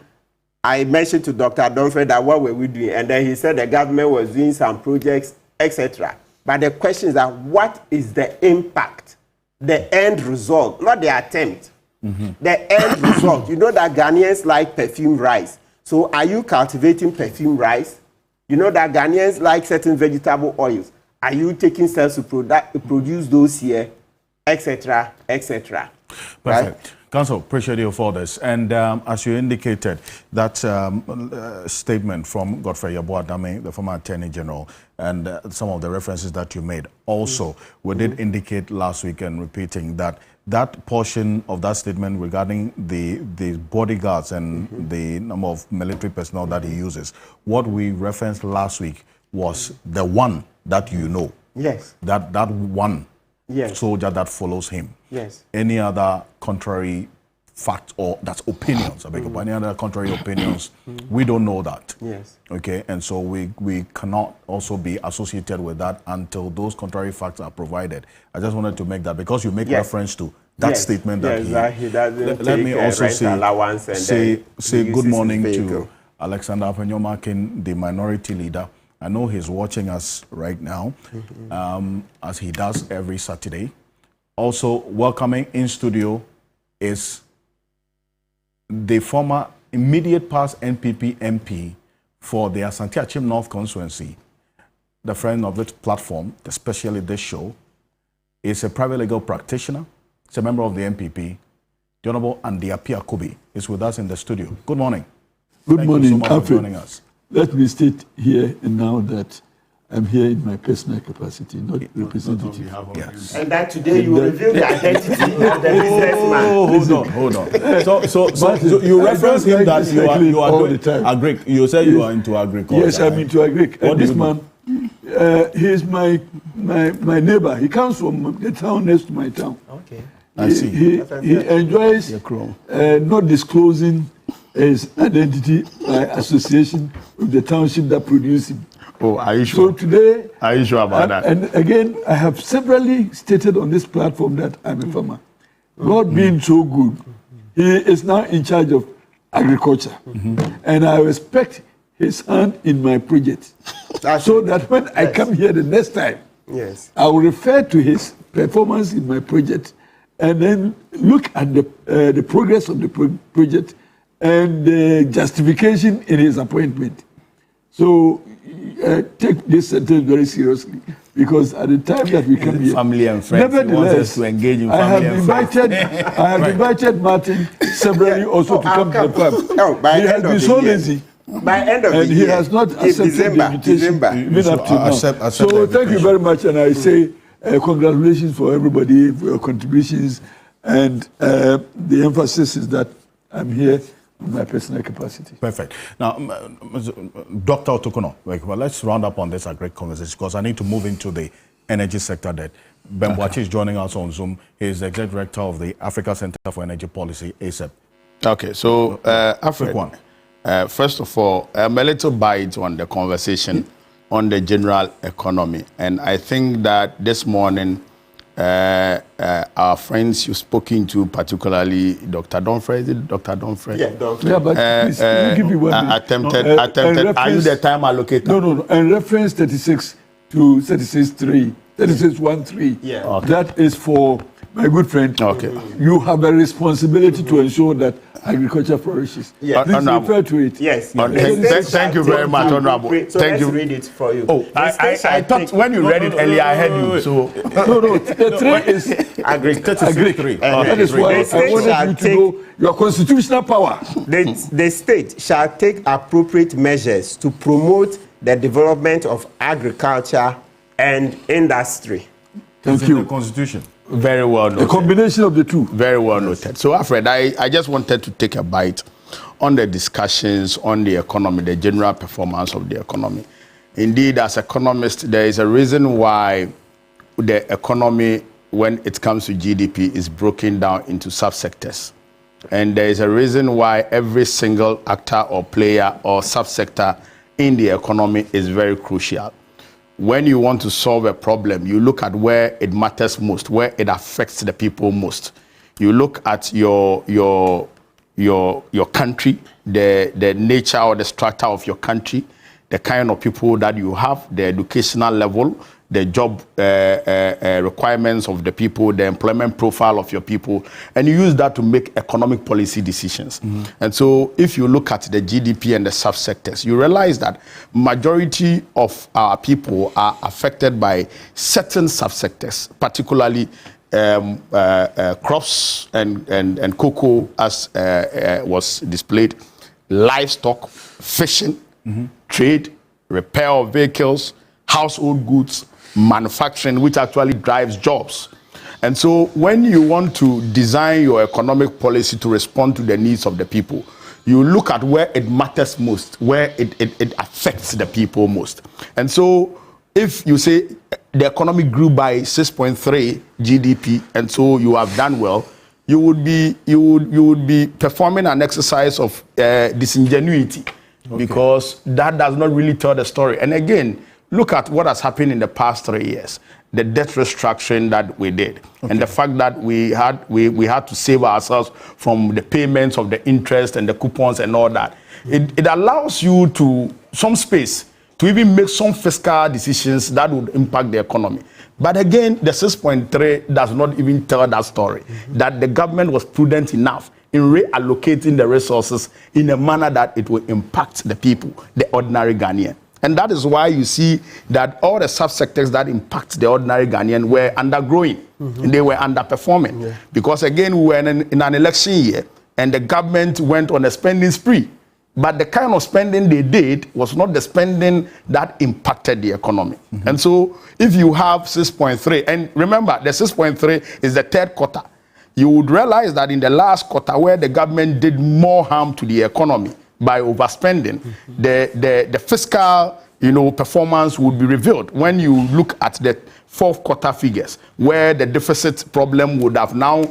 I mentioned to Dr. Donfred that what were we doing? And then he said the government was doing some projects, etc. But the question is that what is the impact, the end result, not the attempt, the end result. You know that Ghanaians like perfumed rice. So are you cultivating perfumed rice? You know that Ghanaians like certain vegetable oils. Are you taking steps to produce those here, etc., etc.? Perfect. Right? Council, appreciate you for this. And as you indicated, that statement from Godfrey Yeboah-Dame, the former Attorney General, and some of the references that you made, also, we did indicate last week and repeating that that portion of that statement regarding the bodyguards and the number of military personnel that he uses, what we referenced last week was the one that you know. Yes. That one soldier that follows him. Yes. Any other contrary fact or that's opinions, I beg your pardon, any other contrary opinions, we don't know that. Yes. Okay, and so we cannot also be associated with that until those contrary facts are provided. I just wanted to make that because you make reference to that statement that he doesn't let me also say good morning vehicle. to Alexander Apenyomakin, the minority leader. I know he's watching us right now, as he does every Saturday. Also welcoming in studio is the former immediate past NPP MP for the Asante Achim North constituency, the friend of this platform, especially this show, is a private legal practitioner. He's a member of the NPP. The Honorable Andiapia Kobi is with us in the studio. Good morning. Good morning, so much Alfred. for joining us. Let me state here and now that I'm here in my personal capacity, not representative. Yes. And that today you will reveal the identity of the businessman. Hold on. So you reference him that you are all the time. Agric. You say you are into agriculture. Yes, I'm into agric. And this man, he is my neighbor. He comes from the town next to my town. Okay. I see. He enjoys not disclosing his identity by association with the township that produced him. Oh, are you sure? So today, are you sure about that? And again, I have severally stated on this platform that I'm a farmer. God being so good, he is now in charge of agriculture. And I respect his hand in my project. So that when I come here the next time, I will refer to his performance in my project and then look at the progress of the project and the justification in his appointment. So take this sentence very seriously, because at the time that we come here, family and friends, nevertheless, to engage in I have family invited Martin severally also to come to the farm. By he has been so lazy. By end of the year, he has not accepted the invitation even up to now. So thank you very much, and I say congratulations for everybody for your contributions, and the emphasis is that I'm here in my personal capacity. Perfect. Now, Dr. Otokono, well, let's round up on this great conversation because I need to move into the energy sector that Ben Boachi is joining us on Zoom. He is the Executive Director of the Africa Center for Energy Policy, ACEP. Okay, so Alfred, first of all, I'm a little bite on the conversation on the general economy. And I think that this morning, our friends you've spoken to, particularly Dr. Donfred, is it Dr. Donfred? Yeah, Donfred. Yeah, but please, let me give you one attempted. Are you the time allocator? No. And reference 36 to 36.3, 36.13. Yeah. Okay. That is for my good friend. Okay. You have a responsibility to ensure that agriculture flourishes. Yeah. Please refer to it. Yes. Thank you very much, Honorable. So thank let's you. read it for you. Oh, I thought when you read it earlier, I heard you. So No, the 3 is agriculture. That is why I wanted you to know your constitutional power. The state shall take appropriate measures to promote the development of agriculture and industry. Thank you. The Constitution. Very well noted. A combination of the two. Very well noted. So, Alfred, I just wanted to take a bite on the discussions on the economy, the general performance of the economy. Indeed, as economists, there is a reason why the economy, when it comes to GDP, is broken down into subsectors. And there is a reason why every single actor or player or subsector in the economy is very crucial. When you want to solve a problem, you look at where it matters most, where it affects the people most. You look at your country, the nature or the structure of your country, the kind of people that you have, the educational level, the job requirements of the people, the employment profile of your people, and you use that to make economic policy decisions. And so if you look at the GDP and the subsectors, you realize that majority of our people are affected by certain subsectors, particularly crops and cocoa, as was displayed, livestock, fishing, trade, repair of vehicles, household goods, manufacturing, which actually drives jobs. And so when you want to design your economic policy to respond to the needs of the people, you look at where it matters most, where it affects the people most. And so if you say the economy grew by 6.3 GDP, and so you have done well, you would be performing an exercise of disingenuity, because that does not really tell the story. And again, look at what has happened in the past 3 years, the debt restructuring that we did, and the fact that we had to save ourselves from the payments of the interest and the coupons and all that. It allows you to some space to even make some fiscal decisions that would impact the economy. But again, the 6.3 does not even tell that story, that the government was prudent enough in reallocating the resources in a manner that it will impact the people, the ordinary Ghanaian. And that is why you see that all the subsectors that impact the ordinary Ghanaian were undergrowing, and they were underperforming. Because again, we were in an election year, and the government went on a spending spree. But the kind of spending they did was not the spending that impacted the economy. And so if you have 6.3, and remember, the 6.3 is the third quarter, you would realize that in the last quarter, where the government did more harm to the economy by overspending, the fiscal performance would be revealed when you look at the fourth quarter figures, where the deficit problem would have now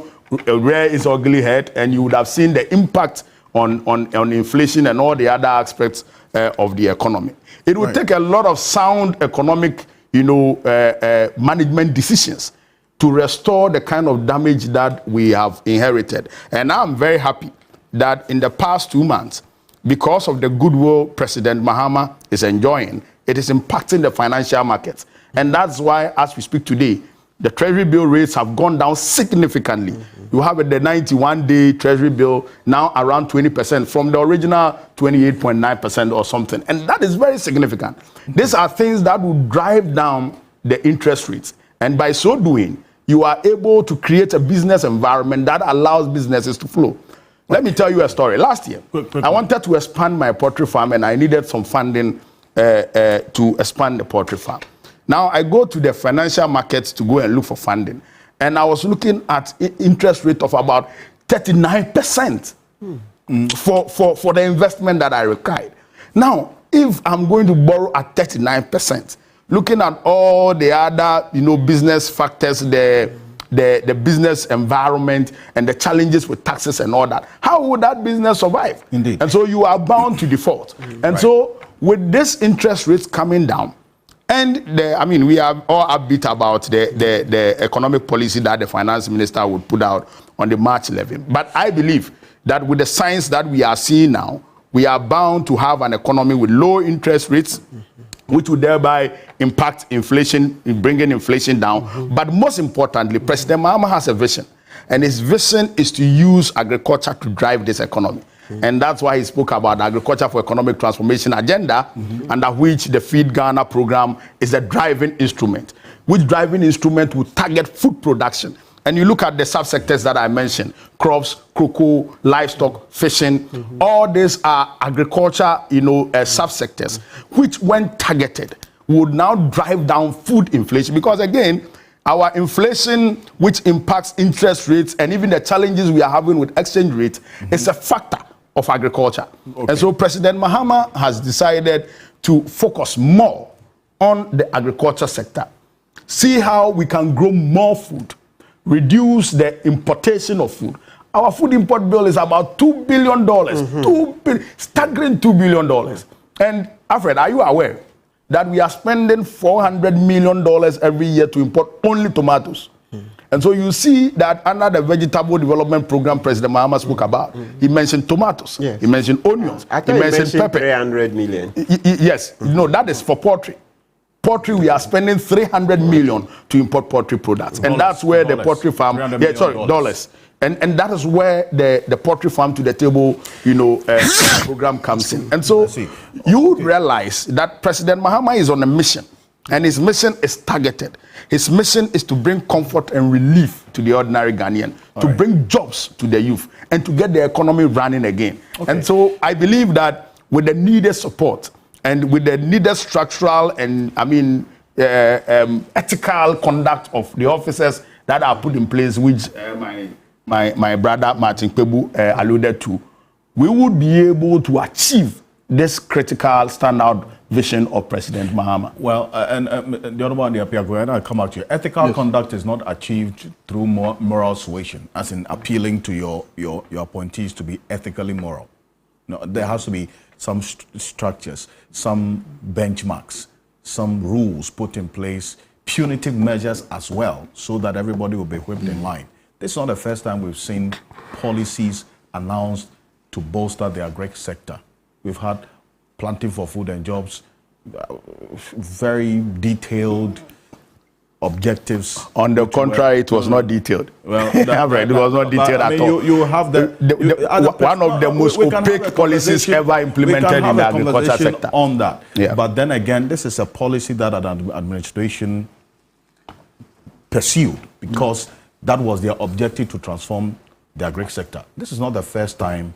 reared its ugly head, and you would have seen the impact on inflation and all the other aspects of the economy. It would take a lot of sound economic management decisions to restore the kind of damage that we have inherited. And I'm very happy that in the past 2 months, because of the goodwill President Mahama is enjoying, it is impacting the financial markets. And that's why, as we speak today, the Treasury bill rates have gone down significantly. You have the 91-day Treasury bill now around 20% from the original 28.9% or something. And that is very significant. These are things that will drive down the interest rates. And by so doing, you are able to create a business environment that allows businesses to flow. Let me tell you a story. Last year, I wanted to expand my poultry farm, and I needed some funding to expand the poultry farm. Now, I go to the financial markets to go and look for funding. And I was looking at interest rate of about 39% for the investment that I required. Now, if I'm going to borrow at 39%, looking at all the other business factors, the business environment and the challenges with taxes and all that, how would that business survive? Indeed. And so you are bound to default. And so with this interest rates coming down, and we are all upbeat about the economic policy that the finance minister would put out on the March 11th. But I believe that with the signs that we are seeing now, we are bound to have an economy with low interest rates, which would thereby impact inflation, bringing inflation down. But most importantly, President Mahama has a vision. And his vision is to use agriculture to drive this economy. And that's why he spoke about the Agriculture for Economic Transformation agenda, under which the Feed Ghana program is a driving instrument, which driving instrument will target food production. And you look at the subsectors that I mentioned, crops, cocoa, livestock, fishing, all these are agriculture, subsectors, which when targeted would now drive down food inflation. Because again, our inflation, which impacts interest rates and even the challenges we are having with exchange rates, is a factor of agriculture. And so President Mahama has decided to focus more on the agriculture sector. See how we can grow more food, reduce the importation of food. Our food import bill is about $2 billion, staggering $2 billion. And Alfred, are you aware that we are spending $400 million every year to import only tomatoes? And so you see that under the Vegetable Development Program President Mahama spoke about, he mentioned tomatoes, he mentioned onions, he mentioned pepper. 300 million. Yes, that is for poultry. Poultry, we are spending 300 million to import poultry products. And that's where the poultry farm, dollars. And that is where the poultry farm to the table, program comes in. And so you would realize that President Mahama is on a mission, and his mission is targeted. His mission is to bring comfort and relief to the ordinary Ghanaian, to bring jobs to the youth, and to get the economy running again. And so I believe that with the needed support, and with the needed structural and, ethical conduct of the officers that are put in place, which my brother Martin Kpebu alluded to, we would be able to achieve this critical standout vision of President Mahama. Well, and the other one, I'll come out to you. Ethical conduct is not achieved through moral suasion, as in appealing to your appointees to be ethically moral. No, there has to be some structures, some benchmarks, some rules put in place, punitive measures as well, so that everybody will be whipped in line. This is not the first time we've seen policies announced to bolster the agri sector. We've had Planting for Food and Jobs, very detailed objectives. On the contrary, it was not detailed. Well, it was not detailed at all. You have one of the most opaque policies ever implemented in the agriculture sector. On that. Yeah. But then again, this is a policy that an administration pursued because that was their objective, to transform the agri sector. This is not the first time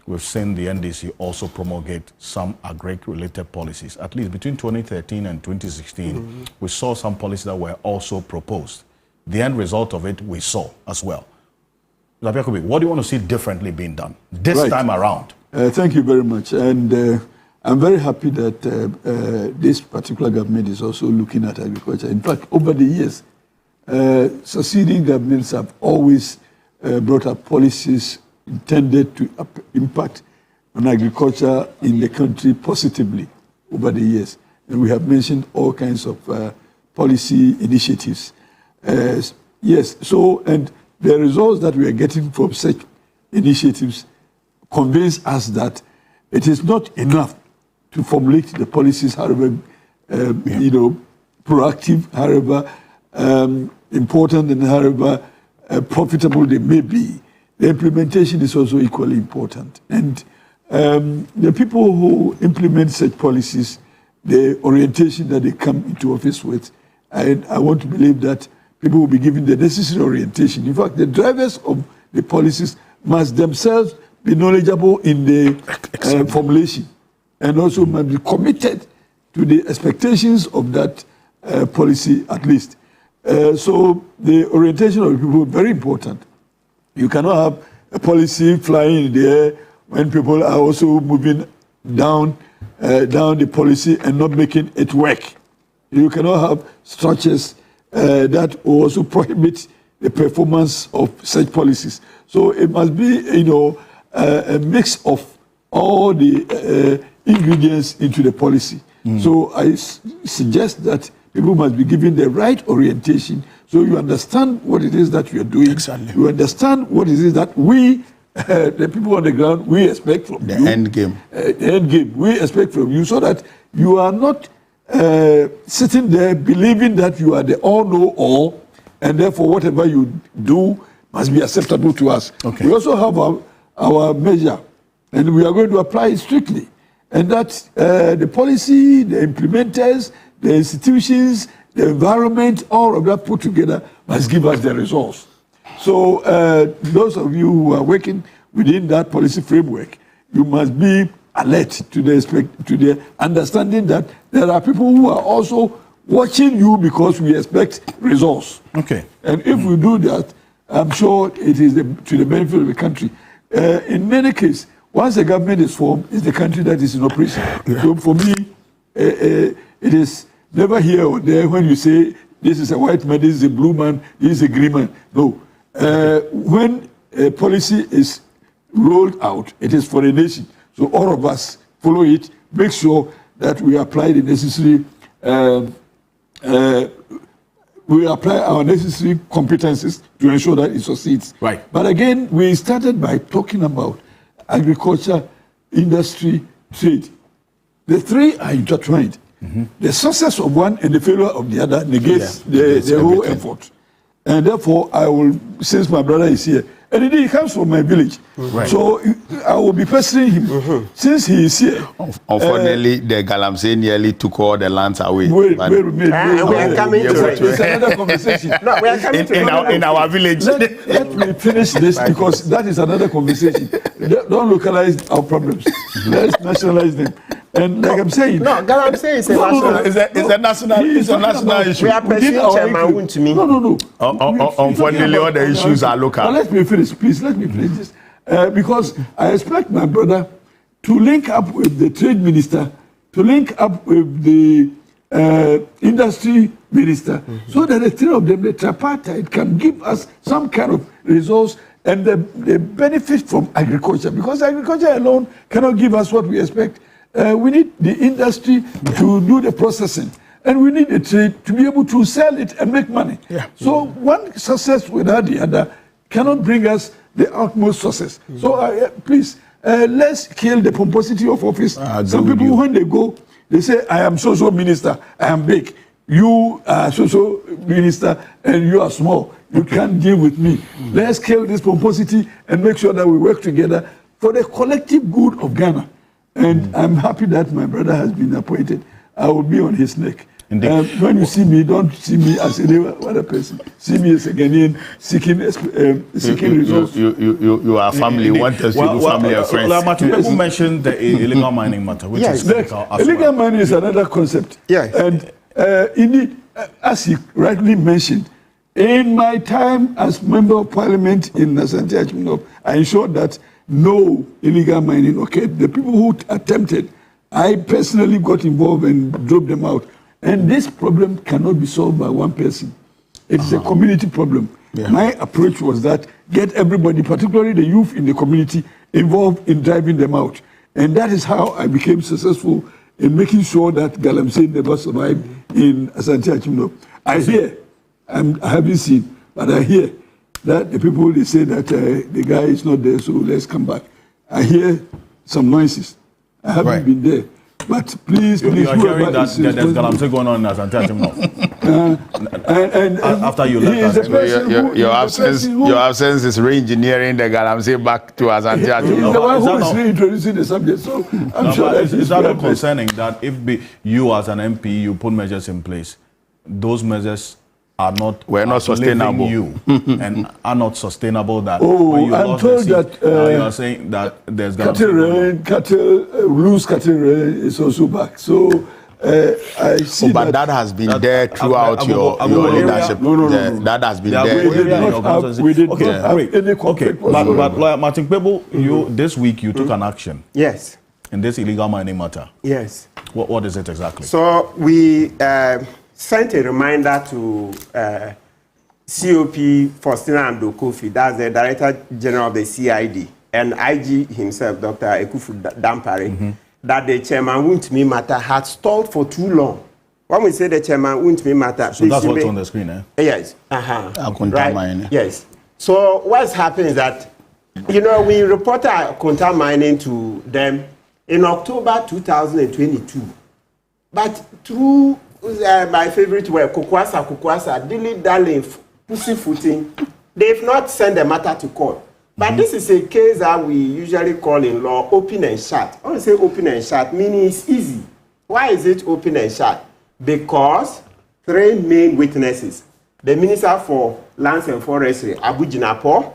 we've seen the NDC also promulgate some agri-related policies. At least between 2013 and 2016, we saw some policies that were also proposed. The end result of it, we saw as well. What do you want to see differently being done this time around? Thank you very much. And I'm very happy that this particular government is also looking at agriculture. In fact, over the years, succeeding governments have always brought up policies intended to impact on agriculture in the country positively over the years. And we have mentioned all kinds of policy initiatives. Yes, so, and the results that we are getting from such initiatives convince us that it is not enough to formulate the policies, however, proactive, however important, and however profitable they may be. The implementation is also equally important. And the people who implement such policies, the orientation that they come into office with, I want to believe that people will be given the necessary orientation. In fact, the drivers of the policies must themselves be knowledgeable in the formulation, and also must be committed to the expectations of that policy at least. So the orientation of the people is very important. You cannot have a policy flying in the air when people are also moving down the policy and not making it work. You cannot have structures that also prohibit the performance of such policies. So it must be, a mix of all the ingredients into the policy. So I suggest that people must be given the right orientation, so you understand what it is that you are doing. Exactly. You understand what it is that we, the people on the ground, we expect from you. The end game. The end game. We expect from you, so that you are not sitting there believing that you are the all-know-all, and therefore whatever you do must be acceptable to us. Okay. We also have our measure, and we are going to apply it strictly. And that the policy, the implementers, the institutions, the environment, all of that put together must give us the results. So those of you who are working within that policy framework, you must be alert to the understanding that there are people who are also watching you because we expect results. Okay. And if we do that, I'm sure it is to the benefit of the country. In many cases, once a government is formed, it's the country that is in operation. Yeah. So for me, it is never here or there when you say this is a white man, this is a blue man, this is a green man. No. When a policy is rolled out, it is for the nation. So all of us follow it, make sure that we apply the necessary, we apply our necessary competencies to ensure that it succeeds. Right. But again, we started by talking about agriculture, industry, trade. The three are intertwined. The success of one and the failure of the other negates the whole effort. And therefore, I will, since my brother is here, and indeed he comes from my village, so I will be pestering him since he is here. Unfortunately, the Galamsey nearly took all the lands away. We are coming to it. It's another conversation. No, we are coming in our village. Let me finish this because that is another conversation. Don't localize our problems. Let's nationalize them. And like I'm saying, Galamsey is a national issue. We are pursuing Chairman Wuntumi. No. Unfortunately, all the issues are local. Now let me finish, please. Let me finish this. Because I expect my brother to link up with the trade minister, to link up with the industry minister, so that the three of them, the tripartite, can give us some kind of resource and the benefit from agriculture. Because agriculture alone cannot give us what we expect. We need the industry to do the processing, and we need the trade to be able to sell it and make money. So one success without the other cannot bring us the utmost success. So please, let's kill the pomposity of office. Some people, when they go, they say, I am so-so minister, I am big. You are so-so minister, and you are small. You can't deal with me. Let's kill this pomposity and make sure that we work together for the collective good of Ghana. And I'm happy that my brother has been appointed. I will be on his neck. When you see me, don't see me as any other person. See me as a Ghanaian seeking results. You are family. Want us to do family and friends. You mentioned the illegal mining matter, which is illegal mining is another concept. And indeed, as he rightly mentioned, in my time as member of parliament in Asante Achimino, I ensured that no illegal mining occurred. The people who attempted, I personally got involved and drove them out. And this problem cannot be solved by one person. It's a community problem. My approach was that get everybody, particularly the youth in the community, involved in driving them out. And that is how I became successful in making sure that Galamsey never survived in Asante Achimino. I hear, I haven't seen, but I hear that the people, they say that the guy is not there, so let's come back. I hear some noises. I haven't been there. But please, you are hearing that there's Galamsey going on in Asante Achimino. After you left, your absence is re-engineering the Galamsey back to Asante Achimino. He's the one who is reintroducing the subject. So I'm sure that is that not concerning that if you as an MP, you put measures in place, those measures are not sustainable and are not sustainable. That I'm told that you are saying that there's loose cattle is also back. So I see but that has been there throughout your leadership. No. That has been there. We did not have any conflict. But Lawyer Martin Kpebu, this week you took an action. Yes. In this illegal mining matter. Yes. What is it exactly? So we sent a reminder to COP Faustina Kofi, that's the Director General of the CID, and IG himself, Dr. Ekufu Dampare, that the Chairman Wuntumi matter had stalled for too long. When we say the Chairman Wuntumi matter... So that's what's on the screen, eh? Yes. Right. Yes. So what's happened is that, we reported Akonta mining to them in October 2022. But through my favorite word, Kukwasa, dilly-dally, pussyfooting, they've not sent the matter to court. But this is a case that we usually call in law open and shut. I want to say open and shut, meaning it's easy. Why is it open and shut? Because three main witnesses, the Minister for Lands and Forestry, Abu Jinapo,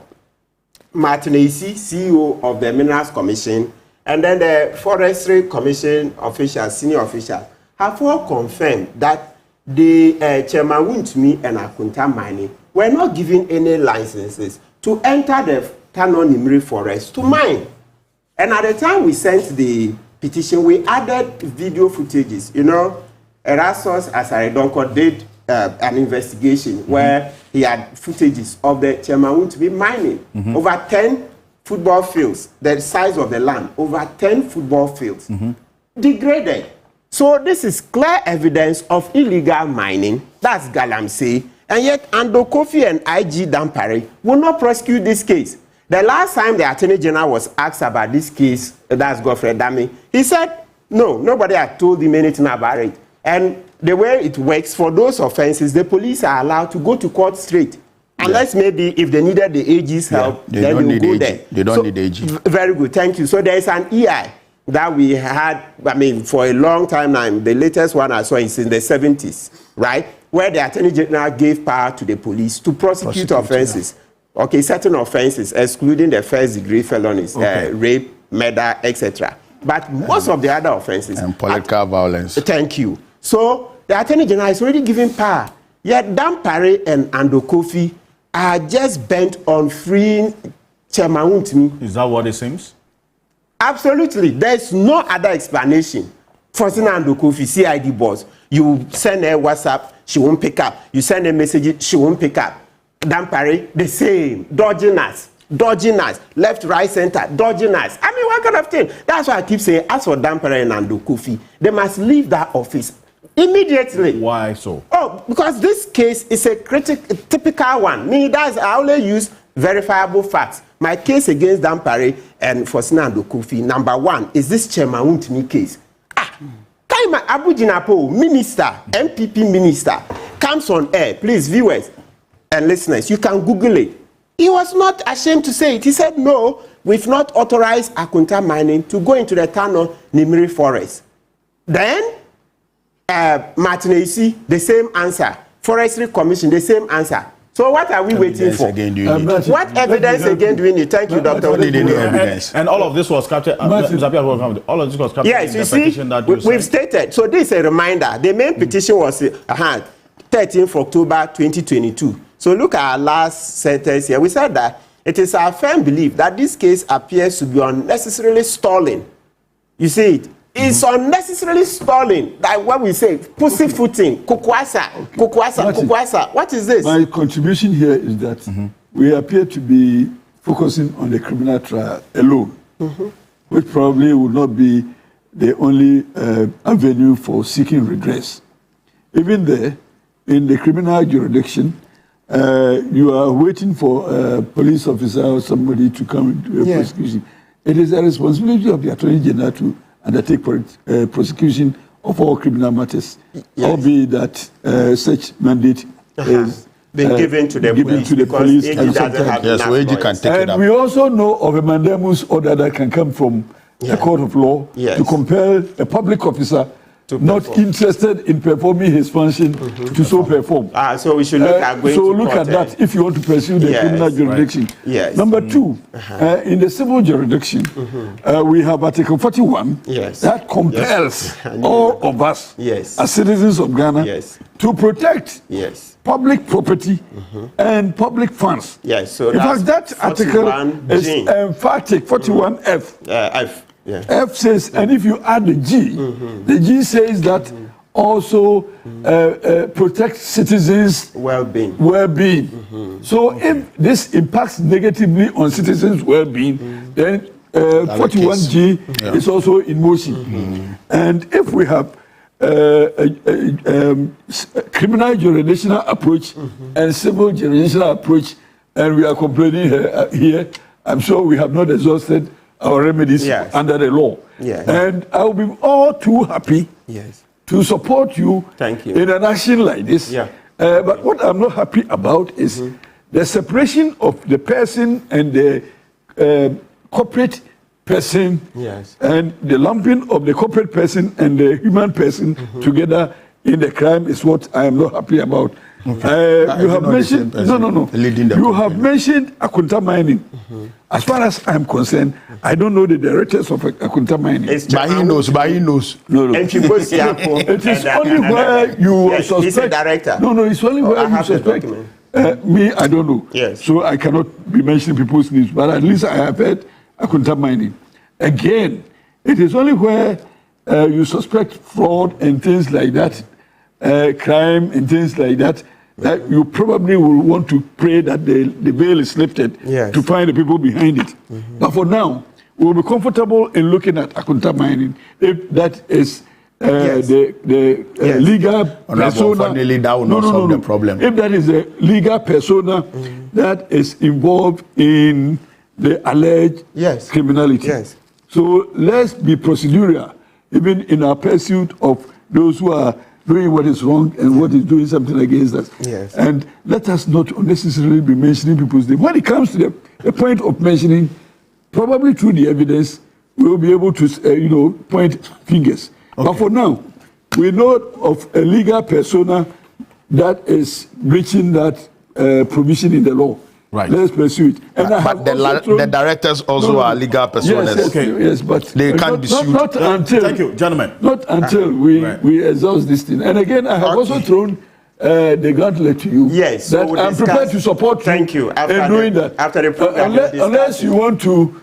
Martin Isi, CEO of the Minerals Commission, and then the Forestry Commission officials, senior officials, have all confirmed that the Chairman Wuntumi and Akonta Mining were not given any licenses to enter the Tano Nimri forest to mine. And at the time we sent the petition, we added video footages. Erasmus Asaredonko did an investigation where he had footages of the Chairman Wuntumi mining. Over 10 football fields, the size of the land, over 10 football fields, degraded. So this is clear evidence of illegal mining. That's Galamsey. And yet, Ando Kofi and IG Dampare will not prosecute this case. The last time the Attorney General was asked about this case, that's Godfrey Dami, he said, no, nobody had told him anything about it. And the way it works, for those offenses, the police are allowed to go to court straight. Unless maybe if they needed the AG's help, then they will go there. They don't need AG. Very good, thank you. So there is an EI that we had, I mean, for a long time now. The latest one I saw is in the 70s, right? Where the Attorney General gave power to the police to prosecute offenses. Yeah. Okay, certain offenses, excluding the first-degree felonies, rape, murder, etc. But most of the other offenses... And political violence. Thank you. So the Attorney General is already given power. Yet Dan Parry and Ando Kofi are just bent on freeing Chairman Wontumi. Is that what it seems? Absolutely. There's no other explanation. Faustina Ando Kofi, CID boss, you send her WhatsApp, she won't pick up. You send a message, she won't pick up. Dan Parry, the same. Dodging us. Left, right, center, dodging us. I mean, what kind of thing? That's why I keep saying, as for Dan Parry and Ando Kofi, they must leave that office immediately. Why so? Oh, because this case is a typical one. I only use verifiable facts. My case against Dan Parry and Faustina Ando Kofi, number one, is this Chairman Wontumi case. Kaima Abu Jinapo, minister, MPP minister, comes on air. Please, viewers and listeners, you can Google it. He was not ashamed to say it. He said, no, we've not authorized Akunta Mining to go into the town of Nimiri Forest. Then, Martin AC, the same answer. Forestry Commission, the same answer. So what are we waiting for? What evidence again do we need? Thank you, Dr. And all of this was captured. All of this was captured. Yes, you see, we've stated. So this is a reminder. The main petition was 13th October 2022. So look at our last sentence here. We said that it is our firm belief that this case appears to be unnecessarily stalling. You see it? It's unnecessarily stalling. Like what we say, pussyfooting, kukwasa. What is this? My contribution here is that we appear to be focusing on the criminal trial alone, which probably would not be the only avenue for seeking redress. Even there, in the criminal jurisdiction, you are waiting for a police officer or somebody to come into a prosecution. It is a responsibility of the Attorney General to undertake prosecution of all criminal matters, albeit that such mandate is been given to the police. And we also know of a mandamus order that can come from the court of law to compel a public officer not interested in performing his function to so perform. So we should look at going so look at that if you want to pursue the criminal jurisdiction. Number two, in the civil jurisdiction, we have Article 41 that compels all of us as citizens of Ghana to protect public property and public funds. So in fact, that article is emphatic, 41F. F says, and if you add the G says that also protect citizens' well-being. So if this impacts negatively on citizens' well-being, then 41G is also in motion. And if we have criminal jurisdictional approach and civil jurisdictional approach, and we are complaining here, I'm sure we have not exhausted our remedies under the law. And I will be all too happy to support you, in an action like this. But what I'm not happy about is the separation of the person and the corporate person and the lumping of the corporate person and the human person together in the crime is what I am not happy about. You have mentioned You have mentioned Akunta Mining. As far as I'm concerned, I don't know the directors of Akunta Mining. But he knows. No. It is only where you suspect. He's a director. No, it's only where you suspect. Me, I don't know. So I cannot be mentioning people's names. But at least I have heard Akunta Mining. Again, it is only where you suspect fraud and things like that, crime and things like that, that you probably will want to pray that the veil is lifted to find the people behind it. But for now, we'll be comfortable in looking at Akunta Mining if that is the legal persona. That will not solve the problem. If that is a legal persona that is involved in the alleged criminality. So let's be procedural, even in our pursuit of those who are doing what is wrong and what is doing something against us. Yes. And let us not unnecessarily be mentioning people's names. When it comes to the point of mentioning, probably through the evidence, we will be able to, point fingers. Okay. But for now, we know of a legal persona that is breaching that provision in the law. Right. Let's pursue it. And but the directors also are legal personas. Yes, okay. Yes, but they can't be sued. Not until. Thank you, gentlemen. Not until we exhaust this thing. And again, I have also thrown the gauntlet to you. Yes. That so I'm prepared to support you. Thank you. In doing that. After the program, unless you want to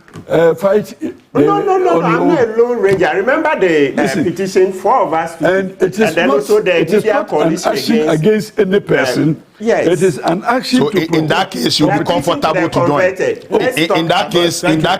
fight. No. I'm not a lone ranger. I remember the petition, 4 of us. And it is not an action against any person. Yes. It is an action so to in that case, you'll be comfortable to join. In that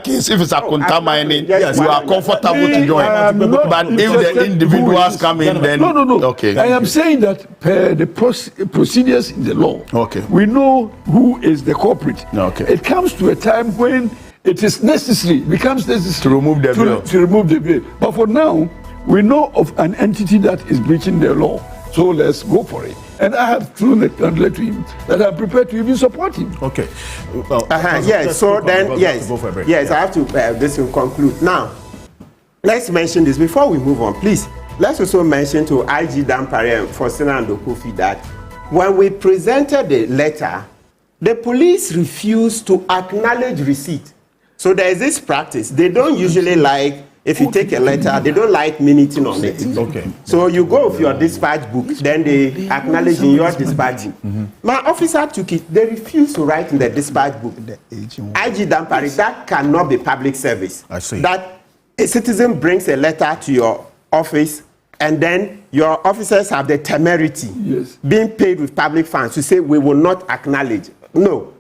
case, if it's a contaminating, you are comfortable to join. But if the individuals come in, then no. Okay. I am saying that per the procedures in the law, we know who is the culprit. Okay. It comes to a time when it is necessary, becomes necessary to remove the bill. To remove the bill. But for now, we know of an entity that is breaching the law. So let's go for it. And I have thrown the gauntlet to him that I'm prepared to even support him. Okay. Well, yes. So then, yes. I have to. This will conclude now. Let's mention this before we move on, please. Let's also mention to IG Dampare and Faustina and Dokufi that when we presented the letter, the police refused to acknowledge receipt. So there is this practice. They don't usually like, if you take a letter, they don't like minuting on it. Okay. So you go with your dispatch book, then they acknowledge in your dispatch book. My officer took it. They refused to write in the dispatch book. IG Dampare, that cannot be public service. I see. That a citizen brings a letter to your office, and then your officers have the temerity, being paid with public funds, to say we will not acknowledge. No.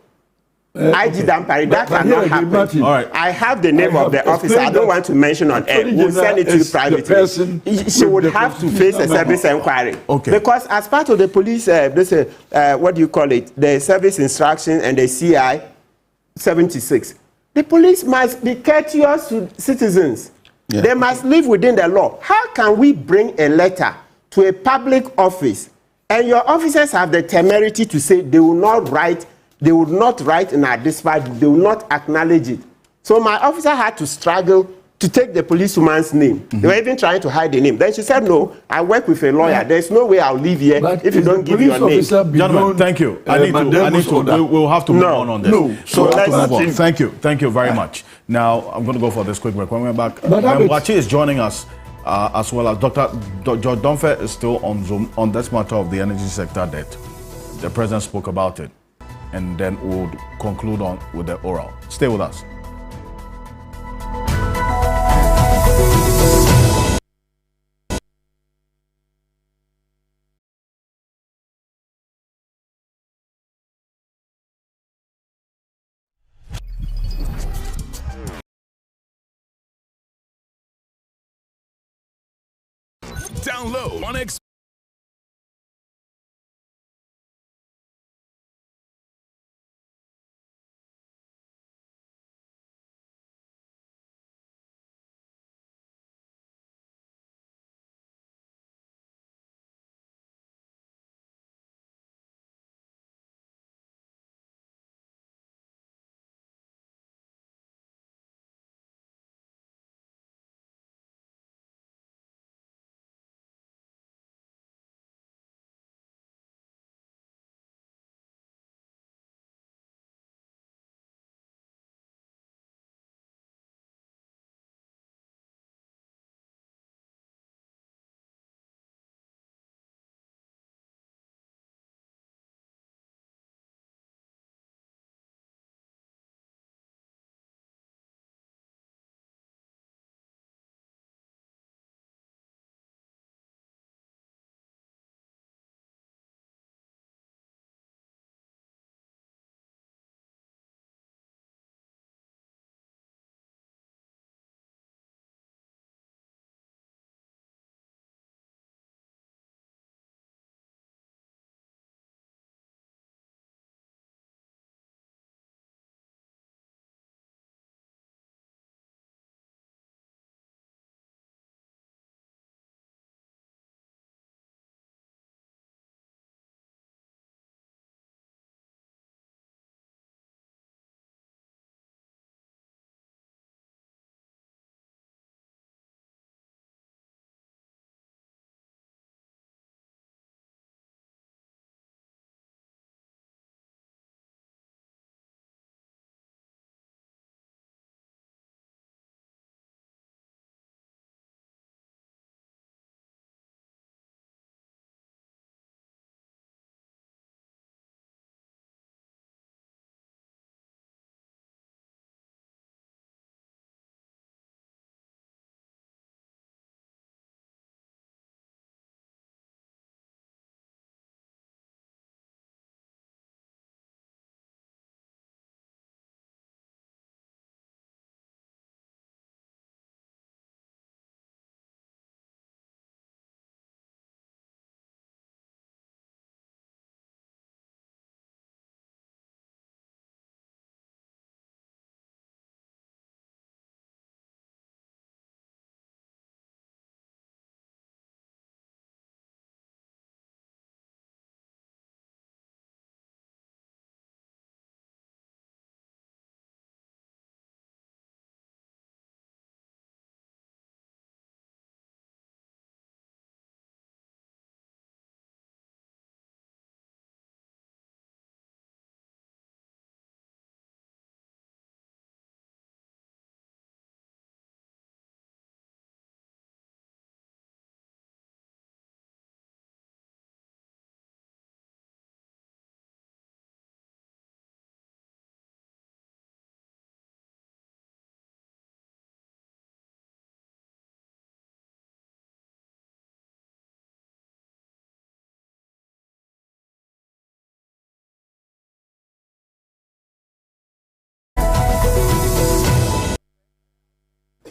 IG Dampare, that cannot happen. All right. I have the name of the officer. I don't want to mention on air. We'll send it to you privately. She would have to face a service inquiry. Okay. Because as part of the police, what do you call it? The service instruction and the CI 76. The police must be courteous to citizens. Yeah. They must live within the law. How can we bring a letter to a public office and your officers have the temerity to say they will not write in our dispatch, they will not acknowledge it? So my officer had to struggle to take the policewoman's name. They were even trying to hide the name. Then she said, no, I work with a lawyer. There's no way I'll leave here if you don't give your name. Gentlemen, thank you. We'll have to move on this. No. So let's move on. Thank you very much. Now, I'm going to go for this quick break. When we're back, Wachi is joining us, as well as Dr. George Domfe is still on Zoom on this matter of the energy sector debt. The president spoke about it. And then we'll conclude on with the oral. Stay with us. Download on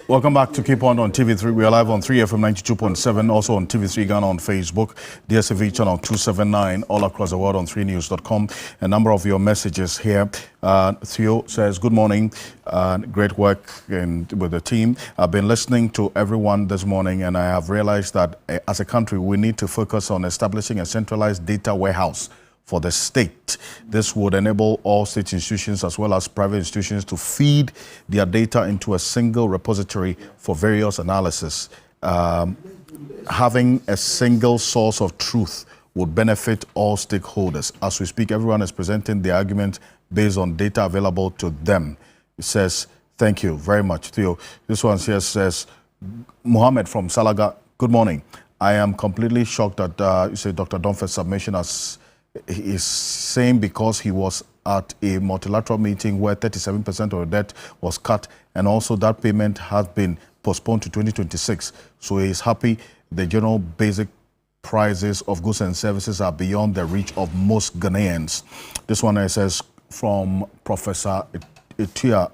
Welcome back to Keep On TV3. We are live on 3FM 92.7, also on TV3 Ghana on Facebook, DSTV channel 279, all across the world on 3news.com. A number of your messages here. Theo says, good morning, great work with the team. I've been listening to everyone this morning, and I have realized that as a country, we need to focus on establishing a centralized data warehouse for the state. This would enable all state institutions as well as private institutions to feed their data into a single repository for various analysis. Having a single source of truth would benefit all stakeholders. As we speak, everyone is presenting their argument based on data available to them. It says, thank you very much, Theo. This one here says, Mohammed from Salaga, good morning. I am completely shocked that you say Dr. Domfe's submission is saying because he was at a multilateral meeting where 37% of the debt was cut, and also that payment has been postponed to 2026. So he is happy the general basic prices of goods and services are beyond the reach of most Ghanaians. This one says from Professor Etia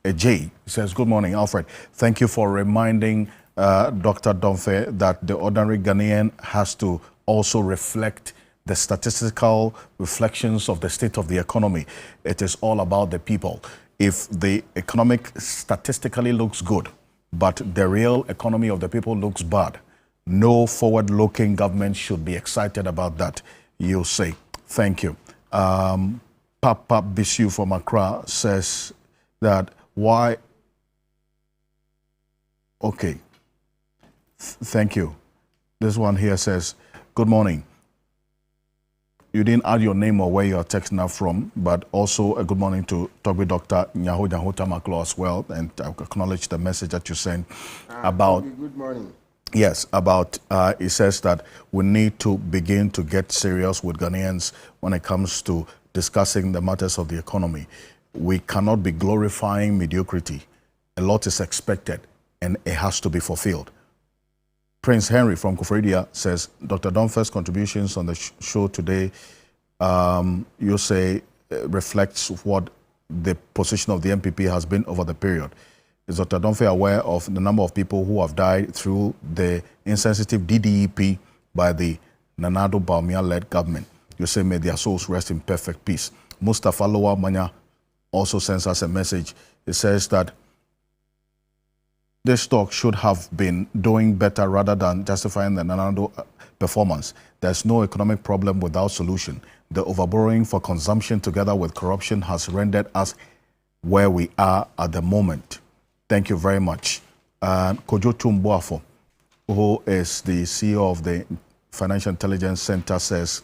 Ejay. He says, good morning, Alfred. Thank you for reminding Dr. Domfe that the ordinary Ghanaian has to also reflect the statistical reflections of the state of the economy. It is all about the people. If the economic statistically looks good, but the real economy of the people looks bad, no forward-looking government should be excited about that, you say. Thank you. Papa Bisu from Accra says that why... Okay. Thank you. This one here says, good morning. You didn't add your name or where you are texting now from, but also a good morning to talk with Dr. Nyaho Tamaklo as well, and I acknowledge the message that you sent about... Good morning. Yes, about, it says that we need to begin to get serious with Ghanaians when it comes to discussing the matters of the economy. We cannot be glorifying mediocrity. A lot is expected, and it has to be fulfilled. Prince Henry from Kufredia says, Dr. Domfe's contributions on the show today, you say, reflects what the position of the MPP has been over the period. Is Dr. Domfe aware of the number of people who have died through the insensitive DDEP by the Nanado Baumia-led government? You say, may their souls rest in perfect peace. Mustafa Lowa Manya also sends us a message. It says that this stock should have been doing better rather than justifying the Nanado performance. There's no economic problem without solution. The overborrowing for consumption together with corruption has rendered us where we are at the moment. Thank you very much. Kojo Tumboafo, who is the CEO of the Financial Intelligence Center, says,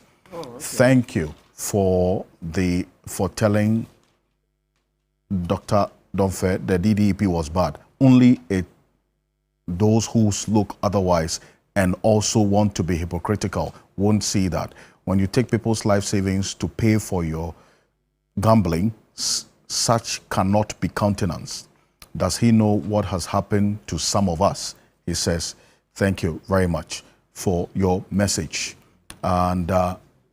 thank you for telling Dr. Domfe the DDEP was bad. Only those who look otherwise and also want to be hypocritical won't see that. When you take people's life savings to pay for your gambling, such cannot be countenanced. Does he know what has happened to some of us? He says, thank you very much for your message. And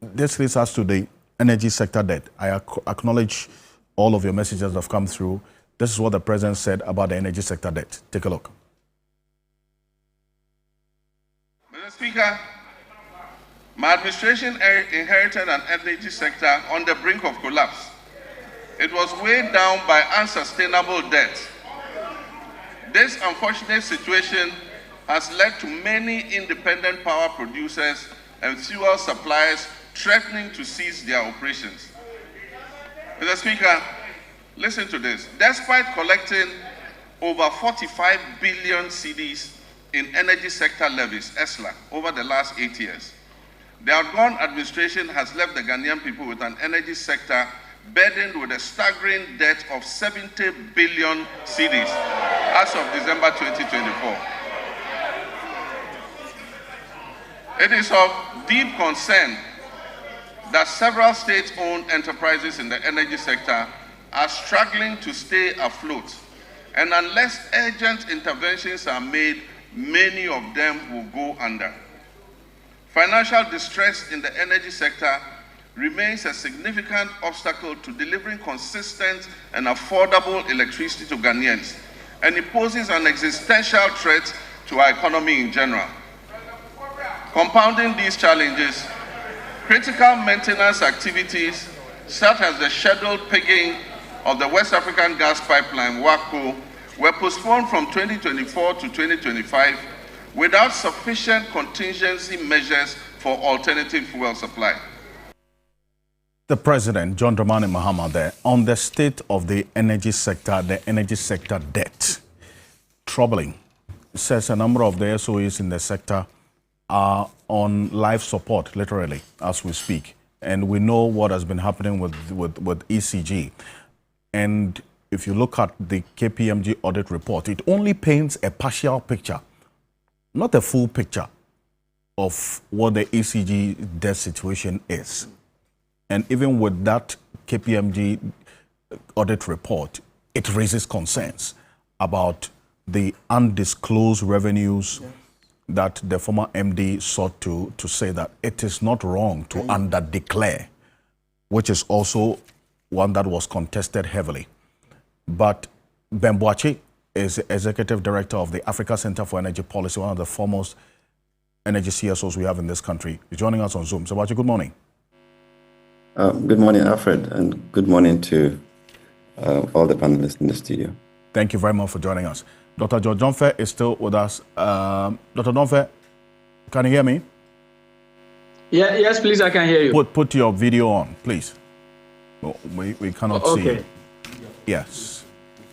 this leads us to the energy sector debt. I acknowledge all of your messages that have come through. This is what the president said about the energy sector debt. Take a look. Mr. Speaker, my administration inherited an energy sector on the brink of collapse. It was weighed down by unsustainable debt. This unfortunate situation has led to many independent power producers and fuel suppliers threatening to cease their operations. Mr. Speaker, listen to this. Despite collecting over 45 billion cedis in energy sector levies, ESLA, over the last 8 years, the outgone administration has left the Ghanaian people with an energy sector burdened with a staggering debt of 70 billion cedis as of December 2024. It is of deep concern that several state-owned enterprises in the energy sector are struggling to stay afloat, and unless urgent interventions are made, many of them will go under. Financial distress in the energy sector remains a significant obstacle to delivering consistent and affordable electricity to Ghanaians, and it poses an existential threat to our economy in general. Compounding these challenges, critical maintenance activities such as the scheduled pigging of the West African gas pipeline, WACO, were postponed from 2024 to 2025 without sufficient contingency measures for alternative fuel supply. The President, John Dramani Mahama, there on the state of the energy sector debt. Troubling. It says a number of the SOEs in the sector are on life support, literally, as we speak. And we know what has been happening with ECG. And if you look at the KPMG audit report, it only paints a partial picture, not a full picture of what the ECG debt situation is. And even with that KPMG audit report, it raises concerns about the undisclosed revenues that the former MD sought to say that it is not wrong to underdeclare, which is also one that was contested heavily. But Ben Boakye is the Executive Director of the Africa Center for Energy Policy, one of the foremost energy CSOs we have in this country. He's joining us on Zoom. So Boakye, good morning. Good morning, Alfred, and good morning to all the panelists in the studio. Thank you very much for joining us. Dr. George Donfe is still with us. Dr. Donfe, can you hear me? Yeah, yes, please, I can hear you. Put your video on, please. We cannot see you. Yes.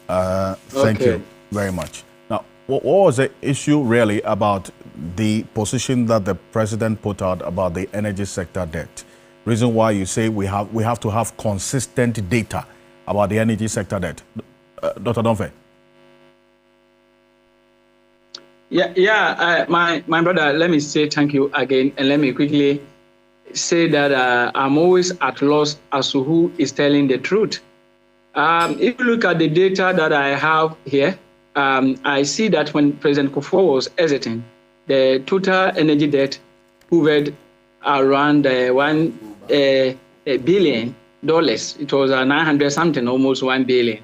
Thank you very much. Now, what was the issue really about the position that the President put out about the energy sector debt? Reason why you say we have to have consistent data about the energy sector debt. Dr. Donfe. My brother, let me say thank you again, and let me quickly say that I'm always at loss as to who is telling the truth. If you look at the data that I have here, I see that when President Kufuor was exiting, the total energy debt hovered around $1 billion. It was 900 something, almost 1 billion.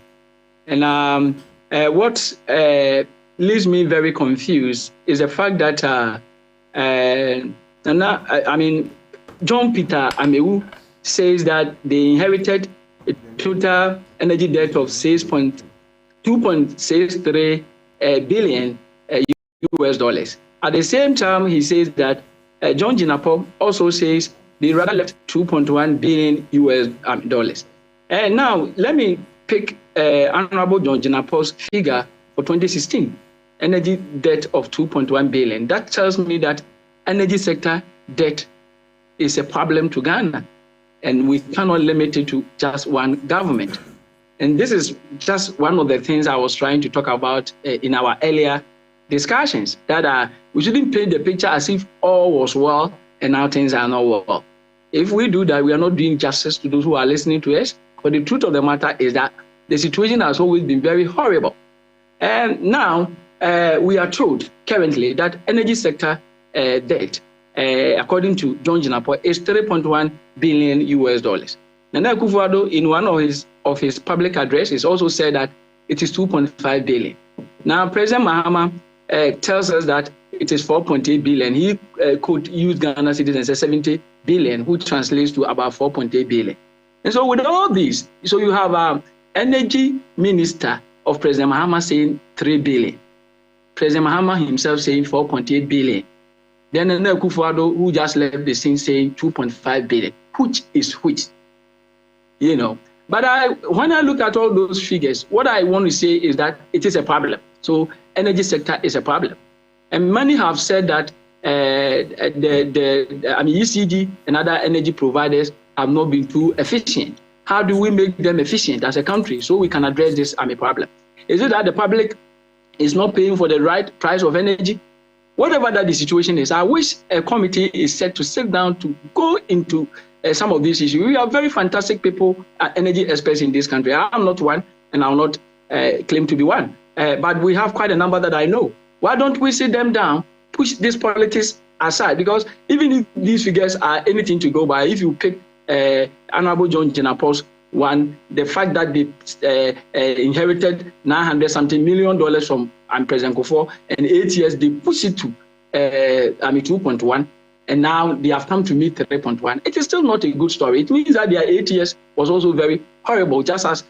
And what leaves me very confused is the fact that John Peter Amewu says that they inherited a total energy debt of 2.63 billion US dollars. At the same time, he says that John Jinapor also says they rather left 2.1 billion US dollars. And now let me pick Honorable John Jinapor's figure for 2016, energy debt of 2.1 billion. That tells me that energy sector debt is a problem to Ghana, and we cannot limit it to just one government. And this is just one of the things I was trying to talk about in our earlier discussions, that we shouldn't paint the picture as if all was well and now things are not well. If we do that, we are not doing justice to those who are listening to us. But the truth of the matter is that the situation has always been very horrible. And now we are told currently that energy sector debt, according to John Jinapor, is 3.1 billion US dollars. Nana Akufo-Addo, in one of his public addresses, also said that it is 2.5 billion. Now, President Mahama tells us that it is 4.8 billion. He could use Ghana citizens as 70 billion, which translates to about 4.8 billion. And so with all this, so you have energy minister of President Mahama saying 3 billion. President Mahama himself saying 4.8 billion. Then Nana Akufo-Addo, who just left the scene, saying 2.5 billion. Which is which? You know. But when I look at all those figures, what I want to say is that it is a problem. So energy sector is a problem. And many have said that ECG and other energy providers have not been too efficient. How do we make them efficient as a country so we can address this problem? Is it that the public is not paying for the right price of energy? Whatever that the situation is, I wish a committee is set to sit down to go into some of these issues. We are very fantastic people, energy experts in this country. I am not one, and I will not claim to be one. But we have quite a number that I know. Why don't we sit them down, push this politics aside? Because even if these figures are anything to go by, if you pick Honorable John Jinapor's One, the fact that they inherited $900-something million from President Kufuor, and 8 years they pushed it to 2.1, and now they have come to meet 3.1. It is still not a good story. It means that their 8 years was also very horrible, just as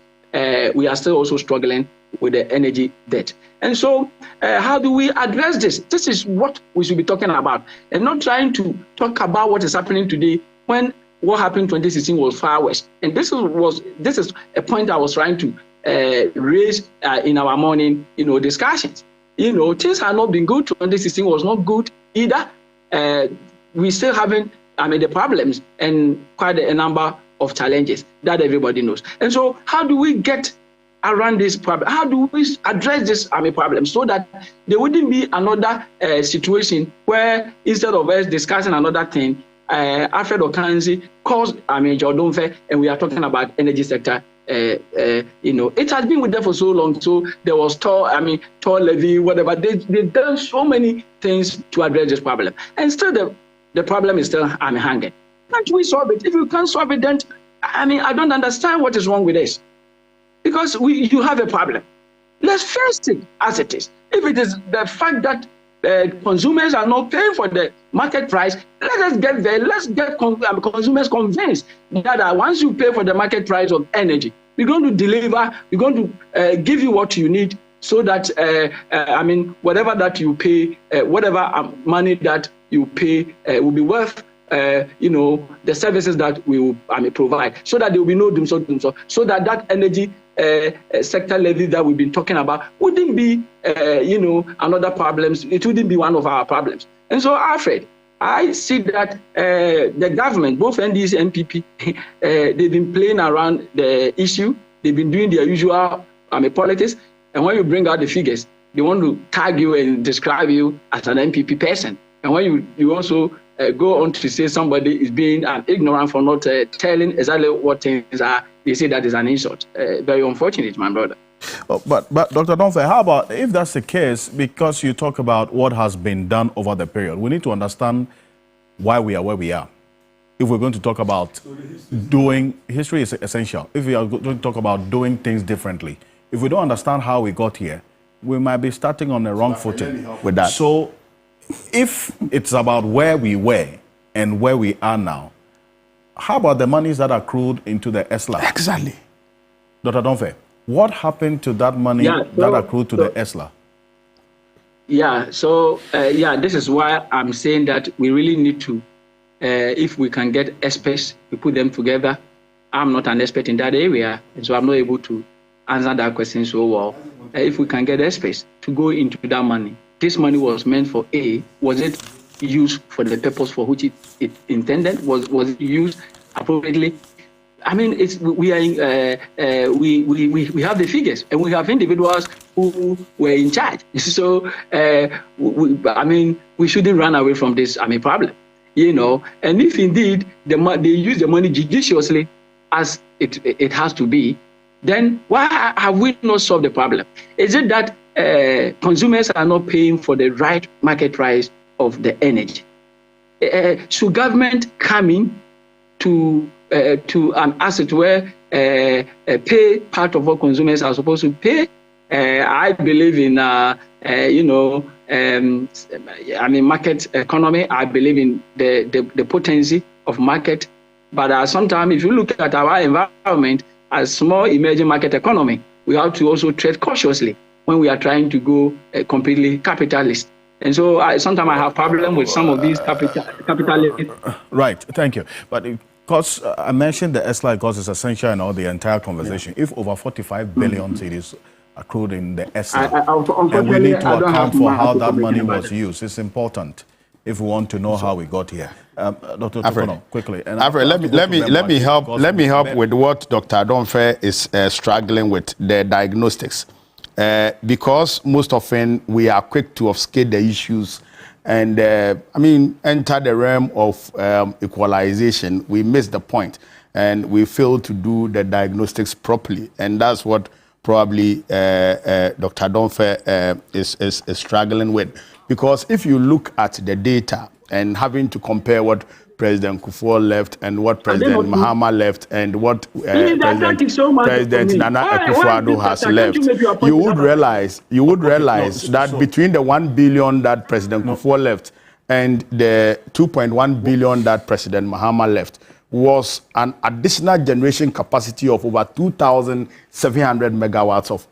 we are still also struggling with the energy debt. And so how do we address this? This is what we should be talking about, and not trying to talk about what is happening today when what happened in 2016 was far worse. And this is a point I was trying to raise in our morning, discussions. Things have not been good. 2016 was not good either. We still having, the problems and quite a number of challenges that everybody knows. And so how do we get around this problem? How do we address this problem so that there wouldn't be another situation where instead of us discussing another thing, Alfred Ocansey calls Jodonfe, and we are talking about energy sector. It has been with them for so long. So there was toll levy, whatever. They've done so many things to address this problem, and still the problem is still hanging. Can't we solve it? If you can't solve it, then I don't understand what is wrong with this. Because you have a problem. Let's face it as it is. If it is the fact that consumers are not paying for the market price, let us get there. Let's get consumers convinced that once you pay for the market price of energy, we're going to deliver, we're going to give you what you need so that, whatever that you pay, whatever money that you pay will be worth the services that we will provide, so that there will be no doom, so that energy sector levy that we've been talking about wouldn't be, another problems. It wouldn't be one of our problems. And so, Alfred, I see that the government, both NDC and NPP, they've been playing around the issue. They've been doing their usual politics. And when you bring out the figures, they want to tag you and describe you as an NPP person. And when you also go on to say somebody is being ignorant for not telling exactly what things are, they say that is an insult. Very unfortunate, my brother. But Dr. Donfe, how about if that's the case, because you talk about what has been done over the period, we need to understand why we are where we are. If we're going to talk about history is essential. If we are going to talk about doing things differently, if we don't understand how we got here, we might be starting on the wrong footing with that. So if it's about where we were and where we are now, how about the monies that accrued into the ESLA? Exactly. Dr. Donfe, what happened to that money that accrued to the ESLA? This is why I'm saying that we really need to, if we can get experts, we put them together. I'm not an expert in that area, and so I'm not able to answer that question so well. If we can get experts to go into that money, this money was meant for was it used for the purpose for which it intended? Was it used appropriately? We have the figures, and we have individuals who were in charge. So we shouldn't run away from this problem, And if indeed they use the money judiciously, as it has to be, then why have we not solved the problem? Is it that consumers are not paying for the right market price of the energy? Should government come in to as it were, pay part of what consumers are supposed to pay? I believe in, market economy. I believe in the potency of market. But sometimes, if you look at our environment as small emerging market economy, we have to also tread cautiously when we are trying to go completely capitalist. And so sometimes I have problem with some of these capitalists. Right, thank you. But because I mentioned the ESLA because it's essential in all the entire conversation. If over 45 billion cedis accrued in the ESLA, and we need to account for how that money was used, it's important if we want to know how we got here. Dr. Tokono, quickly. And Alfred, let me help with what Dr. Donfe is struggling with, the diagnostics. Because most often we are quick to obfuscate the issues and enter the realm of equalization. We miss the point and we fail to do the diagnostics properly, and that's what probably Dr. Donfe is struggling with. Because if you look at the data and having to compare what President Kufuor left and what President Mahama left and what President Nana Akufo-Addo has left, you would realize that between the 1 billion that President Kufuor left and the 2.1 billion that President Mahama left was an additional generation capacity of over 2,700 megawatts of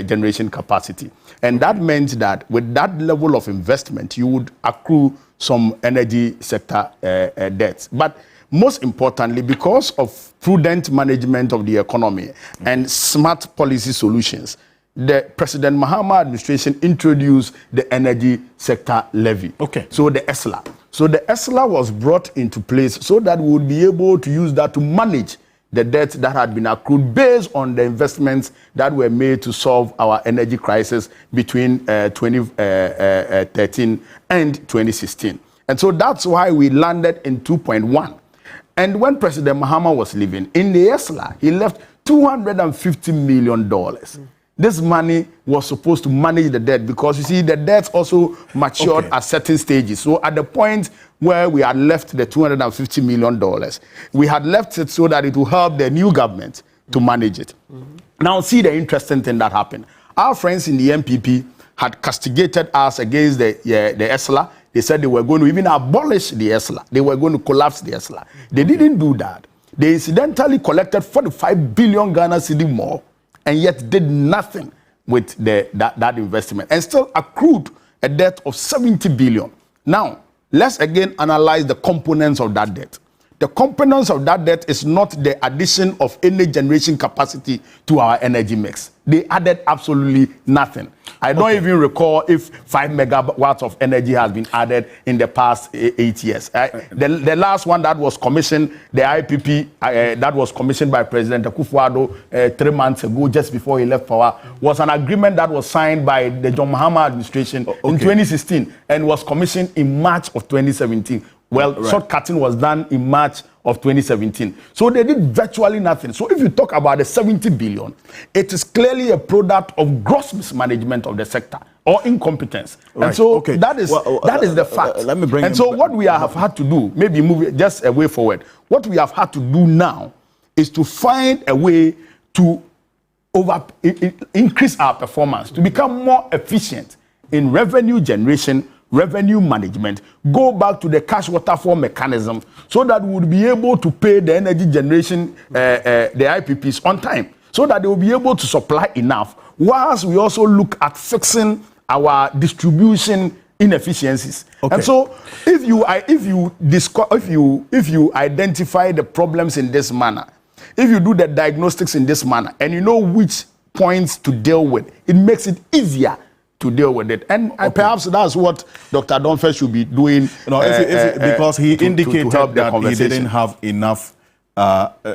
generation capacity. And that meant that with that level of investment, you would accrue some energy sector debts. But most importantly, because of prudent management of the economy and smart policy solutions, the President Mahama administration introduced the energy sector levy. Okay. So the ESLA. So the ESLA was brought into place so that we would be able to use that to manage the debt that had been accrued based on the investments that were made to solve our energy crisis between 2013 and 2016. And so that's why we landed in 2.1. And when President Mahama was leaving, in the ESLA, he left $250 million. This money was supposed to manage the debt because, you see, the debts also matured at certain stages. So at the point where we had left the $250 million, we had left it so that it will help the new government to manage it. Now, see the interesting thing that happened. Our friends in the MPP had castigated us against the ESLA. They said they were going to even abolish the ESLA. They were going to collapse the ESLA. They didn't do that. They incidentally collected 45 billion Ghana cedi more and yet did nothing with that investment and still accrued a debt of 70 billion. Now, let's again analyze the components of that debt. The components of that debt is not the addition of any generation capacity to our energy mix. They added absolutely nothing. I don't even recall if 5 megawatts of energy has been added in the past 8 years. The last one that was commissioned, the IPP, that was commissioned by President Akufo-Addo 3 months ago, just before he left power, was an agreement that was signed by the John Mahama administration in 2016 and was commissioned in March of 2017. Well, shortcutting was done in March of 2017. So they did virtually nothing. So if you talk about the 70 billion, it is clearly a product of gross mismanagement of the sector or incompetence. Right. And so that is the fact. Let me bring and so what we have had to do, maybe move just a way forward, what we have had to do now is to find a way to increase our performance, to become more efficient in revenue generation, revenue management, go back to the cash waterfall mechanism so that we would be able to pay the energy generation, the IPPs on time, so that they will be able to supply enough, whilst we also look at fixing our distribution inefficiencies. And so if you identify the problems in this manner, if you do the diagnostics in this manner, and you know which points to deal with, it makes it easier to deal with it. And perhaps that's what Dr. Donfe should be doing. Because he indicated that he didn't have enough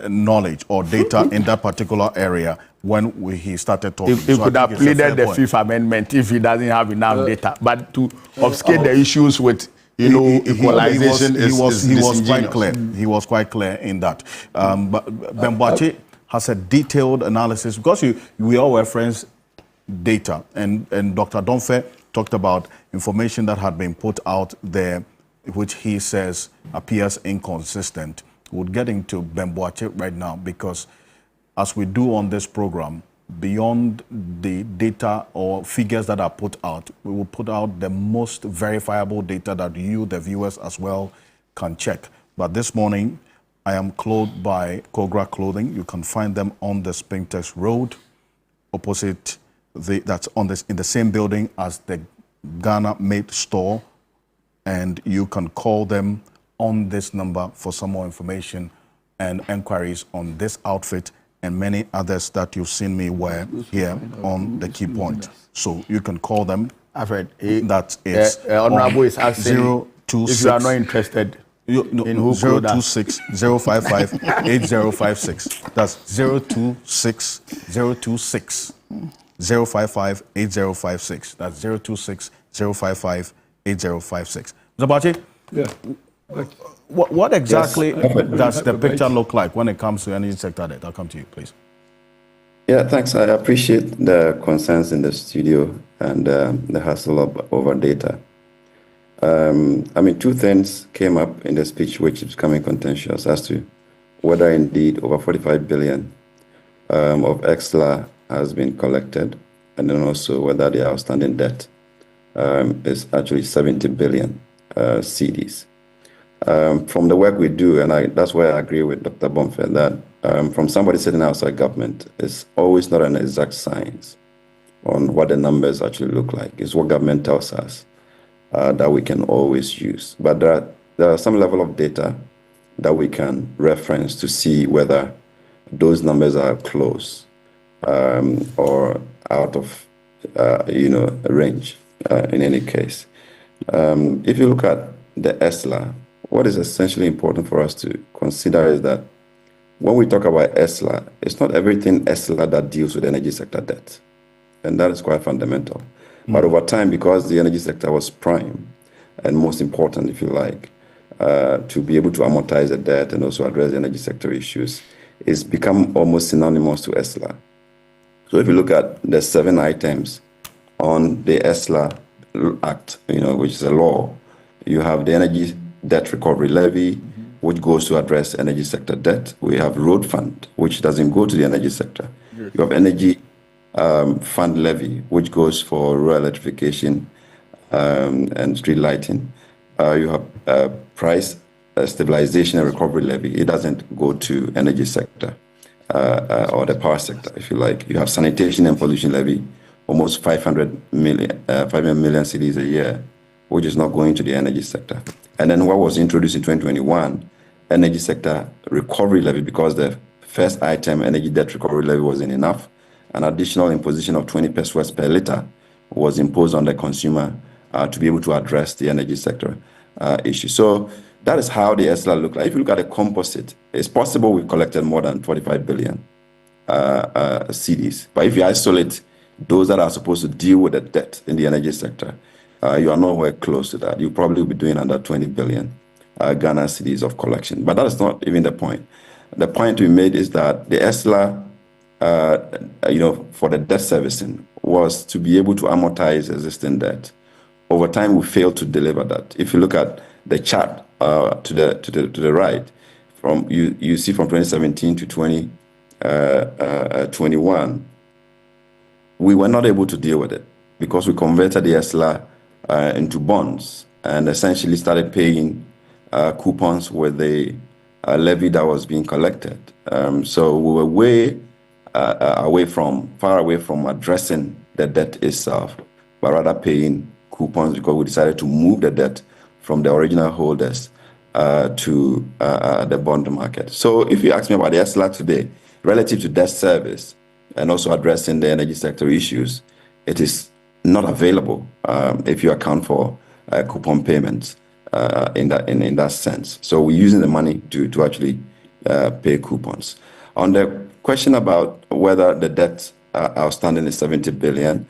knowledge or data in that particular area when he started talking. He could have pleaded the Fifth Amendment if he doesn't have enough data. But to obscure the issues with equalization he was quite clear. He was quite clear in that. But Bemboache has a detailed analysis because we all reference data, and Dr. Donfe talked about information that had been put out there, which he says appears inconsistent. We'll get into Bemboache right now because, as we do on this program, beyond the data or figures that are put out, we will put out the most verifiable data that you, the viewers as well, can check. But this morning, I am clothed by Kogra Clothing. You can find them on the Spintex Road, opposite that's on this in the same building as the Ghana Made store, and you can call them on this number for some more information and enquiries on this outfit and many others that you've seen me wear here on the Key Point. So you can call them. Alfred, that is Honorable is asking 026. If you are not interested. In who 026 055 8056. That's 026 026 055 8056. That's 026 055 8056. Zabachi? Yeah. What exactly does the picture look like when it comes to energy sector debt? I'll come to you, please. Yeah, thanks. I appreciate the concerns in the studio and the hassle over data. I mean, two things came up in the speech which is becoming contentious as to whether indeed over 45 billion of EXLA has been collected, and then also whether the outstanding debt is actually 70 billion CDs. From the work we do, and that's why I agree with Dr. Bonfe, that from somebody sitting outside government, it's always not an exact science on what the numbers actually look like. It's what government tells us that we can always use. But there are some level of data that we can reference to see whether those numbers are close or out of range in any case. If you look at the ESLA, what is essentially important for us to consider is that when we talk about ESLA, it's not everything ESLA that deals with energy sector debt. And that is quite fundamental. But over time, because the energy sector was prime and most important, if you like, to be able to amortize the debt and also address the energy sector issues, it's become almost synonymous to ESLA. So if you look at the 7 items on the ESLA Act, which is a law, you have the Energy Debt Recovery Levy, which goes to address energy sector debt. We have Road Fund, which doesn't go to the energy sector. You have Energy Fund Levy, which goes for rural electrification and street lighting. You have Price Stabilization and Recovery Levy. It doesn't go to energy sector or the power sector, if you like. You have Sanitation and Pollution Levy, almost 500 million cedis a year, which is not going to the energy sector. And then what was introduced in 2021, Energy Sector Recovery Levy, because the first item, Energy Debt Recovery Levy, wasn't enough. An additional imposition of 20 pesos per liter was imposed on the consumer to be able to address the energy sector issue. So that is how the ESLA look like. If you look at the composite, it's possible we've collected more than 45 billion CDs. But if you isolate those that are supposed to deal with the debt in the energy sector, you are nowhere close to that. You probably will be doing under 20 billion Ghana cedis of collection. But that is not even the point. The point we made is that the ESLA, for the debt servicing, was to be able to amortize existing debt. Over time, we failed to deliver that. If you look at the chart to the right, you see from 2017 to 2021, we were not able to deal with it because we converted the ESLA into bonds and essentially started paying coupons with the levy that was being collected. So we were far away from addressing the debt itself, but rather paying coupons because we decided to move the debt from the original holders to the bond market. So if you ask me about the ESLA today, relative to debt service and also addressing the energy sector issues, it is not available if you account for coupon payments in that sense. So we're using the money to actually pay coupons. On the question about whether the debt outstanding is 70 billion,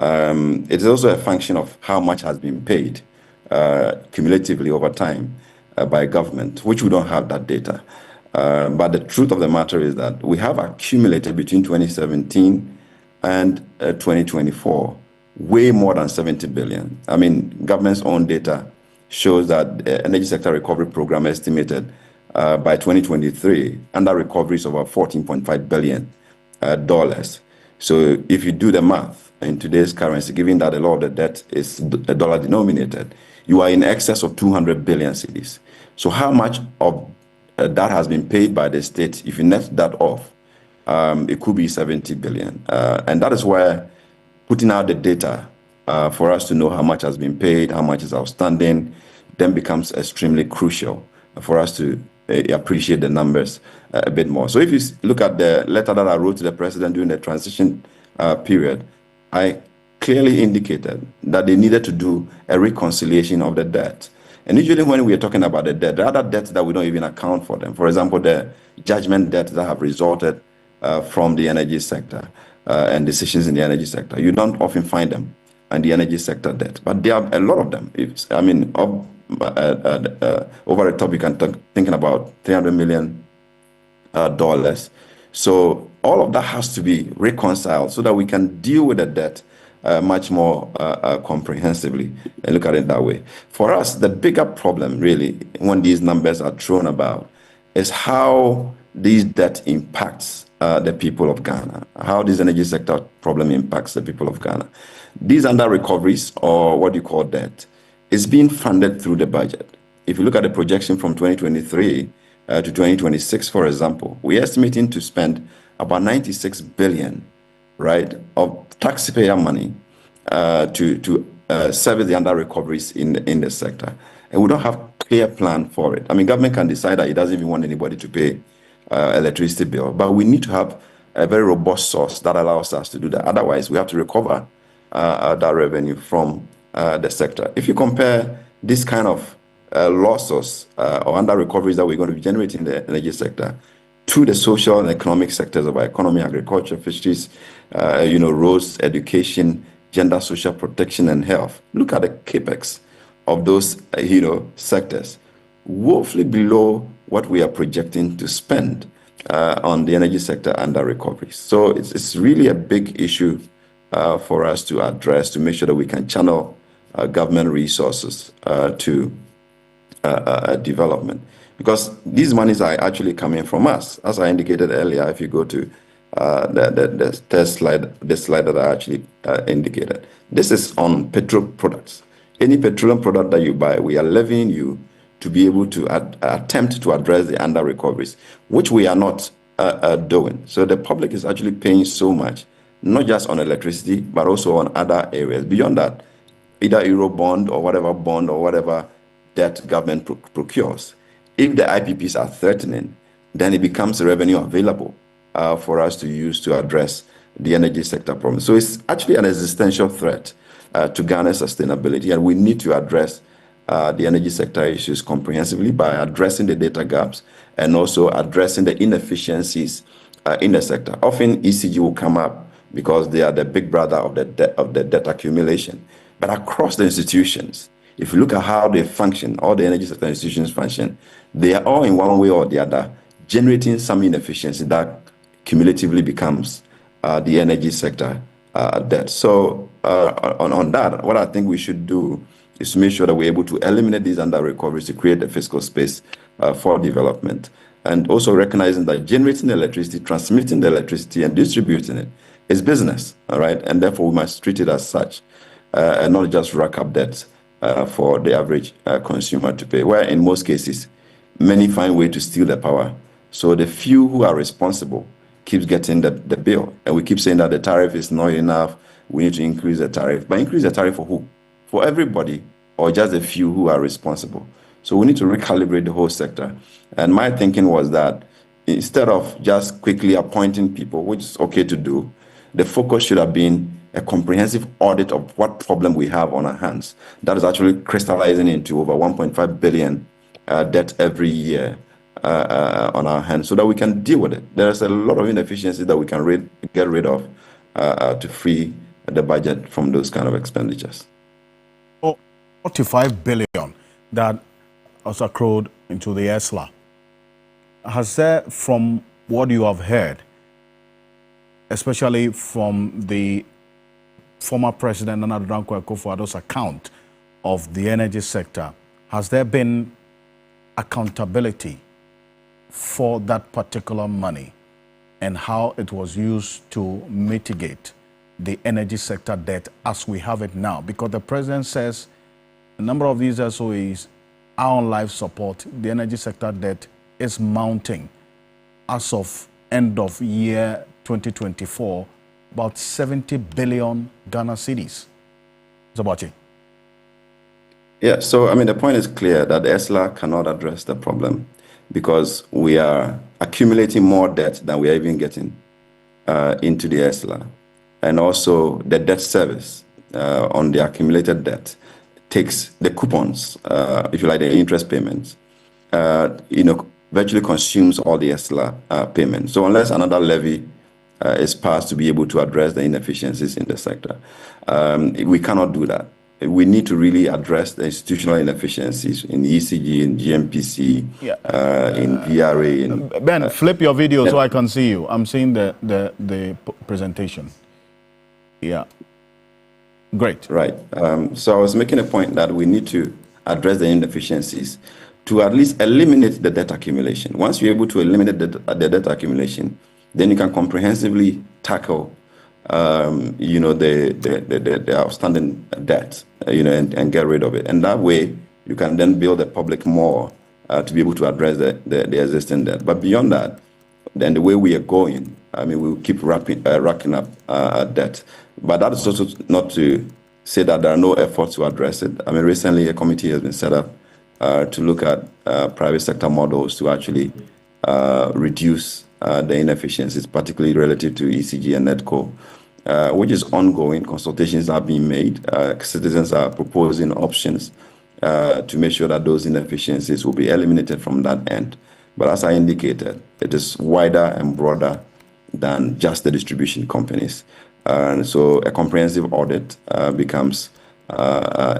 it is also a function of how much has been paid cumulatively over time by government, which we don't have that data. But the truth of the matter is that we have accumulated between 2017 and 2024 way more than 70 billion. I mean, government's own data shows that the energy sector recovery program estimated by 2023 under recoveries of about $14.5 billion. So if you do the math in today's currency, given that a lot of the debt is dollar denominated, you are in excess of 200 billion cedis. So how much of that has been paid by the state? If you net that off, it could be 70 billion. And that is where putting out the data for us to know how much has been paid, how much is outstanding, then becomes extremely crucial for us to appreciate the numbers a bit more. So if you look at the letter that I wrote to the president during the transition period, I clearly indicated that they needed to do a reconciliation of the debt. And usually when we are talking about the debt, there are other debts that we don't even account for them. For example, the judgment debts that have resulted from the energy sector and decisions in the energy sector. You don't often find them in the energy sector debt, but there are a lot of them. Over the top, you can thinking about $300 million. So all of that has to be reconciled so that we can deal with the debt much more comprehensively and look at it that way. For us, the bigger problem really, when these numbers are thrown about, is how this debt impacts the people of Ghana, how this energy sector problem impacts the people of Ghana. These under recoveries, or what you call debt, is being funded through the budget. If you look at the projection from 2023 to 2026, for example, we're estimating to spend about 96 billion, right, of taxpayer money to service the under recoveries in the sector. And we don't have a clear plan for it. I mean, government can decide that it doesn't even want anybody to pay electricity bill, but we need to have a very robust source that allows us to do that. Otherwise, we have to recover that revenue from the sector. If you compare this kind of losses or under recoveries that we're going to be generating in the energy sector to the social and economic sectors of our economy, agriculture, fisheries, roads, education, gender, social protection, and health, look at the capex of those sectors, woefully below what we are projecting to spend on the energy sector under recovery. So it's really a big issue for us to address, to make sure that we can channel government resources to development. Because these monies are actually coming from us. As I indicated earlier, if you go to the third slide, the slide that I actually indicated, this is on petrol products. Any petroleum product that you buy, we are levying you to be able to attempt to address the under recoveries, which we are not doing. So the public is actually paying so much, not just on electricity, but also on other areas. Beyond that, either Euro bond or whatever debt government procures. If the IPPs are threatening, then it becomes revenue available for us to use to address the energy sector problem. So it's actually an existential threat to Ghana's sustainability, and we need to address the energy sector issues comprehensively by addressing the data gaps and also addressing the inefficiencies in the sector. Often ECG will come up because they are the big brother of the debt accumulation. But across the institutions, if you look at how they function, all the energy sector institutions function, they are all in one way or the other generating some inefficiency that cumulatively becomes the energy sector debt. So on that, what I think we should do is to make sure that we're able to eliminate these under recoveries to create the fiscal space for development. And also recognizing that generating electricity, transmitting the electricity, and distributing it is business, all right? And therefore, we must treat it as such and not just rack up debts for the average consumer to pay, where in most cases, many find way to steal the power. So the few who are responsible keeps getting the bill. And we keep saying that the tariff is not enough, we need to increase the tariff. But increase the tariff for who? For everybody, or just a few who are responsible? So we need to recalibrate the whole sector. And my thinking was that instead of just quickly appointing people, which is okay to do, the focus should have been a comprehensive audit of what problem we have on our hands. That is actually crystallizing into over 1.5 billion debt every year on our hands so that we can deal with it. There's a lot of inefficiencies that we can get rid of to free the budget from those kind of expenditures. 45 billion that was accrued into the ESLA. Has there, from what you have heard, especially from the former President Nana Dankwa Akufo-Addo's account of the energy sector, has there been accountability for that particular money and how it was used to mitigate the energy sector debt as we have it now? Because the President says a number of these SOEs are on life support. The energy sector debt is mounting. As of end of year 2024, about 70 billion Ghana cedis. Zabachi. Yeah, so I mean, the point is clear that the ESLA cannot address the problem because we are accumulating more debt than we are even getting into the ESLA. And also the debt service on the accumulated debt takes the coupons, if you like, the interest payments, virtually consumes all the ESLA payments. So unless another levy is passed to be able to address the inefficiencies in the sector, we cannot do that. We need to really address the institutional inefficiencies in ECG, in GMPC, in VRA. Ben, flip your video so I can see you. I'm seeing the presentation. Yeah. Great. Right. So I was making a point that we need to address the inefficiencies to at least eliminate the debt accumulation. Once you're able to eliminate the debt accumulation, then you can comprehensively tackle, the outstanding debt, and get rid of it. And that way, you can then build the public more to be able to address the existing debt. But beyond that, then the way we are going, we'll keep racking up debt. But that is also not to say that there are no efforts to address it. Recently a committee has been set up to look at private sector models to actually reduce the inefficiencies, particularly relative to ECG and NETCO, which is ongoing. Consultations are being made. Citizens are proposing options to make sure that those inefficiencies will be eliminated from that end. But as I indicated, it is wider and broader than just the distribution companies. And so a comprehensive audit becomes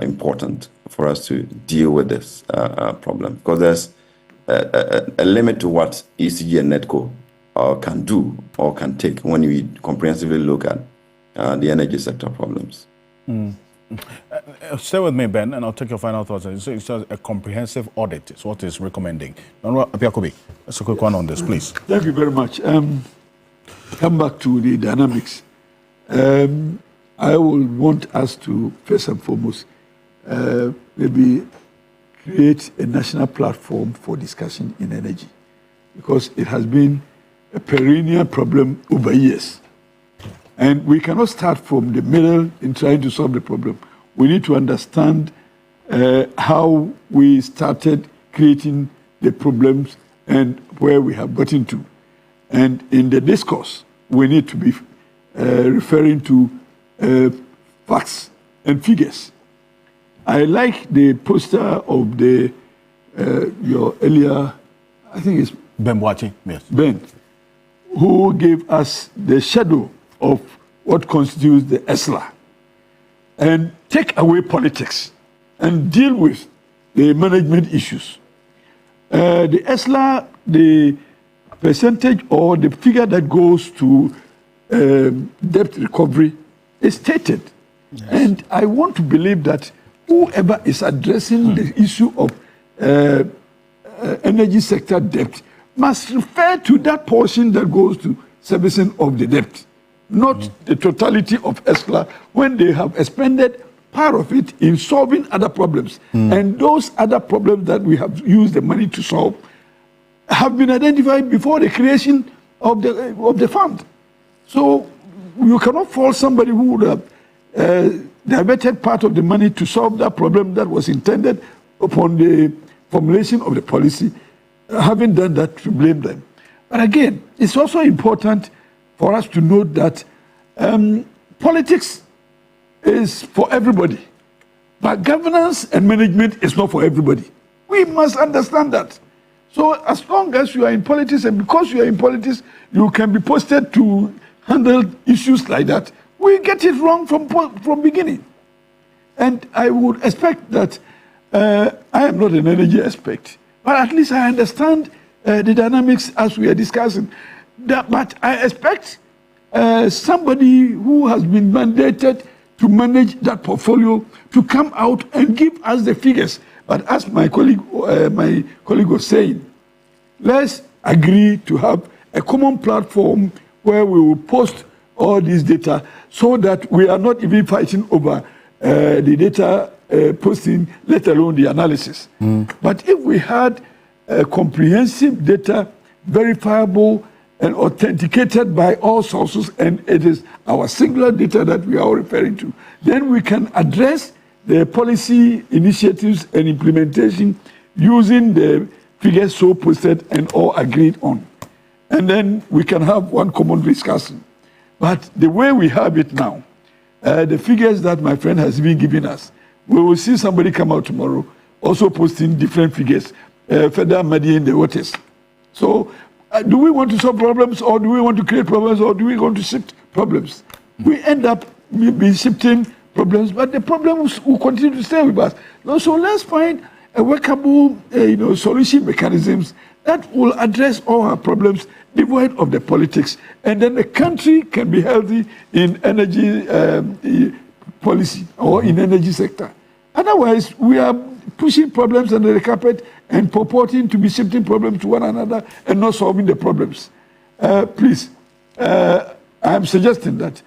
important for us to deal with this problem, because there's a limit to what ECG and NETCO can do or can take when we comprehensively look at the energy sector problems. Stay with me, Ben, and I'll take your final thoughts. It's a comprehensive audit is what it's recommending. Apiakobi, let's a quick one on this, please. Thank you very much. Come back to the dynamics. I will want us to, first and foremost, maybe create a national platform for discussion in energy, because it has been a perennial problem over years. And we cannot start from the middle in trying to solve the problem. We need to understand how we started creating the problems and where we have gotten to. And in the discourse, we need to be referring to facts and figures. I like the poster of your earlier, I think it's Ben Wachi, yes. Ben, who gave us the shadow of what constitutes the ESLA, and take away politics and deal with the management issues. The ESLA, the percentage or the figure that goes to debt recovery is stated. Yes. And I want to believe that whoever is addressing the issue of energy sector debt must refer to that portion that goes to servicing of the debt, not the totality of ESLA, when they have expended part of it in solving other problems. And those other problems that we have used the money to solve have been identified before the creation of the fund. So you cannot fault somebody who would have diverted part of the money to solve that problem that was intended upon the formulation of the policy. Having done that, to blame them. But again, it's also important for us to note that politics is for everybody, but governance and management is not for everybody. We must understand that. So as long as you are in politics, and because you are in politics, you can be posted to handle issues like that, we get it wrong from beginning. And I would expect that, I am not an energy expert, but at least I understand the dynamics as we are discussing. But I expect somebody who has been mandated to manage that portfolio to come out and give us the figures. But as my colleague was saying, let's agree to have a common platform where we will post all this data so that we are not even fighting over the data posting, let alone the analysis. But if we had comprehensive data, verifiable and authenticated by all sources, and it is our singular data that we are referring to, then we can address the policy initiatives and implementation using the figures so posted and all agreed on. And then we can have one common discussion. But the way we have it now, the figures that my friend has been giving us, we will see somebody come out tomorrow also posting different figures, further muddying the waters. So do we want to solve problems, or do we want to create problems, or do we want to shift problems? We end up maybe shifting problems, but the problems will continue to stay with us. So let's find a workable solution mechanisms that will address all our problems devoid of the politics. And then the country can be healthy in energy policy or in energy sector. Otherwise, we are pushing problems under the carpet and purporting to be shifting problems to one another and not solving the problems. Please, I'm suggesting that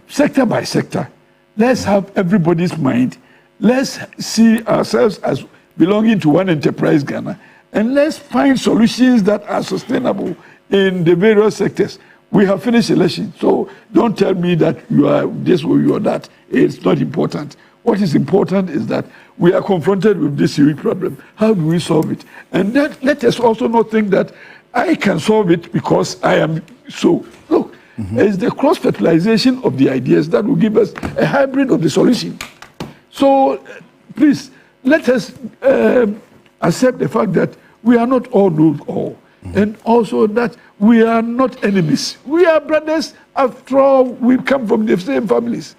sector by sector, let's have everybody's mind. Let's see ourselves as belonging to one enterprise, Ghana, and let's find solutions that are sustainable in the various sectors. We have finished election, so don't tell me that you are this or you are that. It's not important. What is important is that we are confronted with this serious problem. How do we solve it? And that, let us also not think that I can solve it because I am so. Look, it's the cross-fertilization of the ideas that will give us a hybrid of the solution. So, please, let us accept the fact that we are not all know all. And also that we are not enemies. We are brothers. After all, we come from the same families.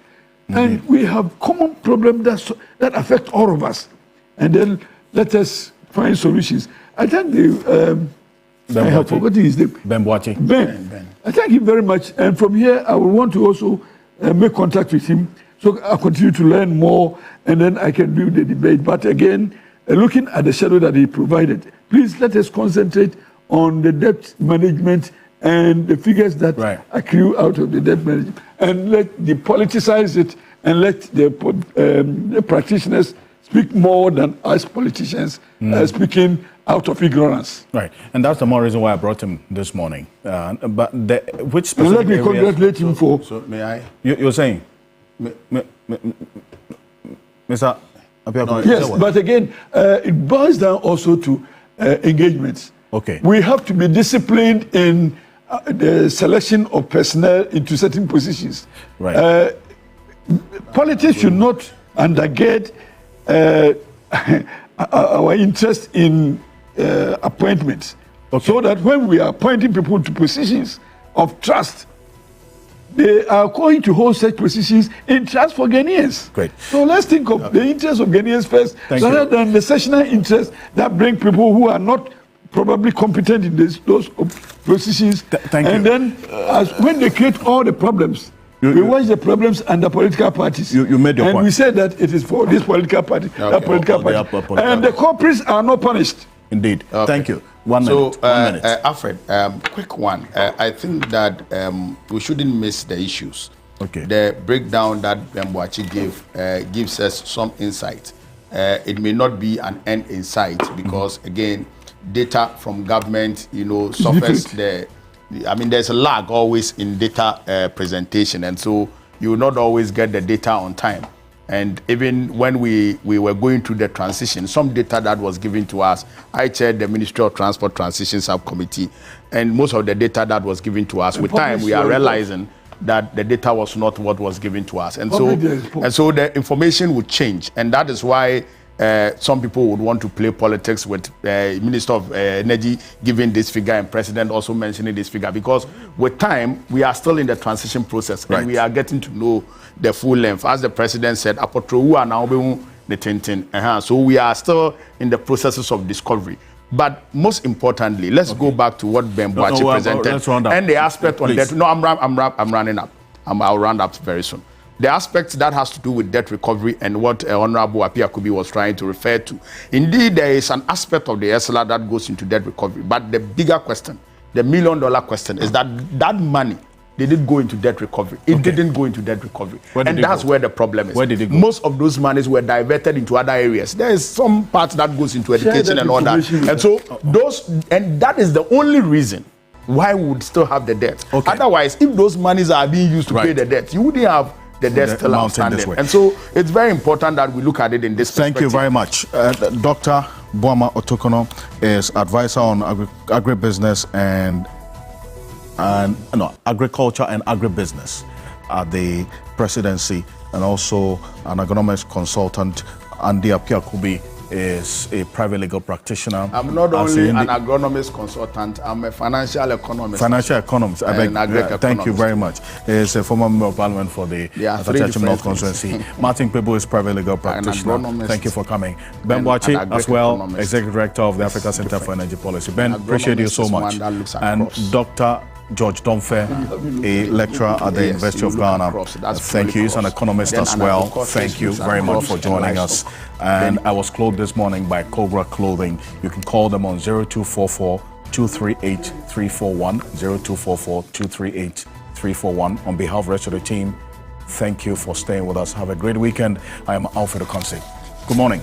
And we have common problems that affect all of us. And then let us find solutions. I thank the... I have forgotten his name. Ben Boachi. Ben. I thank him very much. And from here, I will want to also make contact with him so I'll continue to learn more and then I can do the debate. But again, looking at the shadow that he provided, please let us concentrate on the debt management and the figures that accrue out of the debt management, and let the politicize it and let the practitioners speak more than us politicians speaking out of ignorance. Right, and that's the more reason why I brought him this morning. But which specific and let me congratulate him for... So may I? You're saying? Mr. Yes, but again, it boils down also to engagements. Okay. We have to be disciplined in the selection of personnel into certain positions. Right. Politics should not undergird our interest in appointments. Okay. So that when we are appointing people to positions of trust, they are going to hold such positions in trust for Ghanaians. Great. So let's think of the interests of Ghanaians first, rather than the sectional interests that bring people who are not probably competent in those positions. And then when they create all the problems, we watch the problems under political parties. You made your point. And we say that it is for this political party, that political party. And the culprits are not punished. Indeed. Okay. Thank you. One minute. Alfred, quick one. I think that we shouldn't miss the issues. Okay. The breakdown that Bemboachi gave gives us some insight. It may not be an end in sight because, again, data from government, suffers there's a lag always in data presentation, and so you will not always get the data on time. And even when we were going through the transition, some data that was given to us, I chaired the Ministry of Transport Transition Subcommittee, and most of the data that was given to us, with time we are realizing that the data was not what was given to us. And so the information would change, and that is why some people would want to play politics with Minister of Energy giving this figure and President also mentioning this figure, because with time, we are still in the transition process and we are getting to know the full length. As the President said, so we are still in the processes of discovery. But most importantly, let's go back to what Ben Boachi presented and the aspect on debt. No, I'm running up. I'll round up very soon. The aspect that has to do with debt recovery and what Honorable Apia Kubi was trying to refer to. Indeed, there is an aspect of the SLR that goes into debt recovery. But the bigger question, the $1 million question, is that money, did it go into debt recovery? It didn't go into debt recovery. And that's where the problem is. Where did it go? Most of those monies were diverted into other areas. There is some part that goes into education and all that. And so that is the only reason why we would still have the debt. Okay. Otherwise, if those monies are being used to pay the debt, you wouldn't have the debt still outstanding. And so it's very important that we look at it in this perspective. Thank you very much. Dr. Boama Otokono is advisor on agribusiness and agriculture and agribusiness at the presidency, and also an agronomist consultant. Andy Apia Kubi is a private legal practitioner. I'm not only an agronomist consultant, I'm a financial economist. Financial economist. Thank you very much. He's a former member of parliament for the Atachim North Constituency. Martin Pebo is private legal practitioner. Thank you for coming. Ben Boachi, as well, executive director of the Africa Center for Energy Policy. Ben, appreciate you so much. And Dr. George Domfe, a lecturer at the University of Ghana. Thank you. He's an economist as well. Thank you very much for joining us. And I was clothed this morning by Cobra Clothing. You can call them on 0244 238 341, 0244 238 341. On behalf of the rest of the team, thank you for staying with us. Have a great weekend. I am Alfred Ocansey. Good morning.